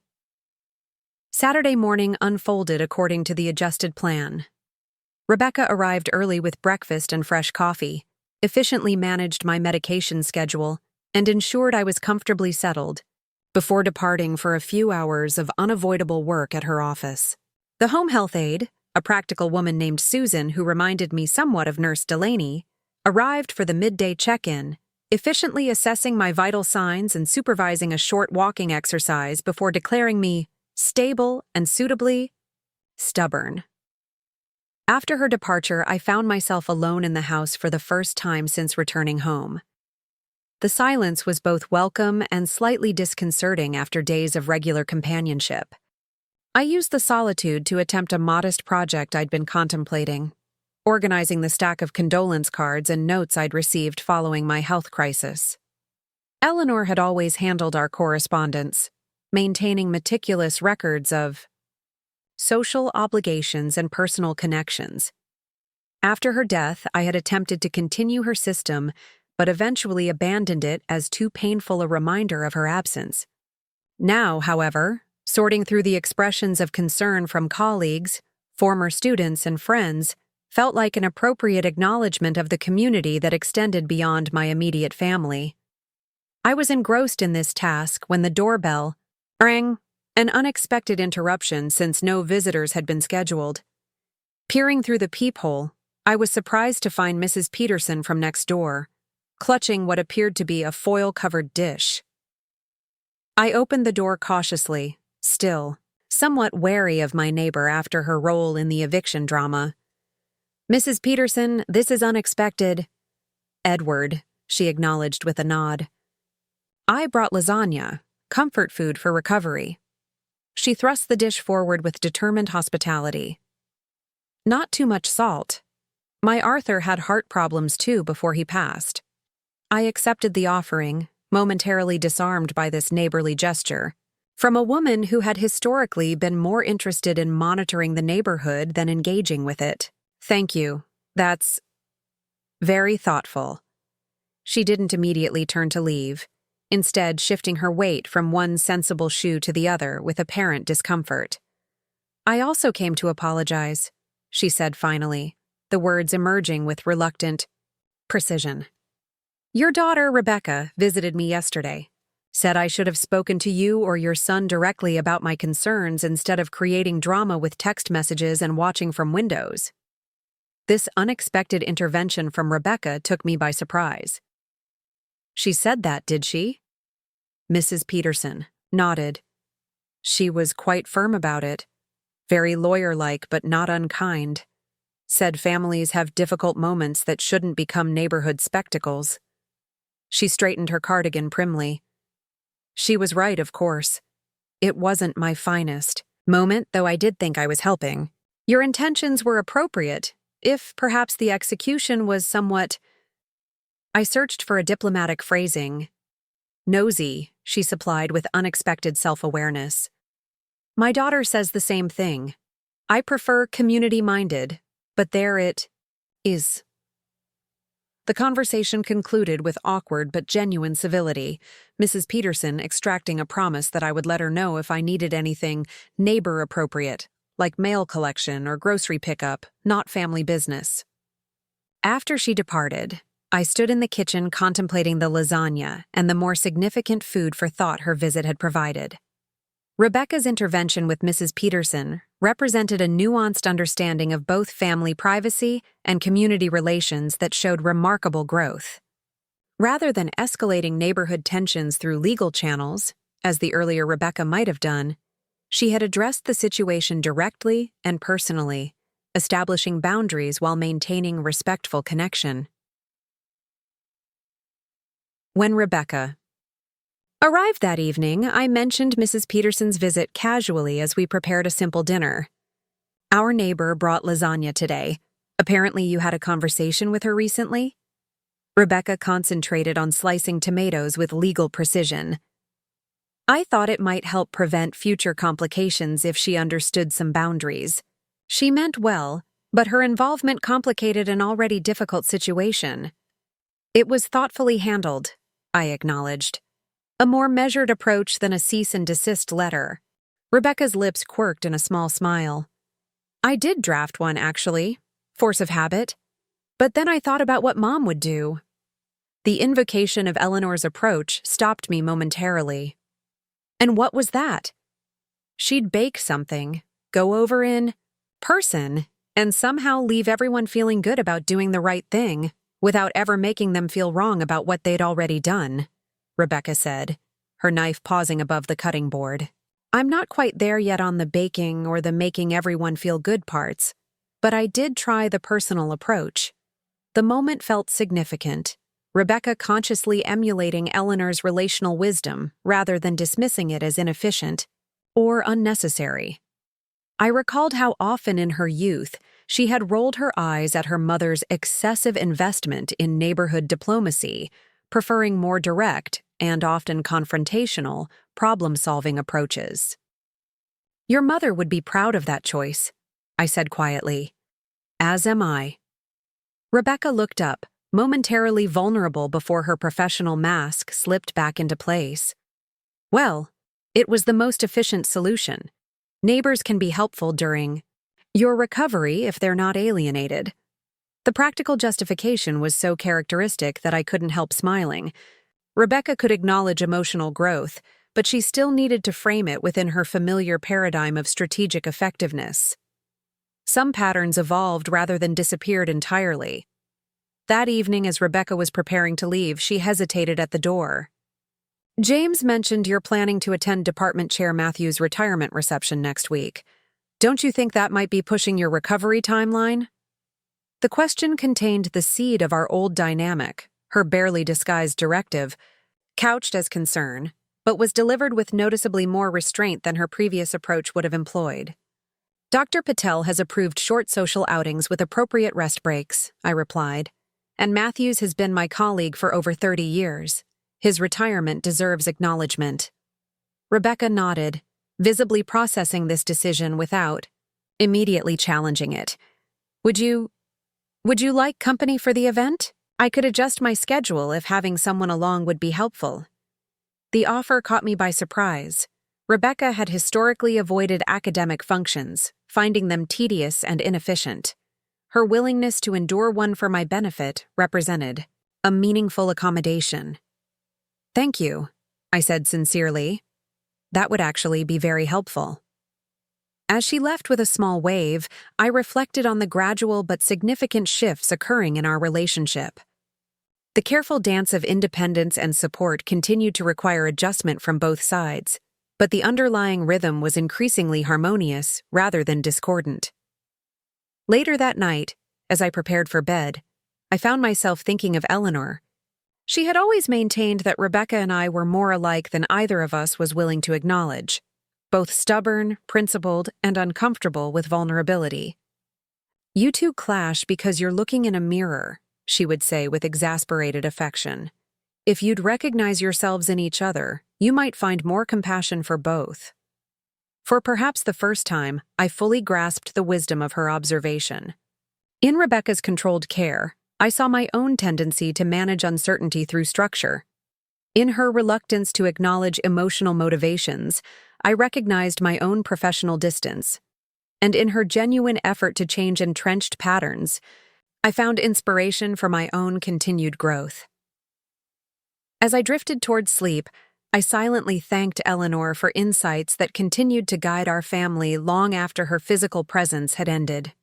Saturday morning unfolded according to the adjusted plan. Rebecca arrived early with breakfast and fresh coffee, efficiently managed my medication schedule, and ensured I was comfortably settled, before departing for a few hours of unavoidable work at her office. The home health aide, a practical woman named Susan who reminded me somewhat of Nurse Delaney, arrived for the midday check-in, efficiently assessing my vital signs and supervising a short walking exercise before declaring me stable and suitably stubborn. After her departure, I found myself alone in the house for the first time since returning home. The silence was both welcome and slightly disconcerting after days of regular companionship. I used the solitude to attempt a modest project I'd been contemplating, organizing the stack of condolence cards and notes I'd received following my health crisis. Eleanor had always handled our correspondence, maintaining meticulous records of social obligations and personal connections. After her death, I had attempted to continue her system, but eventually abandoned it as too painful a reminder of her absence. Now, however, sorting through the expressions of concern from colleagues, former students, and friends felt like an appropriate acknowledgement of the community that extended beyond my immediate family. I was engrossed in this task when the doorbell rang, an unexpected interruption since no visitors had been scheduled. Peering through the peephole, I was surprised to find Mrs. Peterson from next door, clutching what appeared to be a foil-covered dish. I opened the door cautiously, still, somewhat wary of my neighbor after her role in the eviction drama. "Mrs. Peterson, this is unexpected." "Edward," she acknowledged with a nod. "I brought lasagna, comfort food for recovery." She thrust the dish forward with determined hospitality. "Not too much salt. My Arthur had heart problems too before he passed." I accepted the offering, momentarily disarmed by this neighborly gesture, from a woman who had historically been more interested in monitoring the neighborhood than engaging with it. "Thank you. That's very thoughtful." She didn't immediately turn to leave, instead shifting her weight from one sensible shoe to the other with apparent discomfort. "I also came to apologize," she said finally, the words emerging with reluctant precision. "Your daughter, Rebecca, visited me yesterday. Said I should have spoken to you or your son directly about my concerns instead of creating drama with text messages and watching from windows." This unexpected intervention from Rebecca took me by surprise. "She said that, did she?" Mrs. Peterson nodded. "She was quite firm about it. Very lawyer-like but not unkind. Said families have difficult moments that shouldn't become neighborhood spectacles." She straightened her cardigan primly. She was right, of course. It wasn't my finest moment, though I did think I was helping. Your intentions were appropriate, if perhaps the execution was somewhat— I searched for a diplomatic phrasing. "Nosy," she supplied with unexpected self-awareness. "My daughter says the same thing. I prefer community-minded. but there it is. The conversation concluded with awkward but genuine civility, Mrs. Peterson extracting a promise that I would let her know if I needed anything neighbor-appropriate, like mail collection or grocery pickup, not family business. After she departed, I stood in the kitchen contemplating the lasagna and the more significant food for thought her visit had provided. Rebecca's intervention with Mrs. Peterson represented a nuanced understanding of both family privacy and community relations that showed remarkable growth. Rather than escalating neighborhood tensions through legal channels, as the earlier Rebecca might have done, she had addressed the situation directly and personally, establishing boundaries while maintaining respectful connection. When Rebecca arrived that evening, I mentioned Mrs. Peterson's visit casually as we prepared a simple dinner. Our neighbor brought lasagna today. Apparently you had a conversation with her recently? Rebecca concentrated on slicing tomatoes with legal precision. I thought it might help prevent future complications if she understood some boundaries. She meant well, but her involvement complicated an already difficult situation. It was thoughtfully handled, I acknowledged. A more measured approach than a cease and desist letter. Rebecca's lips quirked in a small smile. I did draft one, actually. Force of habit. But then I thought about what Mom would do. The invocation of Eleanor's approach stopped me momentarily. And what was that? She'd bake something, go over in person, and somehow leave everyone feeling good about doing the right thing, without ever making them feel wrong about what they'd already done, Rebecca said, her knife pausing above the cutting board. I'm not quite there yet on the baking or the making everyone feel good parts, but I did try the personal approach. The moment felt significant, Rebecca consciously emulating Eleanor's relational wisdom rather than dismissing it as inefficient or unnecessary. I recalled how often in her youth she had rolled her eyes at her mother's excessive investment in neighborhood diplomacy, preferring more direct and often confrontational problem-solving approaches. Your mother would be proud of that choice, I said quietly. As am I. Rebecca looked up, momentarily vulnerable before her professional mask slipped back into place. Well, it was the most efficient solution. Neighbors can be helpful during your recovery if they're not alienated. The practical justification was so characteristic that I couldn't help smiling. Rebecca could acknowledge emotional growth, but she still needed to frame it within her familiar paradigm of strategic effectiveness. Some patterns evolved rather than disappeared entirely. That evening, as Rebecca was preparing to leave, she hesitated at the door. James mentioned you're planning to attend Department Chair Matthews' retirement reception next week. Don't you think that might be pushing your recovery timeline? The question contained the seed of our old dynamic, her barely disguised directive, couched as concern, but was delivered with noticeably more restraint than her previous approach would have employed. Dr. Patel has approved short social outings with appropriate rest breaks, I replied, and Matthews has been my colleague for over 30 years. His retirement deserves acknowledgement. Rebecca nodded, visibly processing this decision without immediately challenging it. Would you like company for the event? I could adjust my schedule if having someone along would be helpful. The offer caught me by surprise. Rebecca had historically avoided academic functions, finding them tedious and inefficient. Her willingness to endure one for my benefit represented a meaningful accommodation. Thank you, I said sincerely. That would actually be very helpful. As she left with a small wave, I reflected on the gradual but significant shifts occurring in our relationship. The careful dance of independence and support continued to require adjustment from both sides, but the underlying rhythm was increasingly harmonious rather than discordant. Later that night, as I prepared for bed, I found myself thinking of Eleanor. She had always maintained that Rebecca and I were more alike than either of us was willing to acknowledge, both stubborn, principled, and uncomfortable with vulnerability. You two clash because you're looking in a mirror, she would say with exasperated affection. If you'd recognize yourselves in each other, you might find more compassion for both. For perhaps the first time, I fully grasped the wisdom of her observation. In Rebecca's controlled care, I saw my own tendency to manage uncertainty through structure. In her reluctance to acknowledge emotional motivations, I recognized my own professional distance. And in her genuine effort to change entrenched patterns, I found inspiration for my own continued growth. As I drifted toward sleep, I silently thanked Eleanor for insights that continued to guide our family long after her physical presence had ended.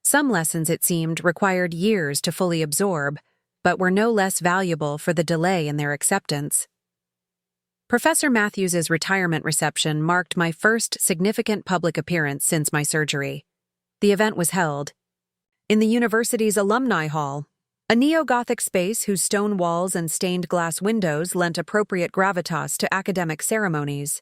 Some lessons, it seemed, required years to fully absorb, but were no less valuable for the delay in their acceptance. Professor Matthews's retirement reception marked my first significant public appearance since my surgery. The event was held in the university's Alumni Hall, a neo-Gothic space whose stone walls and stained glass windows lent appropriate gravitas to academic ceremonies.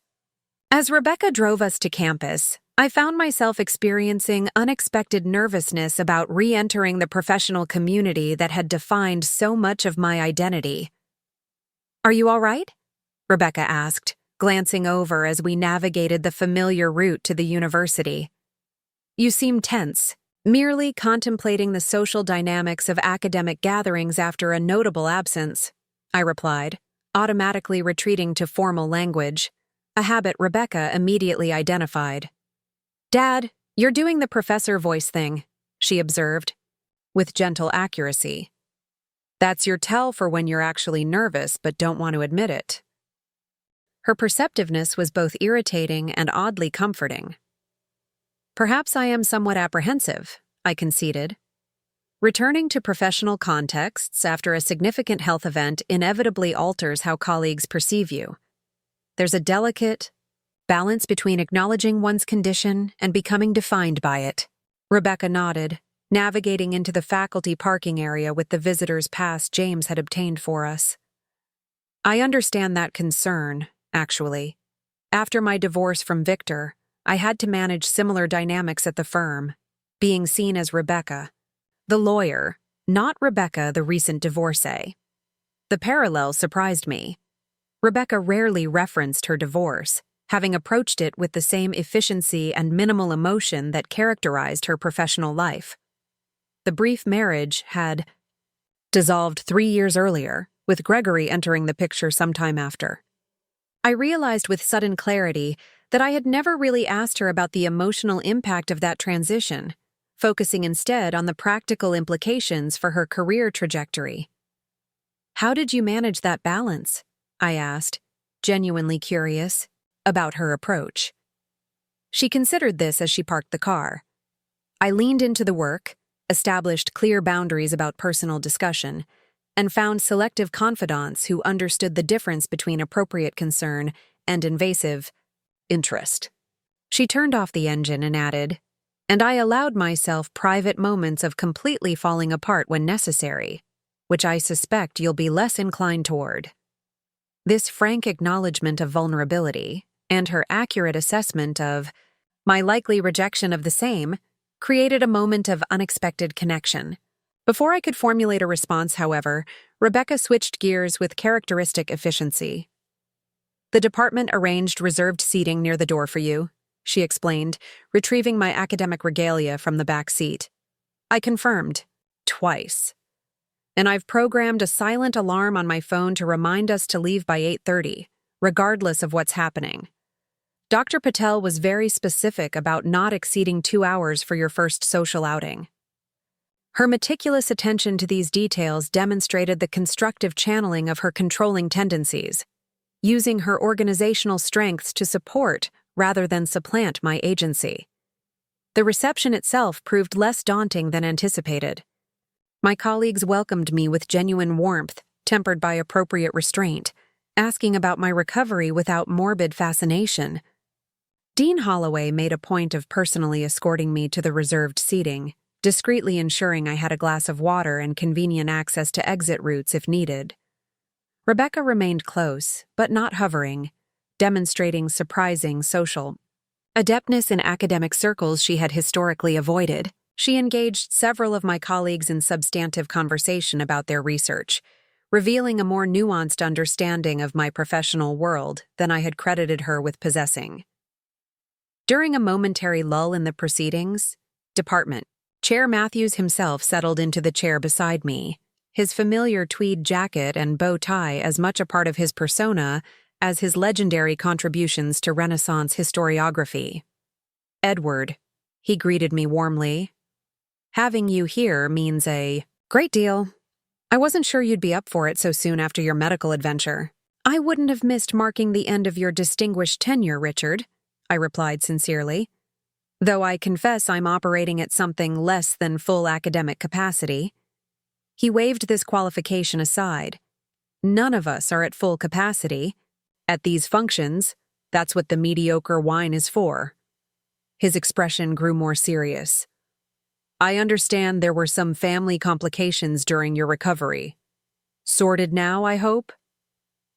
As Rebecca drove us to campus, I found myself experiencing unexpected nervousness about re-entering the professional community that had defined so much of my identity. "Are you all right?" Rebecca asked, glancing over as we navigated the familiar route to the university. "You seem tense, merely contemplating the social dynamics of academic gatherings after a notable absence," I replied, automatically retreating to formal language, a habit Rebecca immediately identified. "Dad, you're doing the professor voice thing," she observed, with gentle accuracy. "That's your tell for when you're actually nervous but don't want to admit it." Her perceptiveness was both irritating and oddly comforting. "Perhaps I am somewhat apprehensive," I conceded. Returning to professional contexts after a significant health event inevitably alters how colleagues perceive you. There's a delicate balance between acknowledging one's condition and becoming defined by it. Rebecca nodded, navigating into the faculty parking area with the visitor's pass James had obtained for us. "I understand that concern, actually. After my divorce from Victor, I had to manage similar dynamics at the firm, being seen as Rebecca, the lawyer, not Rebecca, the recent divorcee. The parallel surprised me. Rebecca rarely referenced her divorce, having approached it with the same efficiency and minimal emotion that characterized her professional life. The brief marriage had dissolved 3 years earlier, with Gregory entering the picture sometime after. I realized with sudden clarity that I had never really asked her about the emotional impact of that transition, focusing instead on the practical implications for her career trajectory. "How did you manage that balance?" I asked, genuinely curious about her approach. She considered this as she parked the car. I leaned into the work, established clear boundaries about personal discussion, and found selective confidants who understood the difference between appropriate concern and invasive interest. She turned off the engine and added, "And I allowed myself private moments of completely falling apart when necessary, which I suspect you'll be less inclined toward." This frank acknowledgement of vulnerability, and her accurate assessment of my likely rejection of the same, created a moment of unexpected connection. Before I could formulate a response, however, Rebecca switched gears with characteristic efficiency. "The department arranged reserved seating near the door for you," she explained, retrieving my academic regalia from the back seat. I confirmed, twice. "And I've programmed a silent alarm on my phone to remind us to leave by 8:30, regardless of what's happening. Dr. Patel was very specific about not exceeding 2 hours for your first social outing." Her meticulous attention to these details demonstrated the constructive channeling of her controlling tendencies, using her organizational strengths to support rather than supplant my agency. The reception itself proved less daunting than anticipated. My colleagues welcomed me with genuine warmth, tempered by appropriate restraint, asking about my recovery without morbid fascination. Dean Holloway made a point of personally escorting me to the reserved seating, discreetly ensuring I had a glass of water and convenient access to exit routes if needed. Rebecca remained close, but not hovering, demonstrating surprising social adeptness in academic circles she had historically avoided. She engaged several of my colleagues in substantive conversation about their research, revealing a more nuanced understanding of my professional world than I had credited her with possessing. During a momentary lull in the proceedings, "Department," Chair Matthews himself settled into the chair beside me, his familiar tweed jacket and bow tie as much a part of his persona as his legendary contributions to Renaissance historiography. "Edward," he greeted me warmly. "Having you here means a great deal. I wasn't sure you'd be up for it so soon after your medical adventure." "I wouldn't have missed marking the end of your distinguished tenure, Richard," I replied sincerely, "though I confess I'm operating at something less than full academic capacity." He waved this qualification aside. "None of us are at full capacity. At these functions, that's what the mediocre wine is for." His expression grew more serious. "I understand there were some family complications during your recovery. Sorted now, I hope?"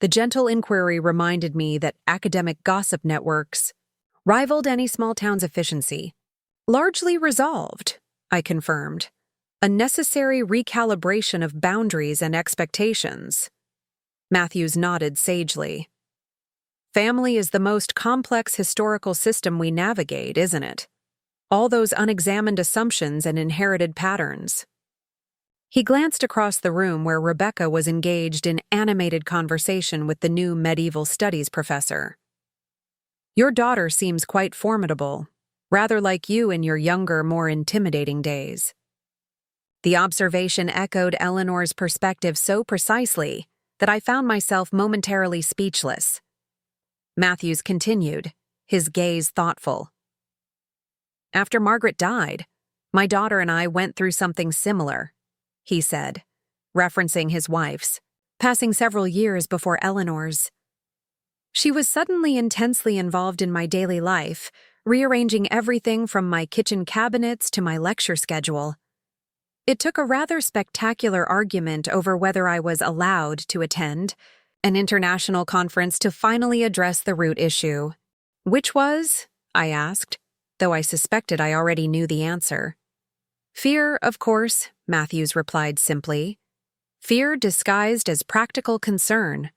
The gentle inquiry reminded me that academic gossip networks rivaled any small town's efficiency. "Largely resolved," I confirmed. "A necessary recalibration of boundaries and expectations." Matthews nodded sagely. "Family is the most complex historical system we navigate, isn't it? All those unexamined assumptions and inherited patterns." He glanced across the room where Rebecca was engaged in animated conversation with the new medieval studies professor. "Your daughter seems quite formidable, rather like you in your younger, more intimidating days." The observation echoed Eleanor's perspective so precisely that I found myself momentarily speechless. Matthews continued, his gaze thoughtful. "After Margaret died, my daughter and I went through something similar," he said, referencing his wife's, passing several years before Eleanor's. "She was suddenly intensely involved in my daily life, rearranging everything from my kitchen cabinets to my lecture schedule. It took a rather spectacular argument over whether I was allowed to attend an international conference to finally address the root issue." "Which was?" I asked, though I suspected I already knew the answer. "Fear, of course," Matthews replied simply. "Fear disguised as practical concern.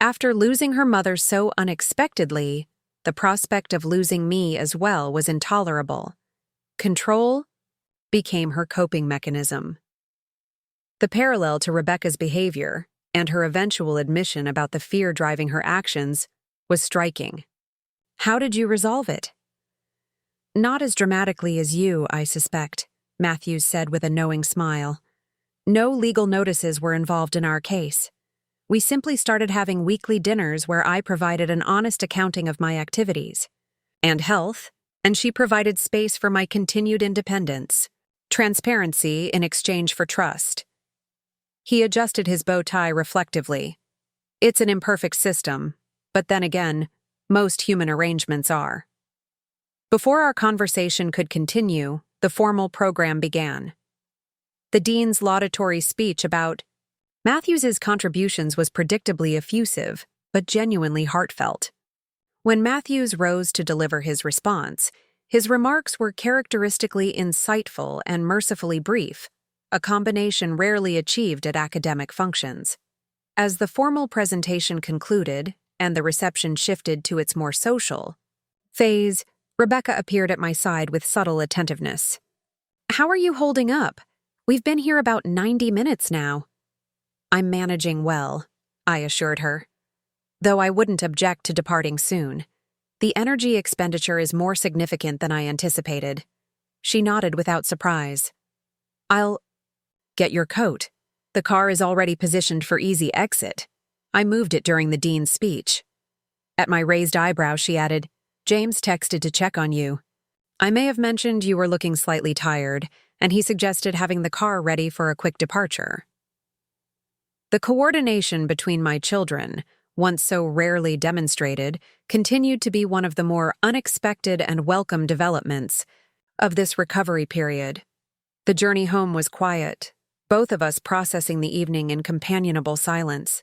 After losing her mother so unexpectedly, the prospect of losing me as well was intolerable. Control became her coping mechanism." The parallel to Rebecca's behavior and her eventual admission about the fear driving her actions was striking. "How did you resolve it?" "Not as dramatically as you, I suspect," Matthews said with a knowing smile. "No legal notices were involved in our case. We simply started having weekly dinners where I provided an honest accounting of my activities and health, and she provided space for my continued independence. Transparency in exchange for trust." He adjusted his bow tie reflectively. "It's an imperfect system, but then again, most human arrangements are." Before our conversation could continue, the formal program began. The dean's laudatory speech about Matthews's contributions was predictably effusive, but genuinely heartfelt. When Matthews rose to deliver his response, his remarks were characteristically insightful and mercifully brief, a combination rarely achieved at academic functions. As the formal presentation concluded and the reception shifted to its more social phase, Rebecca appeared at my side with subtle attentiveness. "How are you holding up? We've been here about 90 minutes now." "I'm managing well," I assured her, "though I wouldn't object to departing soon. The energy expenditure is more significant than I anticipated." She nodded without surprise. "I'll get your coat. The car is already positioned for easy exit." I moved it during the dean's speech. At my raised eyebrow, she added, "James texted to check on you. I may have mentioned you were looking slightly tired, and he suggested having the car ready for a quick departure." The coordination between my children, once so rarely demonstrated, continued to be one of the more unexpected and welcome developments of this recovery period. The journey home was quiet, both of us processing the evening in companionable silence.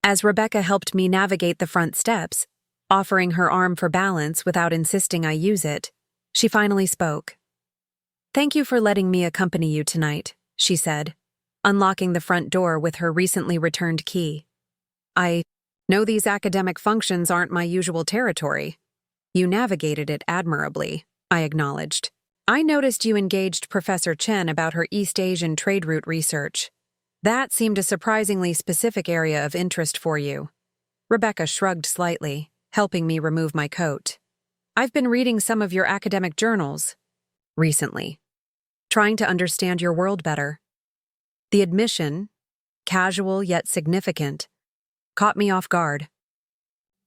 As Rebecca helped me navigate the front steps, offering her arm for balance without insisting I use it, she finally spoke. "Thank you for letting me accompany you tonight," she said, unlocking the front door with her recently returned key. "I know these academic functions aren't my usual territory." "You navigated it admirably," I acknowledged. I noticed you engaged Professor Chen about her East Asian trade route research. That seemed a surprisingly specific area of interest for you. Rebecca shrugged slightly, helping me remove my coat. I've been reading some of your academic journals recently, trying to understand your world better. The admission, casual yet significant, caught me off guard.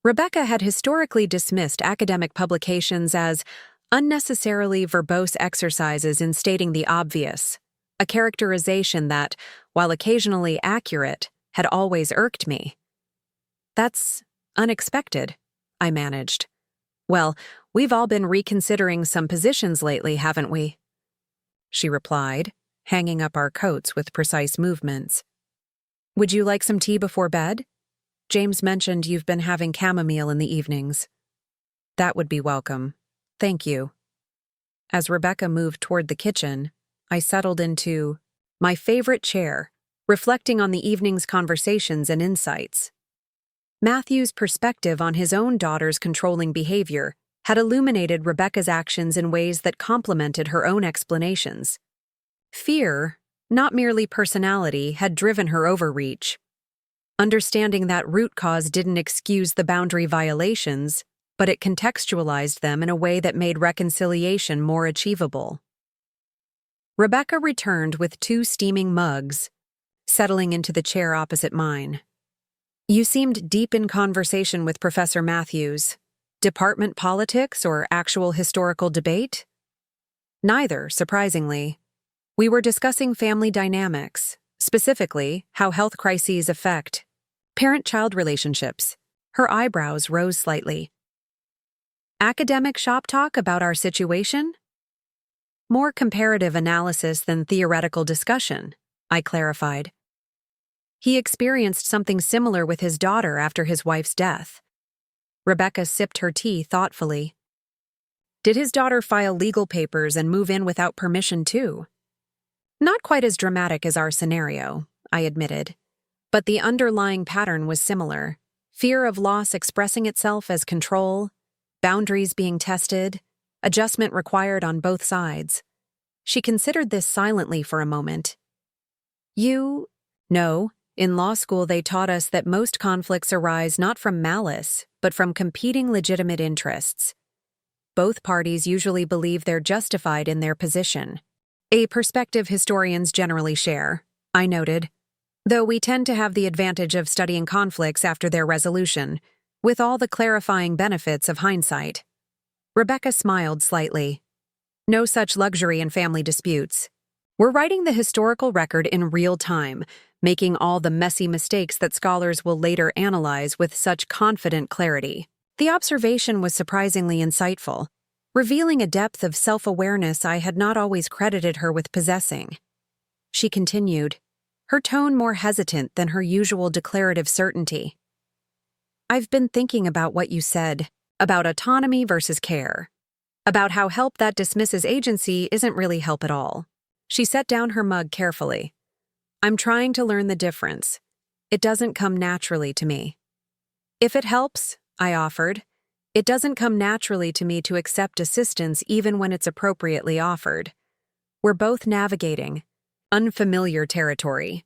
Rebecca had historically dismissed academic publications as unnecessarily verbose exercises in stating the obvious, a characterization that, while occasionally accurate, had always irked me. That's unexpected, I managed. Well, we've all been reconsidering some positions lately, haven't we? She replied, hanging up our coats with precise movements. Would you like some tea before bed? James mentioned you've been having chamomile in the evenings. That would be welcome. Thank you. As Rebecca moved toward the kitchen, I settled into my favorite chair, reflecting on the evening's conversations and insights. Matthew's perspective on his own daughter's controlling behavior had illuminated Rebecca's actions in ways that complemented her own explanations. Fear, not merely personality, had driven her overreach. Understanding that root cause didn't excuse the boundary violations, but it contextualized them in a way that made reconciliation more achievable. Rebecca returned with 2 steaming mugs, settling into the chair opposite mine. You seemed deep in conversation with Professor Matthews. Department politics or actual historical debate? Neither, surprisingly. We were discussing family dynamics, specifically how health crises affect parent-child relationships. Her eyebrows rose slightly. Academic shop talk about our situation? More comparative analysis than theoretical discussion, I clarified. He experienced something similar with his daughter after his wife's death. Rebecca sipped her tea thoughtfully. Did his daughter file legal papers and move in without permission too? Not quite as dramatic as our scenario, I admitted, but the underlying pattern was similar. Fear of loss expressing itself as control, boundaries being tested, adjustment required on both sides. She considered this silently for a moment. No. In law school, they taught us that most conflicts arise not from malice, but from competing legitimate interests. Both parties usually believe they're justified in their position. A perspective historians generally share, I noted, though we tend to have the advantage of studying conflicts after their resolution, with all the clarifying benefits of hindsight. Rebecca smiled slightly. No such luxury in family disputes. We're writing the historical record in real time, making all the messy mistakes that scholars will later analyze with such confident clarity. The observation was surprisingly insightful, revealing a depth of self-awareness I had not always credited her with possessing. She continued, her tone more hesitant than her usual declarative certainty. I've been thinking about what you said, about autonomy versus care, about how help that dismisses agency isn't really help at all. She set down her mug carefully. I'm trying to learn the difference. It doesn't come naturally to me. If it helps, I offered, it doesn't come naturally to me to accept assistance even when it's appropriately offered. We're both navigating unfamiliar territory.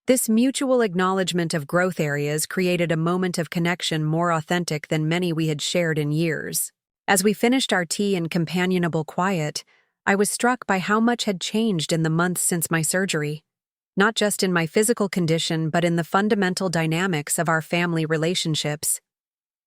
This mutual acknowledgement of growth areas created a moment of connection more authentic than many we had shared in years. As we finished our tea in companionable quiet, I was struck by how much had changed in the months since my surgery, not just in my physical condition but in the fundamental dynamics of our family relationships.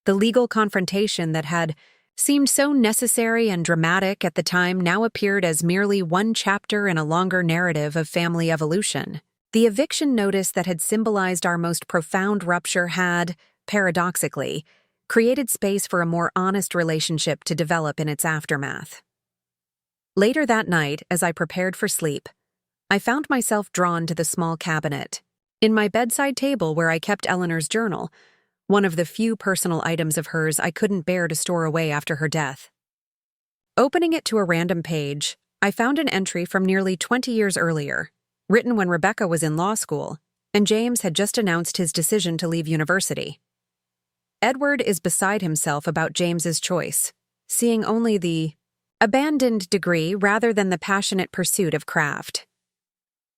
The legal confrontation that had seemed so necessary and dramatic at the time now appeared as merely one chapter in a longer narrative of family evolution. The eviction notice that had symbolized our most profound rupture had, paradoxically, created space for a more honest relationship to develop in its aftermath. Later that night, as I prepared for sleep, I found myself drawn to the small cabinet in my bedside table where I kept Eleanor's journal, one of the few personal items of hers I couldn't bear to store away after her death. Opening it to a random page, I found an entry from nearly 20 years earlier, written when Rebecca was in law school, and James had just announced his decision to leave university. Edward is beside himself about James's choice, seeing only the abandoned degree rather than the passionate pursuit of craft.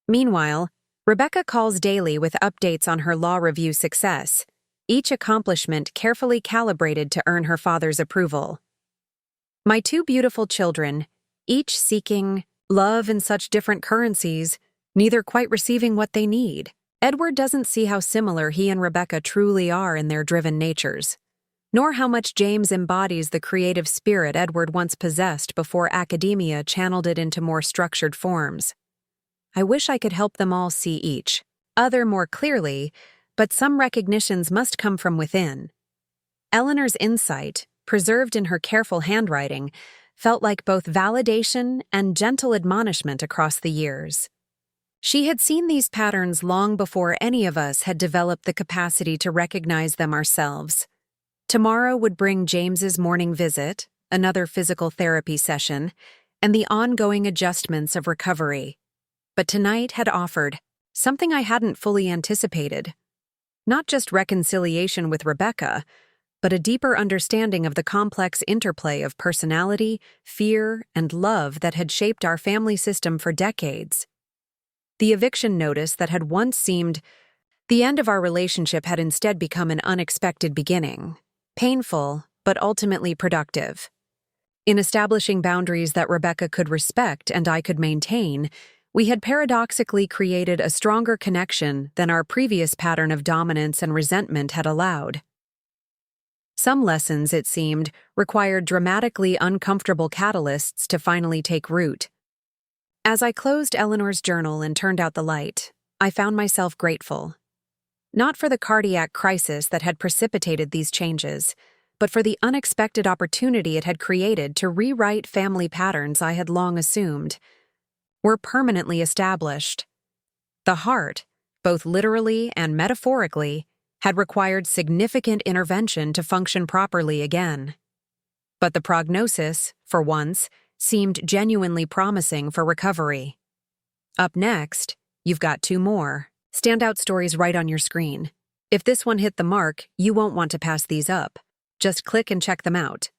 Meanwhile, Rebecca calls daily with updates on her law review success, each accomplishment carefully calibrated to earn her father's approval. My two beautiful children, each seeking love in such different currencies, neither quite receiving what they need. Edward doesn't see how similar he and Rebecca truly are in their driven natures, nor how much James embodies the creative spirit Edward once possessed before academia channeled it into more structured forms. I wish I could help them all see each other more clearly, but some recognitions must come from within. Eleanor's insight, preserved in her careful handwriting, felt like both validation and gentle admonishment across the years. She had seen these patterns long before any of us had developed the capacity to recognize them ourselves. Tomorrow would bring James's morning visit, another physical therapy session, and the ongoing adjustments of recovery. But tonight had offered something I hadn't fully anticipated. Not just reconciliation with Rebecca, but a deeper understanding of the complex interplay of personality, fear, and love that had shaped our family system for decades. The eviction notice that had once seemed the end of our relationship had instead become an unexpected beginning, painful but ultimately productive. In establishing boundaries that Rebecca could respect and I could maintain, we had paradoxically created a stronger connection than our previous pattern of dominance and resentment had allowed. Some lessons, it seemed, required dramatically uncomfortable catalysts to finally take root. As I closed Eleanor's journal and turned out the light, I found myself grateful. Not for the cardiac crisis that had precipitated these changes, but for the unexpected opportunity it had created to rewrite family patterns I had long assumed were permanently established. The heart, both literally and metaphorically, had required significant intervention to function properly again. But the prognosis, for once, seemed genuinely promising for recovery. Up next, you've got two more standout stories right on your screen. If this one hit the mark, you won't want to pass these up. Just click and check them out.